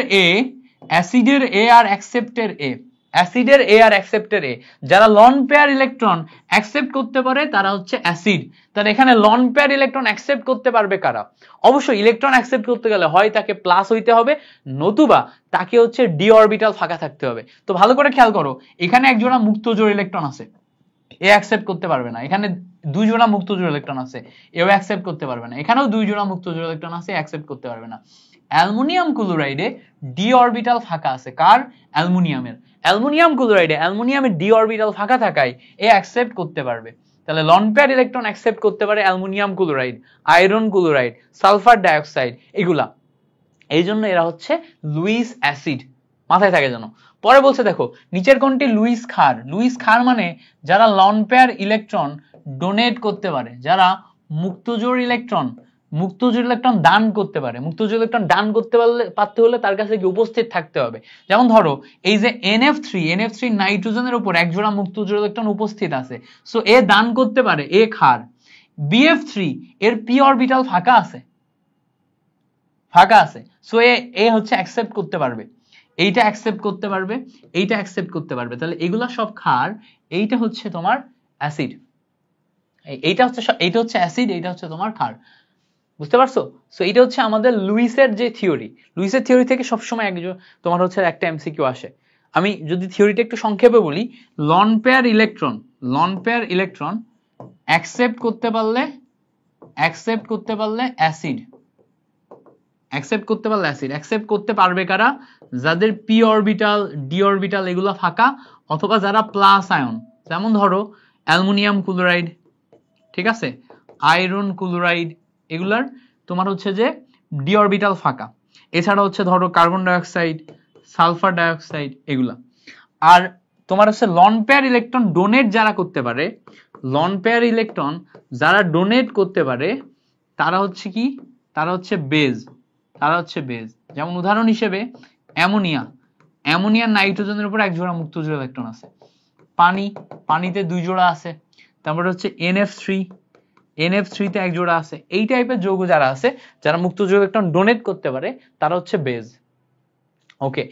এ আর অ্যাকসেপ্টের এ, অ্যাসিডের এ আর অ্যাকসেপ্টের এ। যারা লন পেয়ার ইলেকট্রন অ্যাকসেপ্ট করতে পারে তারা হচ্ছে অ্যাসিড। তাহলে এখানে লন পেয়ার ইলেকট্রন অ্যাকসেপ্ট করতে পারবে কারা? অবশ্যই ইলেকট্রন অ্যাকসেপ্ট করতে গেলে হয় তাকে প্লাস হইতে হবে, নতুবা তাকে হচ্ছে ডি অরবিটাল ফাঁকা থাকতে হবে। তো ভালো করে খেয়াল করো, এখানে এক জোড়া মুক্ত জোড় ইলেকট্রন আছে, এ অ্যাকসেপ্ট করতে পারবে না। এখানে 2 জোড়া মুক্ত জোড় ইলেকট্রন আছে, এও অ্যাকসেপ্ট করতে পারবে না। এখানেও 2 জোড়া মুক্ত জোড় ইলেকট্রন আছে, অ্যাকসেপ্ট করতে পারবে না। অ্যালুমিনিয়াম ক্লোরাইডে ডি অরবিটাল ফাঁকা আছে, কার? অ্যালুমিনিয়ামের। অ্যালুমিনিয়াম ক্লোরাইডে অ্যালুমিনিয়ামের ডি অরবিটাল ফাঁকা থাকায় এ অ্যাকসেপ্ট করতে পারবে। তাহলে লন পেয়ার ইলেকট্রন অ্যাকসেপ্ট করতে পারে aluminium chloride, iron chloride, sulphur dioxide, এগুলা। এই জন্য এরা হচ্ছে লুইস অ্যাসিড, মাথায় থাকে যেন। পরে বলছে দেখো, নিচের কোনটি লুইস ক্ষার? লুইস ক্ষার মানে যারা লন পেয়ার ইলেকট্রন ডোনেট করতে পারে, যারা মুক্তজোড় ইলেকট্রন মুক্তজোড় ইলেকট্রন দান করতে পারে। মুক্তজোড় ইলেকট্রন দান করতে পারতে হলে তার কাছে কি উপস্থিত থাকতে হবে। যেমন ধরো এই যে NF3 নাইট্রোজেনের উপর এক জোড়া মুক্তজোড় ইলেকট্রন উপস্থিত আছে, সো এ দান করতে পারে, এ ক্ষার। BF3 এর p অরবিটাল ফাঁকা আছে, সো এ হচ্ছে অ্যাকসেপ্ট করতে পারবে, এইটা অ্যাকসেপ্ট করতে পারবে, এইটা অ্যাকসেপ্ট করতে পারবে, তাহলে এগুলা সব ক্ষার, এইটা হচ্ছে তোমার অ্যাসিড, এইটা হচ্ছে অ্যাসিড, এইটা হচ্ছে তোমার ক্ষার। বুঝতে পারছো? সো এটা হচ্ছে আমাদের লুইসের যে থিওরি। লুইসের থিওরি থেকে সবসময় তোমার হচ্ছে একটা এমসিকিউ আসে। আমি যদি থিওরিটা একটু সংক্ষেপে বলি, লন পেয়ার ইলেকট্রন অ্যাকসেপ্ট করতে পারলে অ্যাসিড, অ্যাকসেপ্ট করতে পারবে কারা? যাদের পি অরবিটাল, ডি অরবিটাল এগুলো ফাঁকা, অথবা যারা প্লাস আয়ন, যেমন ধরো অ্যালুমিনিয়াম ক্লোরাইড, ঠিক আছে, আয়রন ক্লোরাইড, এগুলার তোমার হচ্ছে যে ডি অরবিটাল ফাঁকা। এছাড়া হচ্ছে ধরো কার্বন ডাইঅক্সাইড, সালফার ডাইঅক্সাইড, এগুলা। আর তোমার হচ্ছে লন পেয়ার ইলেকট্রন ডোনেট যারা করতে পারে, লন পেয়ার ইলেকট্রন যারা ডোনেট করতে পারে, তারা হচ্ছে কি? তারা হচ্ছে বেজ। যেমন উদাহরণ হিসেবে অ্যামোনিয়া নাইট্রোজেনের উপর এক জোড়া মুক্তজোড় ইলেকট্রন আছে, পানিতে দুই জোড়া আছে, তারপরে হচ্ছে NF3 তে এক জোড়া আছে। এই টাইপের যৌগ যারা আছে, যারা মুক্তজোড় ইলেকট্রন ডোনেট করতে পারে, তারা হচ্ছে বেজ। ওকে,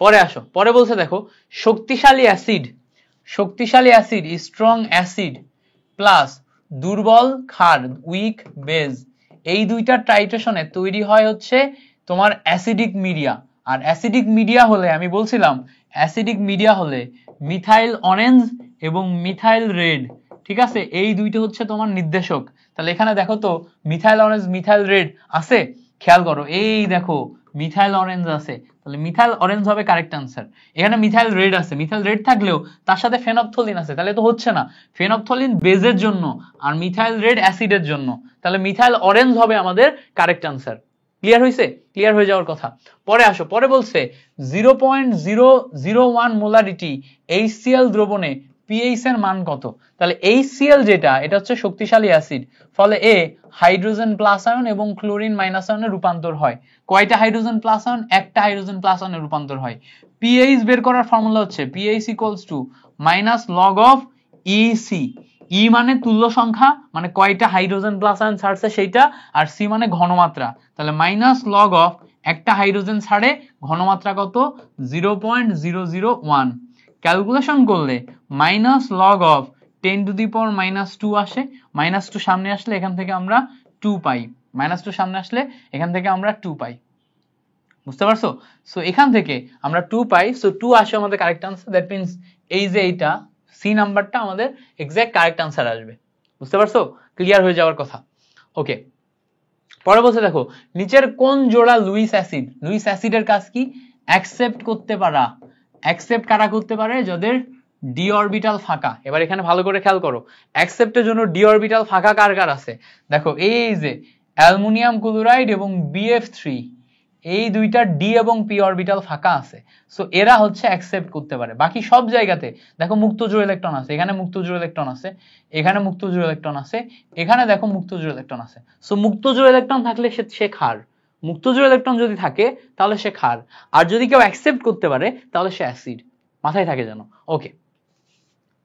পরে আসো, পরে বলছে দেখো শক্তিশালী অ্যাসিড, স্ট্রং অ্যাসিড প্লাস দুর্বল ক্ষার, উইক বেজ, এই দুইটা টাইট্রেশনে তৈরি হয় হচ্ছে তোমার অ্যাসিডিক মিডিয়া। আর অ্যাসিডিক মিডিয়া হলে, আমি বলছিলাম অ্যাসিডিক মিডিয়া হলে মিথাইল অরেঞ্জ এবং মিথাইল রেড, ঠিক আছে, এই দুইটা হচ্ছে তোমার নির্দেশক। তাহলে এখানে দেখো তো মিথাইল অরেঞ্জ, মিথাইল রেড আছে, খেয়াল করো, এই দেখো মিথাইল অরেঞ্জ আছে, তাহলে মিথাইল অরেঞ্জ হবে কারেক্ট আনসার। এখানে মিথাইল রেড আছে, মিথাইল রেড থাকলেও তার সাথে ফেনপথলিন আছে, তাহলে তো হচ্ছে না, ফেনপথলিন বেজের জন্য আর মিথাইল রেড অ্যাসিডের জন্য, তাহলে মিথাইল অরেঞ্জ হবে আমাদের কারেক্ট আনসার। ক্লিয়ার হয়েছে? ক্লিয়ার হয়ে যাওয়ার কথা। পরে আসো, পরে বলছে 0.001 মোলারিটি HCl দ্রবণে পিএইচ এর মান কত? তাহলে HCl যেটা, এটা হচ্ছে শক্তিশালী অ্যাসিড, ফলে এ হাইড্রোজেন প্লাস আয়ন এবং ক্লোরিন মাইনাস আয়নে রূপান্তর হয়। কয়টা হাইড্রোজেন প্লাস আয়ন? একটা হাইড্রোজেন প্লাস আয়নে রূপান্তর হয়। পিএইচ বের করার ফর্মুলা হচ্ছে pH equals to minus log of EC. E মানে তুল্য সংখ্যা, মানে কয়টা হাইড্রোজেন প্লাস আয়ন ছাড়ছে সেইটা, আর সি মানে ঘনমাত্রা, তাহলে মাইনাস লগ অফ একটা হাইড্রোজেন ছাড়ে ঘনমাত্রা কত? 0.001। ক্যালকুলেশন করলে মাইনাস লগ অফ 10⁻⁻2 আসে, -2 সামনে আসলে এখান থেকে আমরা 2 পাই, -2 সামনে আসলে এখান থেকে আমরা 2 পাই। বুঝতে পারছো? সো এখান থেকে আমরা 2 পাই, সো 2 আসে আমাদের কারেক্ট আনসার। দ্যাট মিন্স এই যে এইটা সি নাম্বারটা আমাদের এক্সাক্ট কারেক্ট আনসার আসবে। বুঝতে পারছো? ক্লিয়ার হয়ে যাওয়ার কথা। ওকে, পরে বলছে দেখো নিচের কোন জোড়া লুইস অ্যাসিডের কাজ কি? অ্যাকসেপ্ট করতে পারা। অ্যাকসেপ্ট কারা করতে পারে? যাদের ডি অরবিটাল ফাঁকা। এবার এখানে ভালো করে খেয়াল করো, অ্যাকসেপ্টের জন্য ডি অরবিটাল ফাঁকা কার কার আছে? দেখো এই যে অ্যালুমিনিয়াম ক্লোরাইড এবং BF3, এই দুইটা ডি এবং পি অরবিটাল ফাঁকা আছে, সো এরা হচ্ছে অ্যাকসেপ্ট করতে পারে। বাকি সব জায়গাতে দেখো মুক্তজোড় ইলেকট্রন আছে, এখানে মুক্তজোড় ইলেকট্রন আছে, এখানে মুক্তজোড় ইলেকট্রন আছে, এখানে দেখো মুক্তজোড় ইলেকট্রন আছে, সো মুক্তজোড় ইলেকট্রন থাকলে সে ক্ষার। মুক্তজোড় ইলেকট্রন যদি থাকে তাহলে সে ক্ষার, আর যদি কেউ অ্যাকসেপ্ট করতে পারে তাহলে সে অ্যাসিড। মাথায় থাকে যেন। ওকে,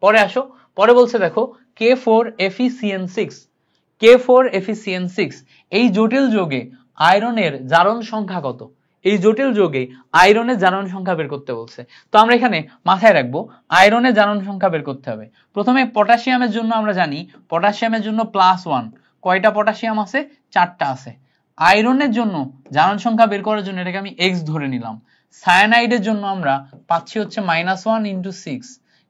পরে আসো, পরে বলছে দেখো K4FeCN6 এই জটিল যৌগে আয়রনের জারণ সংখ্যা কত? এই জটিল যৌগে আয়রনের জারণ সংখ্যা বের করতে বলছে। তো আমরা এখানে মাথায় রাখবো আয়রনের জারণ সংখ্যা বের করতে হবে। প্রথমে পটাশিয়ামের জন্য আমরা জানি পটাশিয়ামের জন্য +1, কয়টা পটাশিয়াম আছে? 4টা আছে। আয়রনের জন্য জারণ সংখ্যা বের করার জন্য এটাকে আমি x ধরে নিলাম। সায়ানাইডের জন্য আমরা পাচ্ছি হচ্ছে -1 × 6,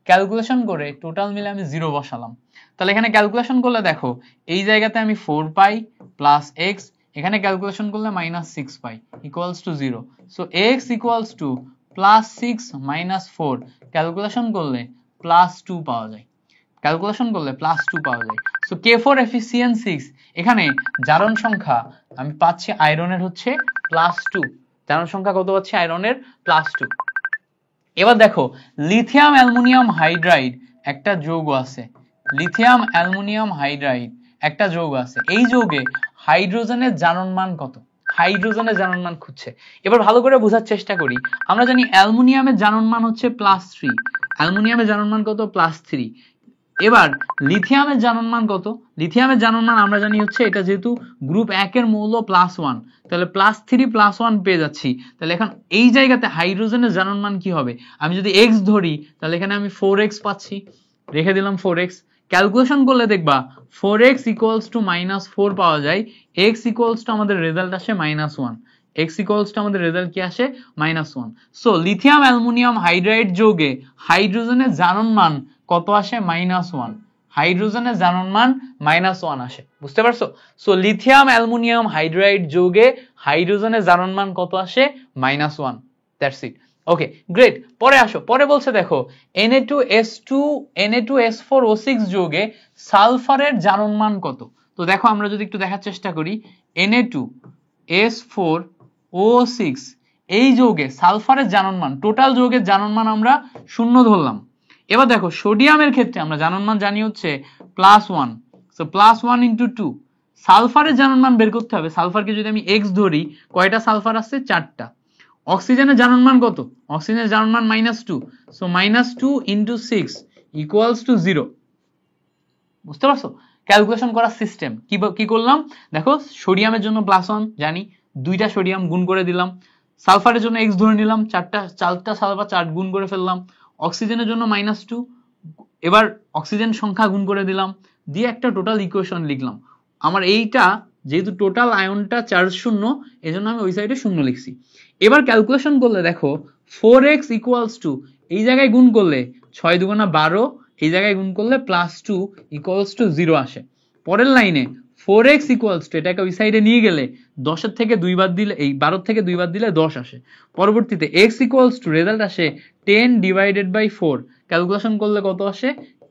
ক্যালকুলেশন করে টোটাল মিলে আমি 0 বসালাম। তাহলে এখানে ক্যালকুলেশন করলে দেখো এই জায়গাতে আমি 4 পাই প্লাস x, এখানে ক্যালকুলেশন করলে -6 পাই equals to 0। So x equals to +6 - 4, calculation করলে +2 পাওয়া যায়। সো K4FeCN6 এখানে জারণ সংখ্যা আমি পাচ্ছি আয়রনের হচ্ছে +2। জারণ সংখ্যা কত পাচ্ছি? আয়রনের +2। এবার দেখো লিথিয়াম অ্যালুমিনিয়াম হাইড্রাইড একটা যৌগ আছে, লিথিয়াম অ্যালুমিনিয়াম হাইড্রাইড একটা যৌগ আছে। এই যৌগে হাইড্রোজেনের জারণ মান কত, হাইড্রোজেনের জারণ মান খুঁজছে। এবার ভালো করে বোঝার চেষ্টা করি। আমরা জানি অ্যালুমিনিয়ামের জারণ মান হচ্ছে +3, অ্যালুমিনিয়ামের জারণ মান কত, +3। এবার লিথিয়ামের জারণ মান কত, লিথিয়ামের জারণ মান আমরা জানি হচ্ছে, এটা যেহেতু গ্রুপ 1 এর মৌল +1, তাহলে +3 +1 পেয়ে যাচ্ছি। তাহলে এখন এই জায়গাতে হাইড্রোজেনের জারণ মান কি হবে, আমি যদি x ধরি তাহলে এখানে আমি 4x পাচ্ছি, রেখে দিলাম 4x। ক্যালকুলেশন করলে দেখবা 4x = -4 পাওয়া যায়, x আমাদের রেজাল্ট আসে -1, x আমাদের রেজাল্ট কি আসে, -1। সো লিথিয়াম অ্যালুমিনিয়াম হাইড্রাইড যৌগে হাইড্রোজেনের জারণ মান কত আসে, -1। হাইড্রোজেনের জারণ মান -1 আসে, বুঝতে পারছো? সো লিথিয়াম অ্যালুমিনিয়াম হাইড্রাইড যৌগে হাইড্রোজেনের জারণ মান কত আসে, -1। That's it. Okay, great. পরে আসো, পরে বলছে দেখো Na2S4O6 যৌগে সালফারের জারণ মান কত। তো দেখো আমরা যদি একটু দেখার চেষ্টা করি, Na2S4O6 এই যৌগে সালফারের জারণ মান, টোটাল যৌগের জারণ মান আমরা 0 ধরলাম। এবার দেখো সোডিয়ামের ক্ষেত্রে আমরা জারণ মান জানি হচ্ছে +1, সো +1 × 2। সালফারের জারণ মান বের করতে হবে। সালফারকে যদি আমি x ধরি, কয়টা সালফার আছে, 4টা। অক্সিজেনের জারণ মান কত, অক্সিজেনের জারণ মান -2, সো -2 × 6 = 0। বুঝতে পারছো ক্যালকুলেশন করার সিস্টেম কি করলাম? দেখো সোডিয়ামের জন্য +1 জানি, 2টা সোডিয়াম গুণ করে দিলাম। সালফারের জন্য x ধরে নিলাম, 4টা সালফার 4 গুণ করে ফেললাম। অক্সিজেনের জন্য -2, এবার অক্সিজেন সংখ্যা গুণ করে দিলাম, দিয়ে একটা টোটাল ইকুয়েশন লিখলাম। আমার এইটা যেহেতু টোটাল আয়নটা চার্জ 0, এজন্য আমি ওই সাইডে 0 লিখছি। এবার ক্যালকুলেশন করলে দেখো 4x = এই জায়গায় গুণ করলে 6 × 2 = 12, এই জায়গায় গুণ করলে +2 = 0 আসে। পরের লাইনে 4x এটাকে ওই সাইডে নিয়ে গেলে 10 এর থেকে 2 বাদ দিলে, এই 12 থেকে 2 বাদ দিলে 10 আসে। পরবর্তীতে x রেজাল্ট আসে 10/4, ক্যালকুলেশন করলে কত আসে,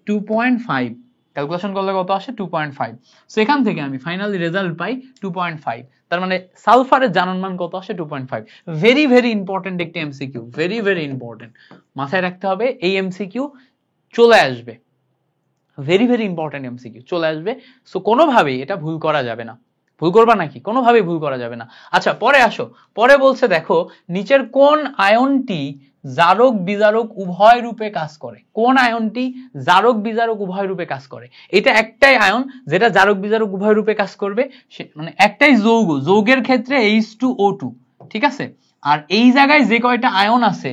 2.5। ক্যালকুলেশন করলে কত আসে, 2.5। সো এখান থেকে আমি ফাইনালি রেজাল্ট পাই 2.5। তার মানে সালফারের জারণ মান কত আসে, 2.5। ভেরি ভেরি ইম্পর্টেন্ট একটি এমসিকিউ, ভেরি ভেরি ইম্পর্টেন্ট, মাথায় রাখতে হবে। এই এমসিকিউ চলে আসবে, ভেরি ভেরি ইম্পর্টেন্ট এমসিকিউ চলে আসবে। সো কোনোভাবেই এটা ভুল করা যাবে না। ভুল করবা নাকি? কোনোভাবেই ভুল করা যাবে না। আচ্ছা পরে আসো, পরে বলছে দেখো নিচের কোন আয়নটি জারক বিজারক উভয় রূপে কাজ করে, কোন আয়নটি জারক বিজারক উভয় রূপে কাজ করে। এটা একটাই আয়ন যেটা জারক বিজারক উভয় রূপে কাজ করবে, মানে একটাই যৌগ, যৌগের ক্ষেত্রে H2O2, ঠিক আছে। আর এই জায়গায় যে কয়টা আয়ন আছে,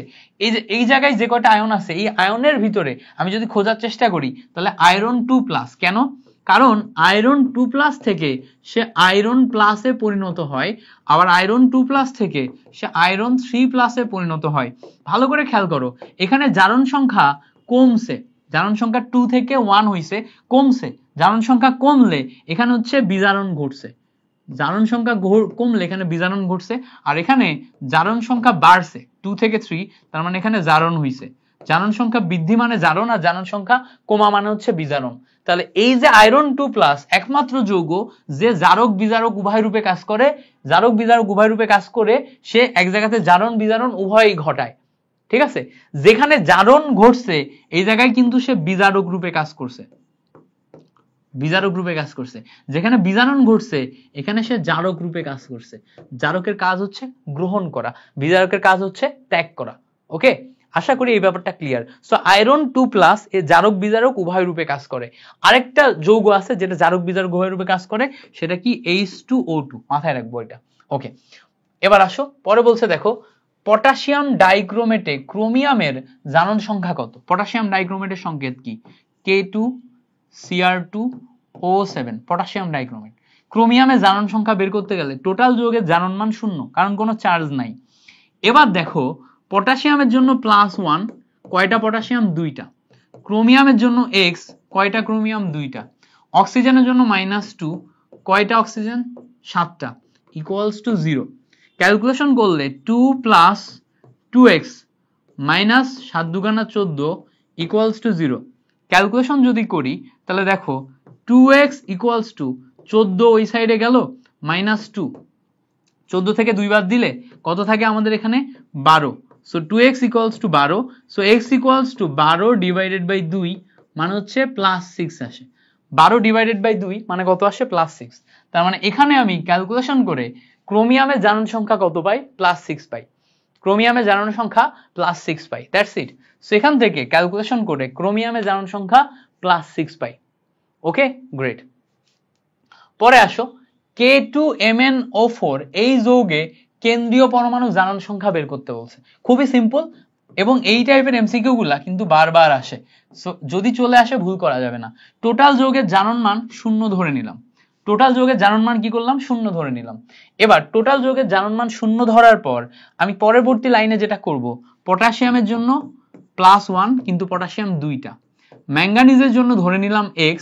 এই জায়গায় যে কয়টা আয়ন আছে, এই আয়নের ভিতরে আমি যদি খোঁজার চেষ্টা করি তাহলে আয়রন 2+, কেন? কারণ আয়রন 2+ থেকে সে আয়রন প্লাসে পরিণত হয়, আবার আয়রন 2+ থেকে সে আয়রন 3+ এ পরিণত হয়। ভালো করে খেয়াল করো, এখানে জারণ সংখ্যা কমছে, জারণ সংখ্যা 2 থেকে 1 হইছে, কমছে। জারণ সংখ্যা কমলে এখানে হচ্ছে বিজারণ ঘটছে, জারণ সংখ্যা কমলে এখানে বিজারণ ঘটছে। আর এখানে জারণ সংখ্যা বাড়ছে 2 থেকে 3, তার মানে এখানে জারণ হইছে। জারণ সংখ্যা বৃদ্ধি মানে জারণ, আর জারণ সংখ্যা কমা মানে হচ্ছে বিজারণ। তাহলে এই যে আয়রন 2+ একমাত্র যৌগ যে জারক বিজারক উভয় রূপে কাজ করে, জারক বিজারক উভয় রূপে কাজ করে, সে এক জায়গাতে জারণ বিজারণ উভয়ই ঘটায়, ঠিক আছে। যেখানে জারণ ঘটছে এই জায়গায় কিন্তু সে বিজারক রূপে কাজ করছে, বিজারক রূপে কাজ করছে। যেখানে বিজারণ ঘটছে এখানে সে জারক রূপে কাজ করছে। জারকের কাজ হচ্ছে গ্রহণ করা, বিজারকের কাজ হচ্ছে ত্যাগ করা। ওকে, আশা করি এই ব্যাপারটা ক্লিয়ার। সো আয়রন 2+ এ জারক বিজারক উভয় রূপে কাজ করে। আরেকটা যৌগ আছে যেটা জারক বিজারক উভয় রূপে কাজ করে, সেটা কি H2O2, মাথায় রাখবো এটা। ওকে, এবার আসো পরে বলছে দেখো পটাশিয়াম ডাইক্রোমেটে ক্রোমিয়ামের জারণ সংখ্যা কত। পটাশিয়াম ডাইক্রোমেটের সংকেত কি, K2Cr2O7, পটাশিয়াম ডাইক্রোমেট। ক্রোমিয়ামের জারণ সংখ্যা বের করতে গেলে টোটাল যৌগের জারণ মান 0, কারণ কোনো চার্জ নাই। এবার দেখো পটাশিয়ামের জন্য +1, কয়টা পটাশিয়াম, 2টা। ক্রোমিয়ামের জন্য x, কয়টা ক্রোমিয়াম, 2টা। অক্সিজেনের জন্য -2, কয়টা অক্সিজেন, 7টা, = 0। ক্যালকুলেশন করলে 2 + 2x - 7 × 14 = 0। ক্যালকুলেশন যদি করি তাহলে দেখো 2x = 14, ওই সাইডে গেল -2, 14 থেকে 2 বাদ দিলে কত থাকে আমাদের এখানে, 12। সো 2x = 12, সো x = 12/2 মানে হচ্ছে +6 আসে। 12/2 মানে কত আসে, +6। তার মানে এখানে আমি ক্যালকুলেশন করে ক্রোমিয়ামের জারণ সংখ্যা কত পাই, +6 পাই। ক্রোমিয়ামের জারণ সংখ্যা +6 পাই, দ্যাটস ইট। সেখান থেকে ক্যালকুলেশন করে ক্রোমিয়ামের জারণ সংখ্যা +6 পাই। ওকে, গ্রেট। পরে আসো, K2MnO4 এই যৌগে কেন্দ্রীয় পরমাণু জারণ সংখ্যা বের করতে বলছে। খুবই সিম্পল, এবং এই টাইপের এমসিকিউ গুলা কিন্তু বারবার আসে, সো যদি চলে আসে ভুল করা যাবে না। টোটাল যৌগের জারণ মান 0 ধরে নিলাম। টোটাল যৌগের জারণ মান কি করলাম, 0 ধরে নিলাম। এবার টোটাল যৌগের জারণ মান 0 ধরার পর আমি পরবর্তী লাইনে যেটা করব, পটাশিয়ামের জন্য +1 কিন্তু পটাশিয়াম 2টা, ম্যাঙ্গানিজের জন্য ধরে নিলাম x,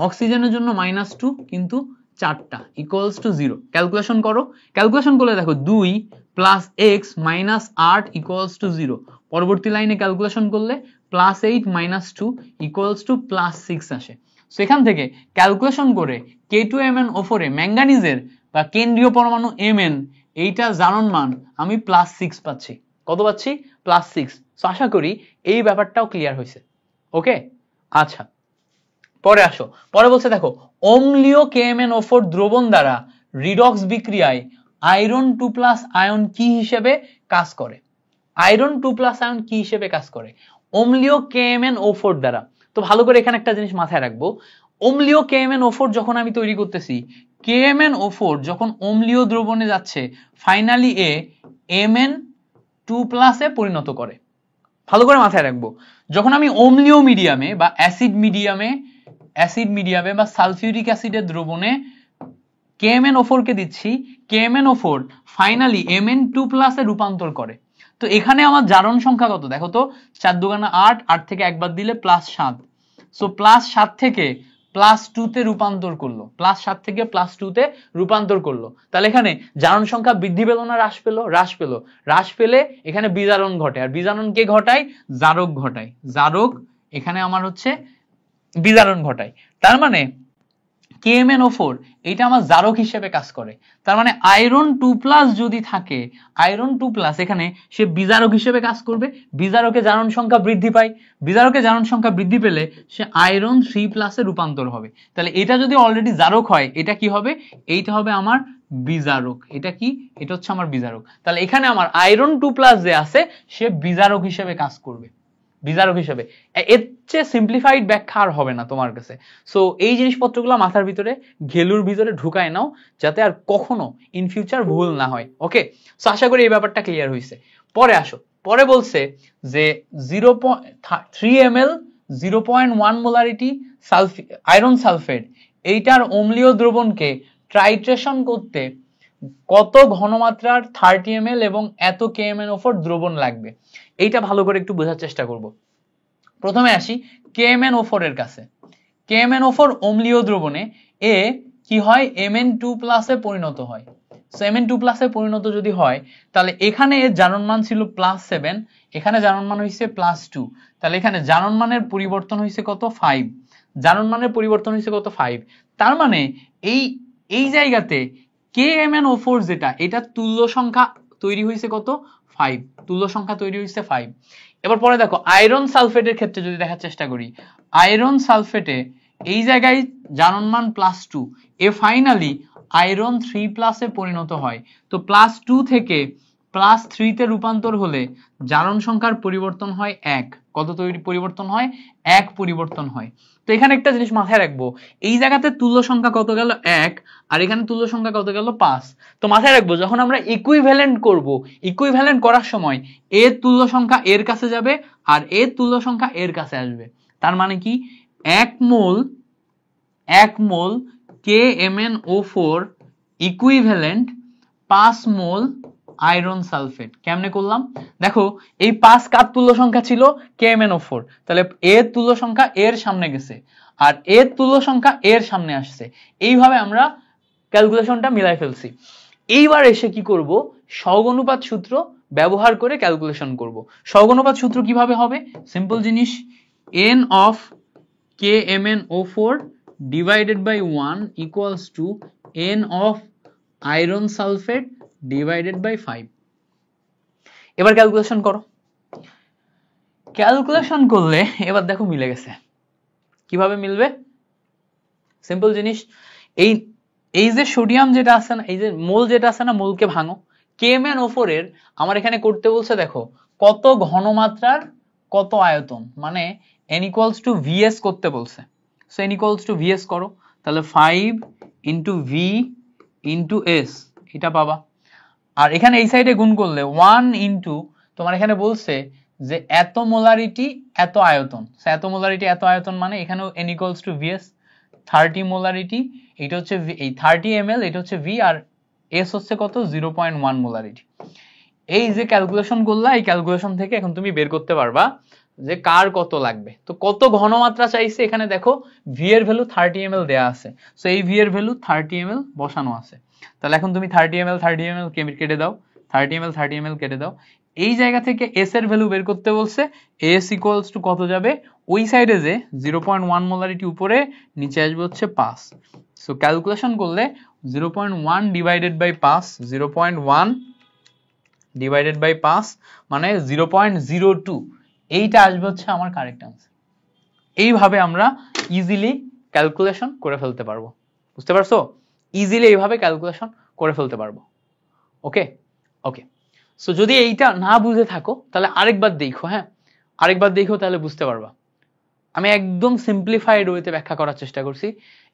অক্সিজেনের জন্য -2 কিন্তু 4টা, ইকুয়ালস টু 0। ক্যালকুলেশন করো, ক্যালকুলেশন করলে দেখো 2 + x - 8 ইকুয়ালস টু 0। পরবর্তী লাইনে ক্যালকুলেশন করলে +8 - 2 ইকুয়ালস টু +6 আসে। সেখান থেকে ক্যালকুলেশন করে K2MnO4 এ ম্যাঙ্গানিজের বা কেন্দ্রীয় পরমাণু Mn এইটা জারণ মান আমি +6 পাচ্ছি। কত পাচ্ছি, +6। সো আশা করি এই ব্যাপারটাও ক্লিয়ার হয়েছে। ওকে, আচ্ছা পরে আসো, পরে বলছে দেখো, অম্লীয় KMnO4 দ্রবণ দ্বারা রিডক্স বিক্রিয়ায় আয়রন 2+ আয়ন কি হিসেবে কাজ করে, আয়রন 2+ আয়ন কি হিসেবে কাজ করে অম্লীয় KMnO4 দ্বারা। তো ভালো করে এখানে একটা জিনিস মাথায় রাখবো, অম্লীয় KMnO4 যখন আমি তৈরি করতেছি, KMnO4 যখন অম্লীয় দ্রবণে যাচ্ছে ফাইনালি এ Mn2+ এ পরিণত করে। ভালো করে মাথায় রাখবো, যখন আমি অম্লীয় মিডিয়ামে বা অ্যাসিড মিডিয়ামে বা সালফিউরিক অ্যাসিডের দ্রবণে KMnO4 কে দিচ্ছি, KMnO4 ফাইনালি Mn2+ এ রূপান্তর করে। তো এখানে আমার জারণ সংখ্যা কত দেখো তো, 4 দুগুণা 8, 8 থেকে একবার দিলে +7, সো +7 থেকে +2 তে রূপান্তর করলো, +7 থেকে +2 তে রূপান্তর করলো। তাহলে এখানে জারণ সংখ্যা বৃদ্ধি পেল না হ্রাস পেল, হ্রাস পেলে এখানে বিজারণ ঘটে, আর বিজারণ কে ঘটায়, জারক ঘটায়, জারক এখানে আমার হচ্ছে বিজারণ ঘটায়। তার মানে KMnO4 এটা আমার জারক হিসেবে কাজ করে। তার মানে আয়রন 2+ যদি থাকে, আয়রন 2+ এখানে সে বিজারক হিসেবে কাজ করবে, বিজারকে জারণ সংখ্যা বৃদ্ধি পায়, বিজারকে জারণ সংখ্যা বৃদ্ধি পেলে সে আয়রন 3+ এ রূপান্তর হবে। তাহলে এটা যদি অলরেডি জারক হয়, এটা কি হবে, এইটা হবে আমার বিজারক। এটা কি, এটা হচ্ছে আমার বিজারক। তাহলে এখানে আমার আয়রন 2+ যে আছে সে বিজারক হিসেবে কাজ করবে, বিজারক হিসেবে। এর চেয়ে সিম্পলিফাইড ব্যাখ্যা আর হবে না তোমার কাছে। সো এই জিনিসপত্রগুলো মাথার ভিতরে, ঘেলুর ভিতরে ঢুকায় নাও, যাতে আর কখনো ইন ফিউচার ভুল না হয়। ওকে, সো আশা করি এই ব্যাপারটা ক্লিয়ার হয়েছে। পরে আসো, পরে বলছে যে 3 ml 0.1 মোলারিটি আয়রন সালফেট এইটার অম্লীয় দ্রবণকে ট্রাইট্রেশন করতে কত ঘনমাত্রার 30 ml এবং এত KMnO4 দ্রবণ লাগবে, এইটা ভালো করে একটু বোঝার চেষ্টা করব। প্রথমে আসি KMnO4 এর কাছে। KMnO4 অম্লীয় দ্রবণে এ কি হয়, Mn2+ এ পরিণত হয়। সো Mn2+ এ পরিণত যদি হয়, তাহলে এখানে এর জারণ মান ছিল +7, এখানে জারণ মান হইছে +2, তাহলে এখানে জারণ মানের পরিবর্তন হইছে কত, 5। জারণ মানের পরিবর্তন হইছে কত, 5। তার মানে এই জায়গাতে KMnO4 যেটা, এটা তুল্য সংখ্যা তৈরি হইছে কত, 5, তুল্য সংখ্যা তৈরি হইছে 5। এবার পরে দেখো আয়রন সালফেটের ক্ষেত্রে যদি দেখার চেষ্টা করি, আয়রন সালফেটে এই জায়গায় জারণ মান +2, এ ফাইনালি আয়রন 3+ এ পরিণত হয়। তো +2 থেকে +3 তে রূপান্তর হলে জারণ সংখ্যার পরিবর্তন হয় 1। কত তৈরি পরিবর্তন হয়, 1 পরিবর্তন হয়। তো এখানে একটা জিনিস মাথায় রাখবো, এই জায়গাতে তুল্য সংখ্যা কত গেল, 1, আর এখানে তুল্য সংখ্যা কত গেল, 5। তো মাথায় রাখবো, যখন আমরা ইকুইভ্যালেন্ট করব, ইকুইভ্যালেন্ট করার সময় এর তুল্য সংখ্যা এর কাছে যাবে আর এর তুল্য সংখ্যা এর কাছে আসবে। তার মানে কি, 1 মোল KMnO4 ইকুইভ্যালেন্ট 5 মোল আয়রন সালফেট। কেমনে করলাম দেখো, এই 5 কার তুল্য সংখ্যা ছিল, KMnO4, তাহলে এর তুল্য সংখ্যা এর সামনে গেছে আর এর তুল্য সংখ্যা এর সামনে আসছে। এইভাবে আমরা ক্যালকুলেশনটা মিলাই ফেলছি। এইবার এসে কি করব, সহগ অনুপাত সূত্র ব্যবহার করে ক্যালকুলেশন করব। সহগ অনুপাত সূত্র কিভাবে হবে, সিম্পল জিনিস, n of KMnO4 divided by 1 equals to n of iron sulfate divided by 5। এবার ক্যালকুলেশন করো, ক্যালকুলেশন করলে এবার দেখো মিলে গেছে। কিভাবে মিলবে, সিম্পল জিনিস, এই যে সোডিয়াম যেটা আছে না, এই যে মোল যেটা আছে না, মোলকে ভাঙো। KMnO4 এর আমার এখানে করতে বলছে, দেখো কত ঘনমাত্রার কত আয়তন, মানে n = VS করতে বলছে। সো n = VS করো, তাহলে 5 × V × S এটা পাবা। আর এখানে এই সাইডে গুণ করলে 1 × তোমার এখানে বলছে যে এত মোলারিটি এত আয়তন, এত মোলারিটি এত আয়তন, মানে এখানেও n = VS। 30 মোলারিটি, এটা হচ্ছে এই 30 ml, এটা হচ্ছে V, আর S হচ্ছে কত 0.1 মোলারিটি। এই যে ক্যালকুলেশন করলা, এই ক্যালকুলেশন থেকে এখন তুমি বের করতে পারবা যে কার কত লাগবে। তো কত ঘনমাত্রা চাইছে, এখানে দেখো V এর ভ্যালু 30 ml দেয়া আছে, সো এই V এর ভ্যালু 30 ml বসানো আছে। তাহলে এখন তুমি 30 ml কেটে দাও, 30 ml কেটে দাও। এই জায়গা থেকে S এর ভ্যালু বের করতে বলছে, S = কত যাবে, ওই সাইডে যে 0.1 মোলারিটি উপরে, নিচে আসবে হচ্ছে 5। সো ক্যালকুলেশন করলে 0.1 ডিভাইডেড বাই 5, 0.1 ডিভাইডেড বাই 5 মানে 0.02, এইটা আসবে হচ্ছে আমার কারেক্ট আনসার। এইভাবে আমরা ইজিলি ক্যালকুলেশন করে ফেলতে পারবো, বুঝতে পারছো? ইজিলি এইভাবে ক্যালকুলেশন করে ফেলতে পারবো। ওকে ওকে, সো যদি এইটা না বুঝে থাকো তাহলে আরেকবার দেখো, হ্যাঁ আরেকবার দেখো, তাহলে বুঝতে পারবা। আমি একদম সিম্পলিফাইড ওয়েতে ব্যাখ্যা করার চেষ্টা করছি,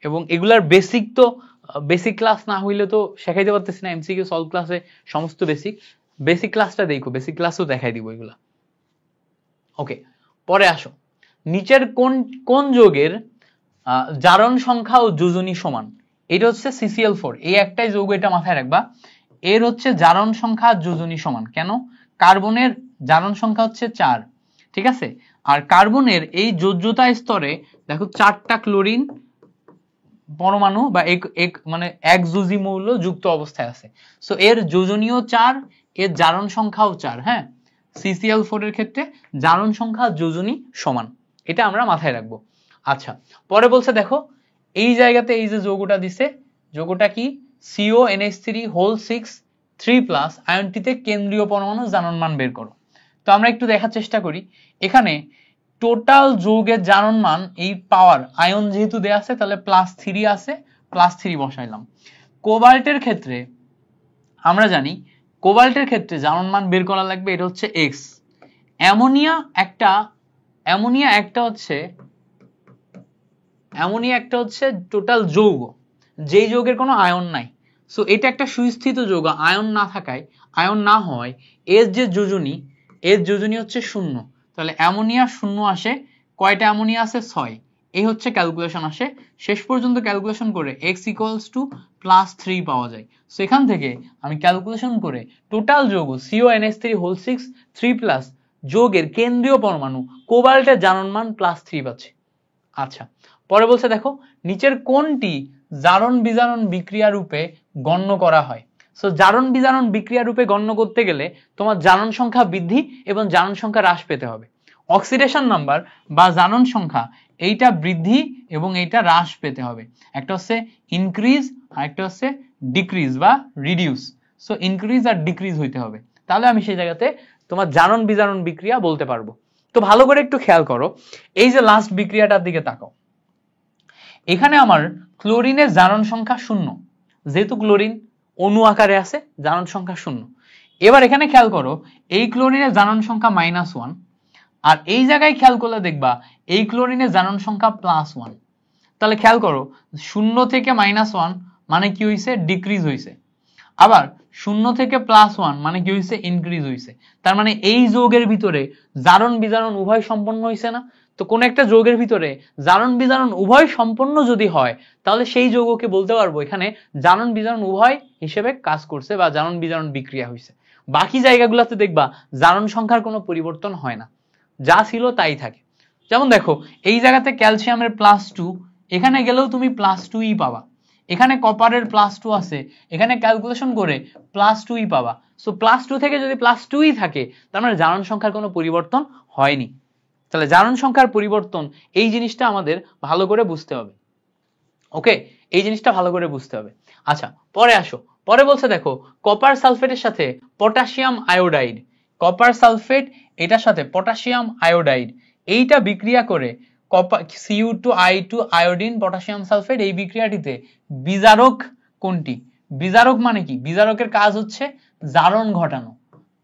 এবং এগুলার বেসিক তো বেসিক ক্লাস না হইলে তো শেখাইতে পারতেছি না। এমসিকিউ সলভ ক্লাসে সমস্ত বেসিক ক্লাসটা দেখো, বেসিক ক্লাসও দেখাই দিব এগুলা। ওকে, পরে আসো, নিচের কোন কোন যৌগের জারণ সংখ্যা ও যোজনী সমান? এটা হচ্ছে CCl4, এই একটাই যৌগ, এটা মাথায় রাখবা। এর হচ্ছে জারণ সংখ্যা যোজনী সমান কেন? কার্বনের জারণ সংখ্যা হচ্ছে 4, ঠিক আছে, আর কার্বনের এই যোজ্যতা স্তরে দেখো 4টা ক্লোরিন পরমাণু বা মানে এক যোজী মৌল যুক্ত অবস্থায় আছে। সো এর যোজনীয় 4, এর জারণ সংখ্যাও 4। হ্যাঁ, CCl4 এর ক্ষেত্রে জারণ সংখ্যা যোজনী সমান, এটা আমরা মাথায় রাখবো। আচ্ছা, পরে বলছে দেখো এই জায়গাতে এই যে যৌগটা দিছে, যৌগটা কি CONH3 6 3+ আয়নটিতে কেন্দ্রীয় পরমাণু জারণ মান বের করো। তো আমরা একটু দেখার চেষ্টা করি, এখানে টোটাল যৌগের জারণ মান, এই পাওয়ার আয়ন যেহেতু দেয়া আছে তাহলে +3 আছে, +3 বসাইলাম। কোবাল্টের ক্ষেত্রে আমরা জানি, কোবাল্টের ক্ষেত্রে জারণ মান বের করা লাগবে, এটা হচ্ছে X। অ্যামোনিয়া একটা হচ্ছে টোটাল যৌগ, যেই যৌগের কোনো আয়ন নাই। সো এটা একটা সুস্থিত যৌগ, আয়ন না হয় এর যে যোজনী হচ্ছে 0, তাহলে অ্যামোনিয়া 0 আসে। কয়টা অ্যামোনিয়া আছে? 6। এই হচ্ছে ক্যালকুলেশন আসে, শেষ পর্যন্ত ক্যালকুলেশন করে X = +3 পাওয়া যায়। সো এখান থেকে আমি ক্যালকুলেশন করে টোটাল যৌগ CONH3 6 3+ যৌগের কেন্দ্রীয় পরমাণু কোবাল্টের জারণ মান +3 পাচ্ছি। আচ্ছা, পরে বলছে দেখো নিচের কোনটি জারণ বিজারণ বিক্রিয়া রূপে গণ্য করা হয়? সো জারণ বিজারণ বিক্রিয়া রূপে গণ্য করতে গেলে তোমার জারণ সংখ্যা বৃদ্ধি এবং জারণ সংখ্যা হ্রাস পেতে হবে। অক্সিডেশন নাম্বার বা জারণ সংখ্যা, এইটা বৃদ্ধি এবং এইটা হ্রাস পেতে হবে। একটা হচ্ছে ইনক্রিজ আর একটা হচ্ছে ডিক্রিজ বা রিডিউস। সো ইনক্রিজ আর ডিক্রিজ হইতে হবে, তাহলে আমি সেই জায়গাতে তোমার জারণ বিজারণ বিক্রিয়া বলতে পারবো। তো ভালো করে একটু খেয়াল করো, এই যে লাস্ট বিক্রিয়াটার দিকে তাকাও, এখানে আমার ক্লোরিনের জারণ সংখ্যা 0, যেহেতু ক্লোরিন অণু আকারে আছে, জারণ সংখ্যা 0। এবার এখানে খেয়াল করো, এই ক্লোরিনের জারণ সংখ্যা -1, আর এই জায়গায় খেয়াল করলে দেখবা এই ক্লোরিনের জারণ সংখ্যা +1। তাহলে খেয়াল করো 0 থেকে -1 মানে কি হইছে? ডিক্রিজ হইছে। আবার 0 থেকে +1 মানে কি হইছে? ইনক্রিজ হইছে। তার মানে এই যৌগের ভিতরে জারণ বিজারণ উভয় সম্পন্ন হইছে না? তো কোন একটা যৌগের ভিতরে জারণ বিজারণ উভয় সম্পন্ন যদি হয়, তাহলে সেই যৌগকে বলতে পারবো এখানে জারণ বিজারণ উভয় হিসেবে কাজ করছে বা জারণ বিজারণ বিক্রিয়া হইছে। বাকি জায়গাগুলোতে দেখবা জারণ সংখ্যার কোনো পরিবর্তন হয় না, যা ছিল তাই থাকে। যেমন দেখো এই জায়গাতে ক্যালসিয়ামের +2, এখানে গেলেও তুমি +2ই পাবা। এখানে কপারের +2 আছে, এখানে ক্যালকুলেশন করে +2ই পাবা। সো +2 থেকে যদি +2ই থাকে, তার মানে জারণ সংখ্যার কোনো পরিবর্তন হয়নি। তাহলে জারণ সংখ্যার পরিবর্তন, এই জিনিসটা আমাদের ভালো করে বুঝতে হবে। ওকে, এই জিনিসটা ভালো করে বুঝতে হবে। আচ্ছা, পরে আসো, পরে বলছে দেখো কপার সালফেটের সাথে পটাশিয়াম আয়োডাইড, কপার সালফেট এটার সাথে পটাশিয়াম আয়োডাইড, এইটা বিক্রিয়া করে Cu2I2 আয়োডিন পটাশিয়াম সালফেট, এই বিক্রিয়াটিতে বিজারক কোনটি? বিজারক মানে কি? বিজারকের কাজ হচ্ছে জারণ ঘটানো।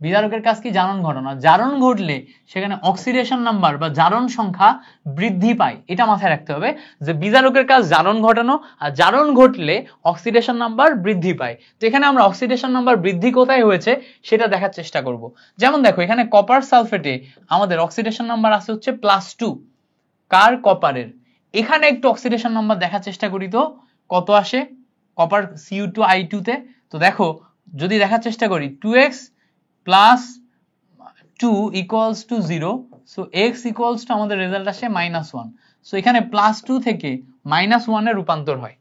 বিজারকের কাজ কি? জারণ ঘটানো। জারণ ঘটলে সেখানে অক্সিডেশন নাম্বার বা জারণ সংখ্যা বৃদ্ধি পায়। এটা মাথায় রাখতে হবে যে বিজারকের কাজ জারণ ঘটানো, আর জারণ ঘটলে অক্সিডেশন নাম্বার বৃদ্ধি পায়। তো এখানে আমরা অক্সিডেশন নাম্বার বৃদ্ধি কোথায় হয়েছে সেটা দেখার চেষ্টা করব। যেমন দেখো এখানে কপার সালফেটে আমাদের অক্সিডেশন নাম্বার আছে হচ্ছে +2, কার? কপারের। এখানে একটু অক্সিডেশন নাম্বার দেখার চেষ্টা করি তো কত আসে কপার Cu2I2 তে। তো দেখো যদি দেখার চেষ্টা করি 2x + 2 = 0, সো x = আমাদের রেজাল্ট আসে -1। সো এখানে +2 থেকে -1 এ রূপান্তর হয়।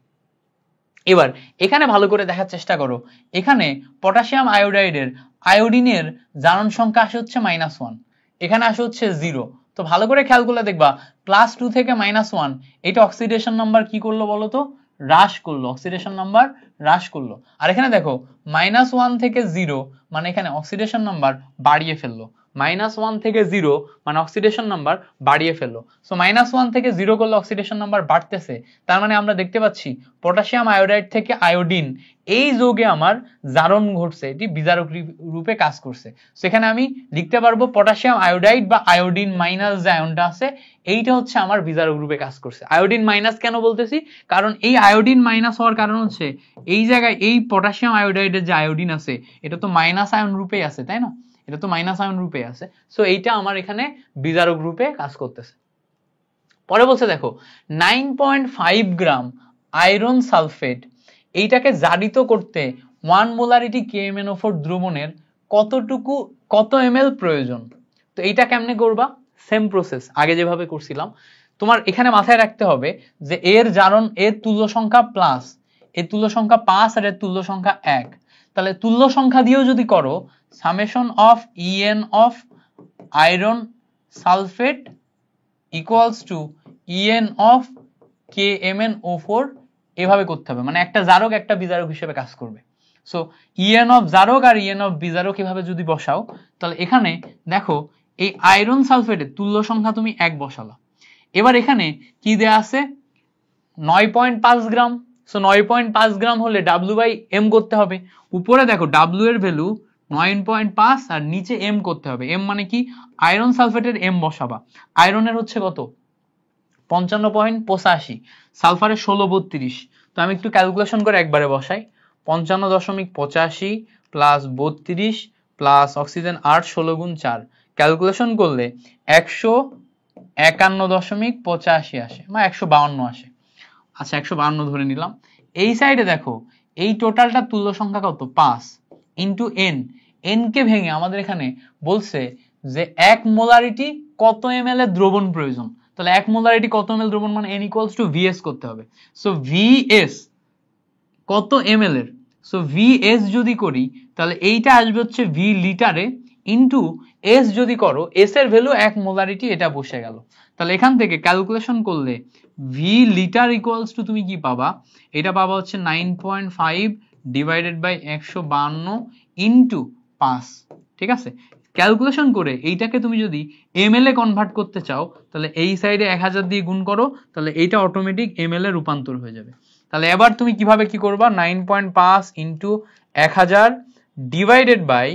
এবার এখানে ভালো করে দেখার চেষ্টা করো, এখানে পটাশিয়াম আয়োডাইডের আয়োডিনের জারণ সংখ্যা আসে হচ্ছে -1, এখানে আসে হচ্ছে 0। তো ভালো করে খেয়াল করলে দেখবা +2 থেকে -1 এটা অক্সিডেশন নাম্বার কি করলো বলো তো? হ্রাস করলো, অক্সিডেশন নাম্বার হ্রাস করলো। আর এখানে দেখো -1 থেকে 0 মানে এখানে অক্সিডেশন নাম্বার বাড়িয়ে ফেললো। -1 থেকে 0 মানে অক্সিডেশন নাম্বার বাড়িয়ে ফেললো। সো -1 থেকে 0 করলে অক্সিডেশন নাম্বার বাড়তেছে, তার মানে আমরা দেখতে পাচ্ছি পটাশিয়াম আয়োডাইড থেকে আয়োডিন এই যোগে আমার জারণ ঘটছে, এটি বিজারক রূপে কাজ করছে। সেখানে আমি লিখতে পারবো পটাশিয়াম আয়োডাইড বা আয়োডিন মাইনাস যে আয়নটা আছে এইটা হচ্ছে আমার বিজারক রূপে কাজ করছে। আয়োডিন মাইনাস কেন বলতেছি? কারণ এই আয়োডিন মাইনাস হওয়ার কারণ হচ্ছে এই জায়গায় এই পটাশিয়াম আয়োডাইডের যে আয়োডিন আছে এটা তো মাইনাস আয়ন রূপেই আছে, তাই না? এটা তো মাইনাস আয়ন রূপে আছে। সো এইটা আমার এখানে বিজারক রূপে কাজ করতেছে। পরে বলছে দেখো 9.5 গ্রাম আয়রন সালফেট এইটাকে জারিত করতে 1 মোলারিটি KMnO4 দ্রবণের কত ml প্রয়োজন? তো এইটা কেমনে করবা? সেম প্রসেস আগে যেভাবে করছিলাম। তোমার এখানে মাথায় রাখতে হবে যে এর তুল্য সংখ্যা প্লাস, এর তুল্য সংখ্যা 5 আর এর তুল্য সংখ্যা 1। তাহলে তুল্য সংখ্যা দিয়েও যদি করো summation of En of iron sulphate equals to En of KMnO4 এভাবে করতে হবে, মানে একটা জারক একটা বিজারক হিসেবে কাজ করবে। সো En of জারক আর En of বিজারক এভাবে যদি বসাও তাহলে এখানে দেখো এই আয়রন সালফেটের তুল্য সংখ্যা তুমি 1 বসালা। এবার এখানে কি দেয়া আছে? 9.5 গ্রাম। সো 9.5 গ্রাম হলে W/M করতে হবে। উপরে দেখো W এর ভ্যালু 9.5 আর নিচে M করতে হবে। M মানে কি? আয়রন সালফেটের M বসাবা। আয়রনের হচ্ছে কত? 55.85, সালফারের 1632। তো আমি একটু ক্যালকুলেশন করে একবারে বসাই। 55.85 প্লাস 32 প্লাস অক্সিজেন 8 16 গুণ 4 ক্যালকুলেশন করলে 151.85 আসে, বা 152 আসে। আচ্ছা 152 ধরে নিলাম। এই সাইডে দেখো এই টোটালটা তুল্য সংখ্যা কত? 5 ইন্টু N। N কে ভেঙে আমাদের এখানে বলছে যে 1 মোলারিটি কত ml এর দ্রবণ প্রয়োজন। তাহলে 1 মোলারিটি কত ml দ্রবণ মানে N = VS করতে হবে। সো VS কত ml এর? সো VS যদি করি তাহলে এইটা আসবে হচ্ছে V লিটারে ইন্টু S যদি করো S এর ভ্যালু 1 মোলারিটি, এটা বসে গেল। তাহলে এখান থেকে ক্যালকুলেশন করলে V লিটার ইকুয়ালস টু তুমি কি পাবা? এটা পাবা হচ্ছে 9.5 ডিভাইডেড বাই 152 ইন্টু 5। ঠিক আছে, ক্যালকুলেশন করে এইটাকে তুমি যদি ml এ কনভার্ট করতে চাও তাহলে এই সাইডে 1000 দিয়ে গুণ করো, তাহলে এইটা অটোমেটিক ml এ রূপান্তর হয়ে যাবে। তাহলে এবার তুমি কিভাবে কি করবা? 9.5 into 1000 divided by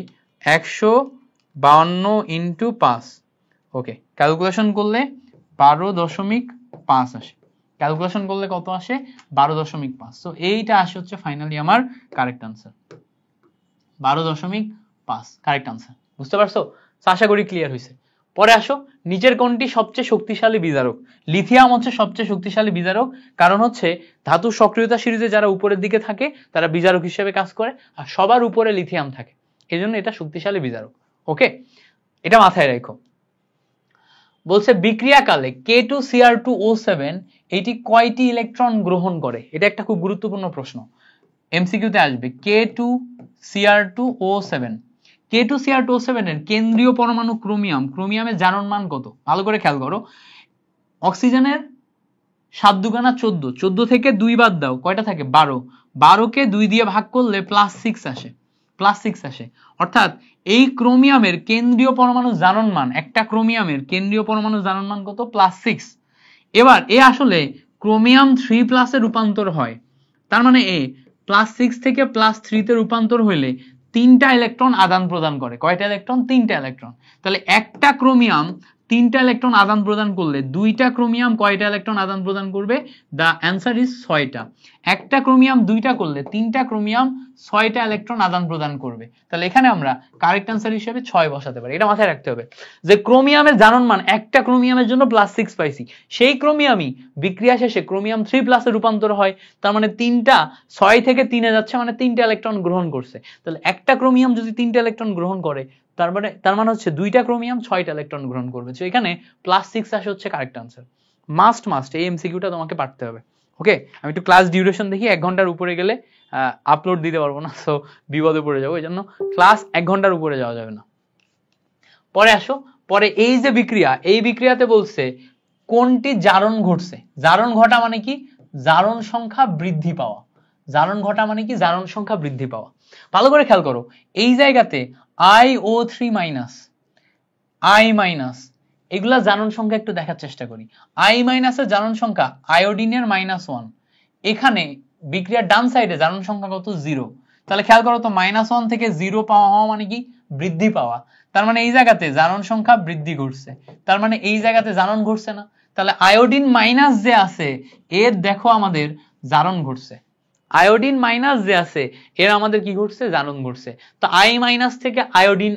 152 into 5। Okay, calculation করলে 12.5 আসে। ক্যালকুলেশন করলে কত আসে? 12.5। সো এইটা আসে হচ্ছে ফাইনালি আমার কারেক্ট আনসার। 12.5 correct answer. বুঝতে পারছো? আশা করি ক্লিয়ার হয়েছে। পরে আসো, নিচের কোনটি সবচেয়ে শক্তিশালী বিজারক? লিথিয়াম হচ্ছে সবচেয়ে শক্তিশালী বিজারক, কারণ হচ্ছে ধাতুর সক্রিয়তা সিরিজে যারা উপরের দিকে থাকে তারা বিজারক হিসেবে কাজ করে, আর সবার উপরে লিথিয়াম থাকে, এজন্য এটা শক্তিশালী বিজারক। ওকে, এটা মাথায় রাখো। বলছে বিক্রিয়াকালে K2Cr2O7 এটি কয়টি ইলেকট্রন গ্রহণ করে? এটা একটা খুব গুরুত্বপূর্ণ প্রশ্ন, এমসিকিউতে আসবে। K2Cr2O7, K2Cr2O7 এর কেন্দ্রীয় পরমাণু ক্রোমিয়াম, ক্রোমিয়ামের জারণ মান কত? ভালো করে খেয়াল করো। অক্সিজেনের 7 দুগুণা 14, 14 থেকে 2 বাদ দাও, কয়টা থাকে? 12, 12 কে 2 দিয়ে ভাগ করলে +6 আসে, +6 আসে। অর্থাৎ এই ক্রোমিয়ামের কেন্দ্রীয় পরমাণু জারণ মান, একটা ক্রোমিয়ামের কেন্দ্রীয় পরমাণু জারণ মান কত? +6। এবার এ আসলে ক্রোমিয়াম 3+ এ রূপান্তর হয়, তার মানে এ +6 থেকে +3 তে রূপান্তর হইলে 3টা ইলেকট্রন আদান প্রদান করে। কয়টা ইলেকট্রন? 3টা ইলেকট্রন। তাহলে একটা ক্রোমিয়াম 3টা ইলেকট্রন আদান প্রদান করলে 2টা ক্রোমিয়াম কয়টা ইলেকট্রন আদান প্রদান করবে? দ্য অ্যান্সার ইজ 6টা। একটা ক্রোমিয়াম 2টা করলে 3টা ক্রোমিয়াম 6টা ইলেকট্রন আদান প্রদান করবে। তাহলে এখানে আমরা কারেক্ট অ্যান্সার হিসেবে 6 বসাতে পারি। এটা মাথায় রাখতে হবে যে ক্রোমিয়ামের জারণ মান একটা ক্রোমিয়ামের জন্য +6 পাইছি, সেই ক্রোমিয়ামই বিক্রিয়া শেষে ক্রোমিয়াম 3+ এ রূপান্তর হয়। তার মানে 3টা 6 থেকে 3 এ যাচ্ছে, মানে 3টা ইলেকট্রন গ্রহণ করছে। তাহলে একটা ক্রোমিয়াম যদি 3টা ইলেকট্রন গ্রহণ করে তার মানে হচ্ছে 2টা ক্রোমিয়াম 6টা ইলেকট্রন গ্রহণ করবে। তো এখানে +6 আসে হচ্ছে কারেক্ট আনসার। মাস্ট এই এমসিকিউটা তোমাকে পারতে হবে। ওকে, আমি একটু ক্লাস ডিউরেশন দেখি, 1 ঘন্টার উপরে গেলে আপলোড দিতে পারবো না, সো বিপদে পড়ে যাবো, এই জন্য ক্লাস 1 ঘন্টার উপরে যাওয়া যাবে না। পরে আসো, পরে এই যে বিক্রিয়া, এই বিক্রিয়াতে বলছে কোনটি জারণ ঘটছে। জারণ ঘটা মানে কি? জারণ সংখ্যা বৃদ্ধি পাওয়া। জারণ ঘটা মানে কি? জারণ সংখ্যা বৃদ্ধি পাওয়া। ভালো করে খেয়াল করো, এই জায়গাতে IO3- I- এগুলা জারণ সংখ্যা একটু দেখার চেষ্টা করি। I- এর জারণ সংখ্যা আয়োডিনের -1। এখানে বিক্রিয়ার ডান সাইডে জারণ সংখ্যা কত? 0। তাহলে খেয়াল করো তো, -1 থেকে 0 পাওয়া হওয়া মানে কি? বৃদ্ধি পাওয়া। তার মানে এই জায়গাতে জারণ সংখ্যা বৃদ্ধি ঘটছে, তার মানে এই জায়গাতে জারণ ঘটছে না। তাহলে আয়োডিন মাইনাস যে আছে এর দেখো আমাদের জারণ ঘটছে। আয়োডিন মাইনাস যে আছে এর আমাদের কি ঘটছে? জারণ ঘটছে। তো I- থেকে আয়োডিন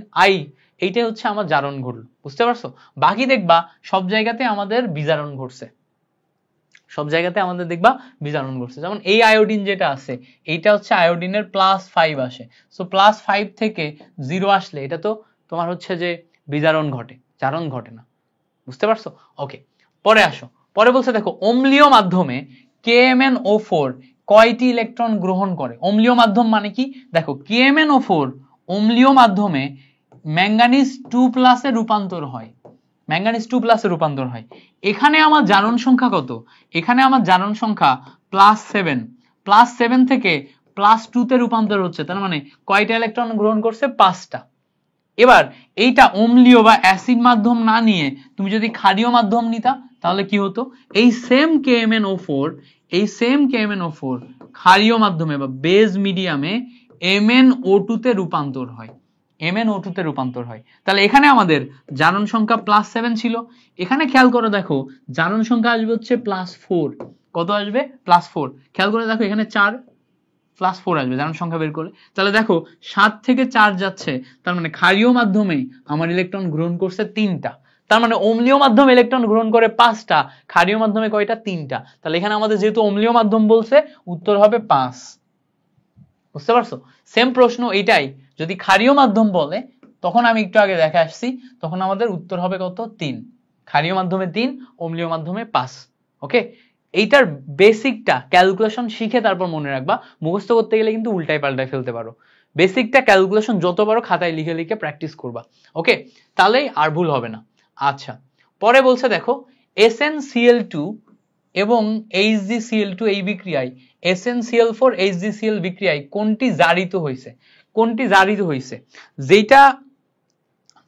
এইটাই হচ্ছে আমার জারণ ঘটল। বুঝতে পারছো? বাকি দেখবা সব জায়গাতে আমাদের বিজারণ ঘটছে, সব জায়গাতে আমাদের দেখবা বিজারণ ঘটছে। যেমন এই আয়োডিন যেটা আছে এইটা হচ্ছে আয়োডিনের +5 আসে, সো +5 থেকে 0 আসলে এটা তো তোমার হচ্ছে যে বিজারণ ঘটে, জারণ ঘটে না। বুঝতে পারছো? ওকে, পরে আসো। পরে বলছে দেখো অম্লীয় মাধ্যমে KMnO4 কয়টি ইলেকট্রন গ্রহণ করে? অম্লীয় মাধ্যম মানে কি? দেখো KMnO4 অম্লীয় মাধ্যমে ম্যাঙ্গানিজ 2+ এ রূপান্তর হয়, ম্যাঙ্গানিজ 2+ এ রূপান্তর হয়। এখানে আমার জারণ সংখ্যা কত? এখানে আমার জারণ সংখ্যা +7, +7 থেকে +2 তে রূপান্তর হচ্ছে, তার মানে কয়টা ইলেকট্রন গ্রহণ করছে? 5টা। এবার এইটা অম্লীয় বা অ্যাসিড মাধ্যম না নিয়ে তুমি যদি ক্ষারীয় মাধ্যম নিতা তাহলে কি হতো? এই সেম KMnO4, এই সেম KMnO4 ক্ষারীয় মাধ্যমে বা বেজ মিডিয়ামে MnO2 তে রূপান্তর হয়, MnO2 তে রূপান্তর হয়। তাহলে এখানে আমাদের জারণ সংখ্যা +7 ছিল, এখানে খেয়াল করে দেখো জারণ সংখ্যা আসবে হচ্ছে +4। কত আসবে? +4। খেয়াল করে দেখো এখানে 4 +4 আসবে জারণ সংখ্যা বের করে। তাহলে দেখো 7 থেকে 4 যাচ্ছে, তার মানে ক্ষারীয় মাধ্যমে আমার ইলেকট্রন গ্রহণ করছে 3টা। তার মানে অম্লীয় মাধ্যমে ইলেকট্রন গ্রহণ করে 5টা, ক্ষারীয় মাধ্যমে কয়টা? 3টা। তাহলে এখানে আমাদের যেহেতু অম্লীয় মাধ্যম বলছে উত্তর হবে 5। বুঝতে পারছো? সেম প্রশ্ন এটাই যদি ক্ষারীয় মাধ্যম বলে, তখন আমি একটু আগে দেখে আসছি, তখন আমাদের উত্তর হবে কত? 3। ক্ষারীয় মাধ্যমে 3, অম্লীয় মাধ্যমে 5। ওকে, এইটার বেসিকটা ক্যালকুলেশন শিখে তারপর মনে রাখবা, মুখস্থ করতে গেলে কিন্তু উল্টাই পাল্টাই ফেলতে পারো। বেসিকটা ক্যালকুলেশন যত পারো খাতায় লিখে লিখে প্র্যাকটিস করবা। ওকে, তাহলেই আর ভুল হবে না। আচ্ছা, পরে বলছে দেখো SnCl2 এবং HgCl2 এই বিক্রিয়ায় SnCl4 HgCl বিক্রিয়ায় কোনটি জারিত হয়েছে? কোনটি জারিত হয়েছে? যেটা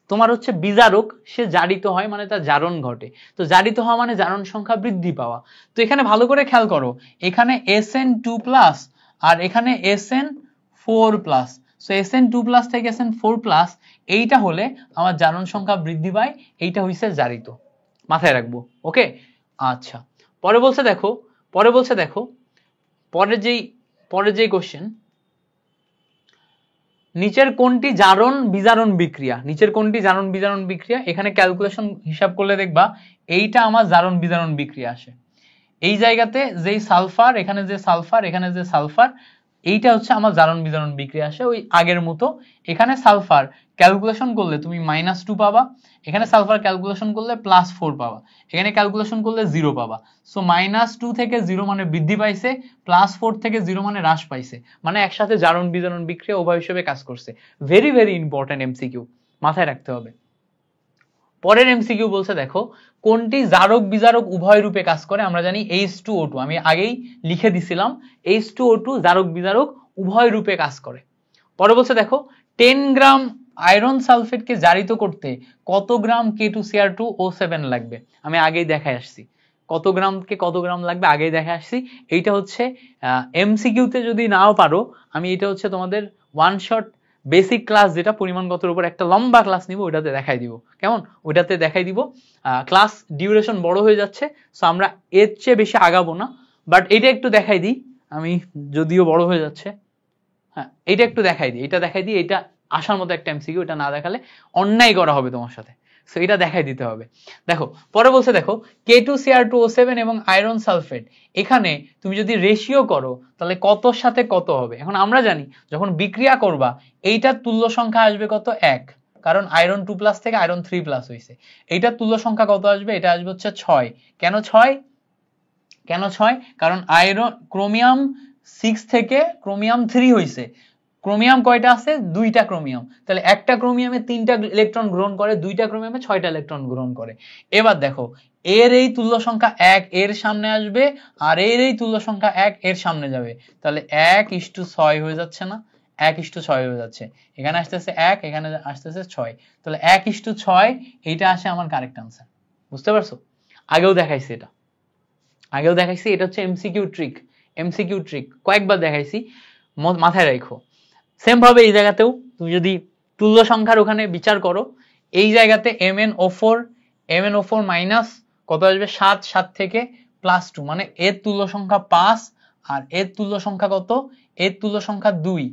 তোমার হচ্ছে বিজারক সে জারিত হয়, মানে তার জারণ ঘটে। তো জারিত হওয়া মানে জারণ সংখ্যা বৃদ্ধি পাওয়া। তো এখানে ভালো করে খেয়াল করো, এখানে Sn2+ আর এখানে Sn4+, সো Sn2+ থেকে Sn4+, এইটা হলে আমার জারণ সংখ্যা বৃদ্ধি পায়, এইটা হইছে জারিত। মাথায় রাখবো। ওকে, আচ্ছা, পরে বলছে দেখো, পরে বলছে দেখো পরে যেই কোশ্চেন, নিচের কোনটি জারণ বিজারণ বিক্রিয়া? নিচের কোনটি জারণ বিজারণ বিক্রিয়া? এখানে ক্যালকুলেশন হিসাব করলে দেখবা এইটা আমার জারণ বিজারণ বিক্রিয়া আসে। এই জায়গাতে যেই সালফার, এখানে যে সালফার, এখানে যে সালফার, এইটা হচ্ছে আমার জারণ বিজারণ বিক্রিয়া আসে ওই আগের মতো। এখানে সালফার ক্যালকুলেশন করলে তুমি -2 পাবা, এখানে সালফার ক্যালকুলেশন করলে +4 পাবা, এখানে ক্যালকুলেশন করলে 0 পাবা। সো -2 থেকে 0 মানে বৃদ্ধি পাইছে, +4 থেকে 0 মানে হ্রাস পাইছে, মানে একসাথে জারণ বিজারণ বিক্রিয়া উভয় হিসেবে কাজ করছে। ভেরি ভেরি ইম্পর্টেন্ট এমসিকিউ, মাথায় রাখতে হবে। পরের এমসিকিউ বলছে দেখো কোনটি জারক বিজারক উভয় রূপে কাজ করে? আমরা জানি H2O2, আমি আগেই লিখে দিছিলাম, H2O2 জারক বিজারক উভয় রূপে কাজ করে। পরে বলছে দেখো 10 গ্রাম আয়রন সালফেটকে জারিত করতে কত গ্রাম K2Cr2O7 লাগবে? আমি আগেই দেখাই আসছি, কত গ্রামকে কত গ্রাম লাগবে আগেই দেখে আসছি। এইটা হচ্ছে এমসিকিউতে যদি নাও পারো, আমি এটা হচ্ছে তোমাদের ওয়ান শট বেসিক ক্লাস যেটা পরিমাণগতের উপর একটা লম্বা ক্লাস নিব, ওইটাতে দেখাই দিব। কেমন? ওইটাতে দেখাই দিব। ক্লাস ডিউরেশন বড় হয়ে যাচ্ছে, সো আমরা এর চেয়ে বেশি আগাবো না, বাট এটা একটু দেখাই দিই আমি, যদিও বড় হয়ে যাচ্ছে। হ্যাঁ, এটা একটু দেখাই দিই, এটা দেখাই দিই, এটা আসার মতো একটা এমসিকিউ, এটা না দেখালে অন্যায় করা হবে তোমার সাথে, সো এটা দেখাই দিতে হবে। দেখো পরে বলছে, দেখো K2Cr2O7 এবং আয়রন সালফেট, এখানে তুমি যদি রেশিও করো তাহলে কতর সাথে কত হবে। এখন আমরা জানি যখন বিক্রিয়া করবা এইটার তুল্য সংখ্যা আসবে কত, 1, কারণ আয়রন 2+ থেকে আয়রন 3+ হয়েছে। এইটার তুল্য সংখ্যা কত আসবে, এটা আসবে হচ্ছে 6। কেন 6? কেন 6? কারণ আয়রন ক্রোমিয়াম 6 থেকে ক্রোমিয়াম 3 হয়েছে। ক্রোমিয়াম কয়টা আছে? 2টা ক্রোমিয়াম, তাহলে একটা ক্রোমিয়ামে 3টা ইলেকট্রন গ্রহণ করে, 2টা ক্রোমিয়ামে 6টা ইলেকট্রন গ্রহণ করে। এবার দেখো এর এই তুল্য সংখ্যা 1 এর সামনে আসবে, আর এর এই তুল্য সংখ্যা 1 এর সামনে যাবে, তাহলে 1:6 হয়ে যাচ্ছে না? 1:6 হয়ে যাচ্ছে। এখানে আসতেছে 1, এখানে আসতেছে 6, তাহলে 1:6 এইটা আসে আমার কারেক্ট আনসার। বুঝতে পারছো? আগেও দেখাইছি এটা, আগেও দেখাইছি, এটা হচ্ছে এমসিকিউ ট্রিক। এমসিকিউ ট্রিক কয়েকবার দেখাইছি, মাথায় রাখো। সেম ভাবে এই জায়গাতেও তুমি যদি তুল্য সংখ্যার ওখানে বিচার করো, এই জায়গাতে MnO4 মাইনাস কত আসবে, 7, 7 থেকে +2, মানে এর তুল্য সংখ্যা 5 আর এর তুল্য সংখ্যা কত, এর তুল্য সংখ্যা 2,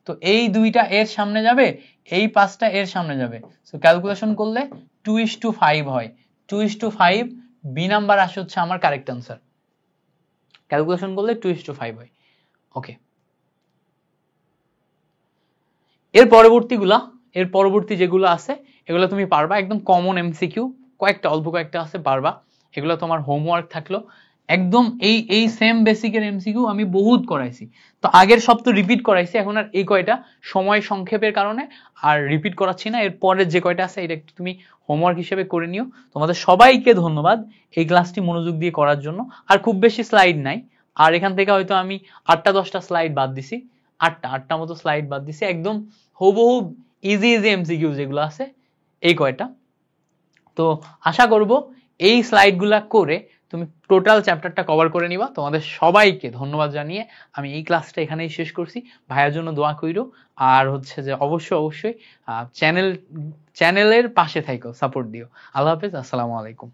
তো এই 2টা এর সামনে যাবে, এই 5টা এর সামনে যাবে, সো ক্যালকুলেশন করলে 2:5 হয়। 2:5 বি নাম্বার আসে হচ্ছে আমার কারেক্ট আনসার। ক্যালকুলেশন করলে 2:5 হয়। ওকে, এর পরবর্তী যেগুলো আছে এগুলো তুমি পারবা, একদম কমন এমসিকিউ, অল্প কয়েকটা আছে পারবা, এগুলো তোমার হোমওয়ার্ক থাকলো। একদম এই সেম বেসিকের এমসিকিউ আমি বহুত করাইছি, তো আগের সব তো রিপিট করাইছি, এখন আর এই কয়টা সময় সংক্ষেপের কারণে আর রিপিট করাচ্ছি না। এর পরের যে কয়টা আছে এটা একটু তুমি হোমওয়ার্ক হিসেবে করে নিও। তোমাদের সবাইকে ধন্যবাদ এই ক্লাসটি মনোযোগ দিয়ে করার জন্য। আর খুব বেশি স্লাইড নাই, আর এখান থেকে হয়তো আমি 8টা-10টা স্লাইড বাদ দিছি, 8টা মতো স্লাইড বাদ দিছি, একদম হুবহু ইজি এমসিকিউ যেগুলো আছে এই কয়টা। তো আশা করব এই স্লাইডগুলা করে তুমি টোটাল চ্যাপ্টারটা কভার করে নিবা। তোমাদের সবাইকে ধন্যবাদ জানিয়ে আমি এই ক্লাসটা এখানেই শেষ করছি। ভাইয়ার জন্য দোয়া কইরো, আর হচ্ছে যে অবশ্যই চ্যানেলের পাশে থাইকো, সাপোর্ট দিও। আল্লাহ হাফেজ, আসসালামু আলাইকুম।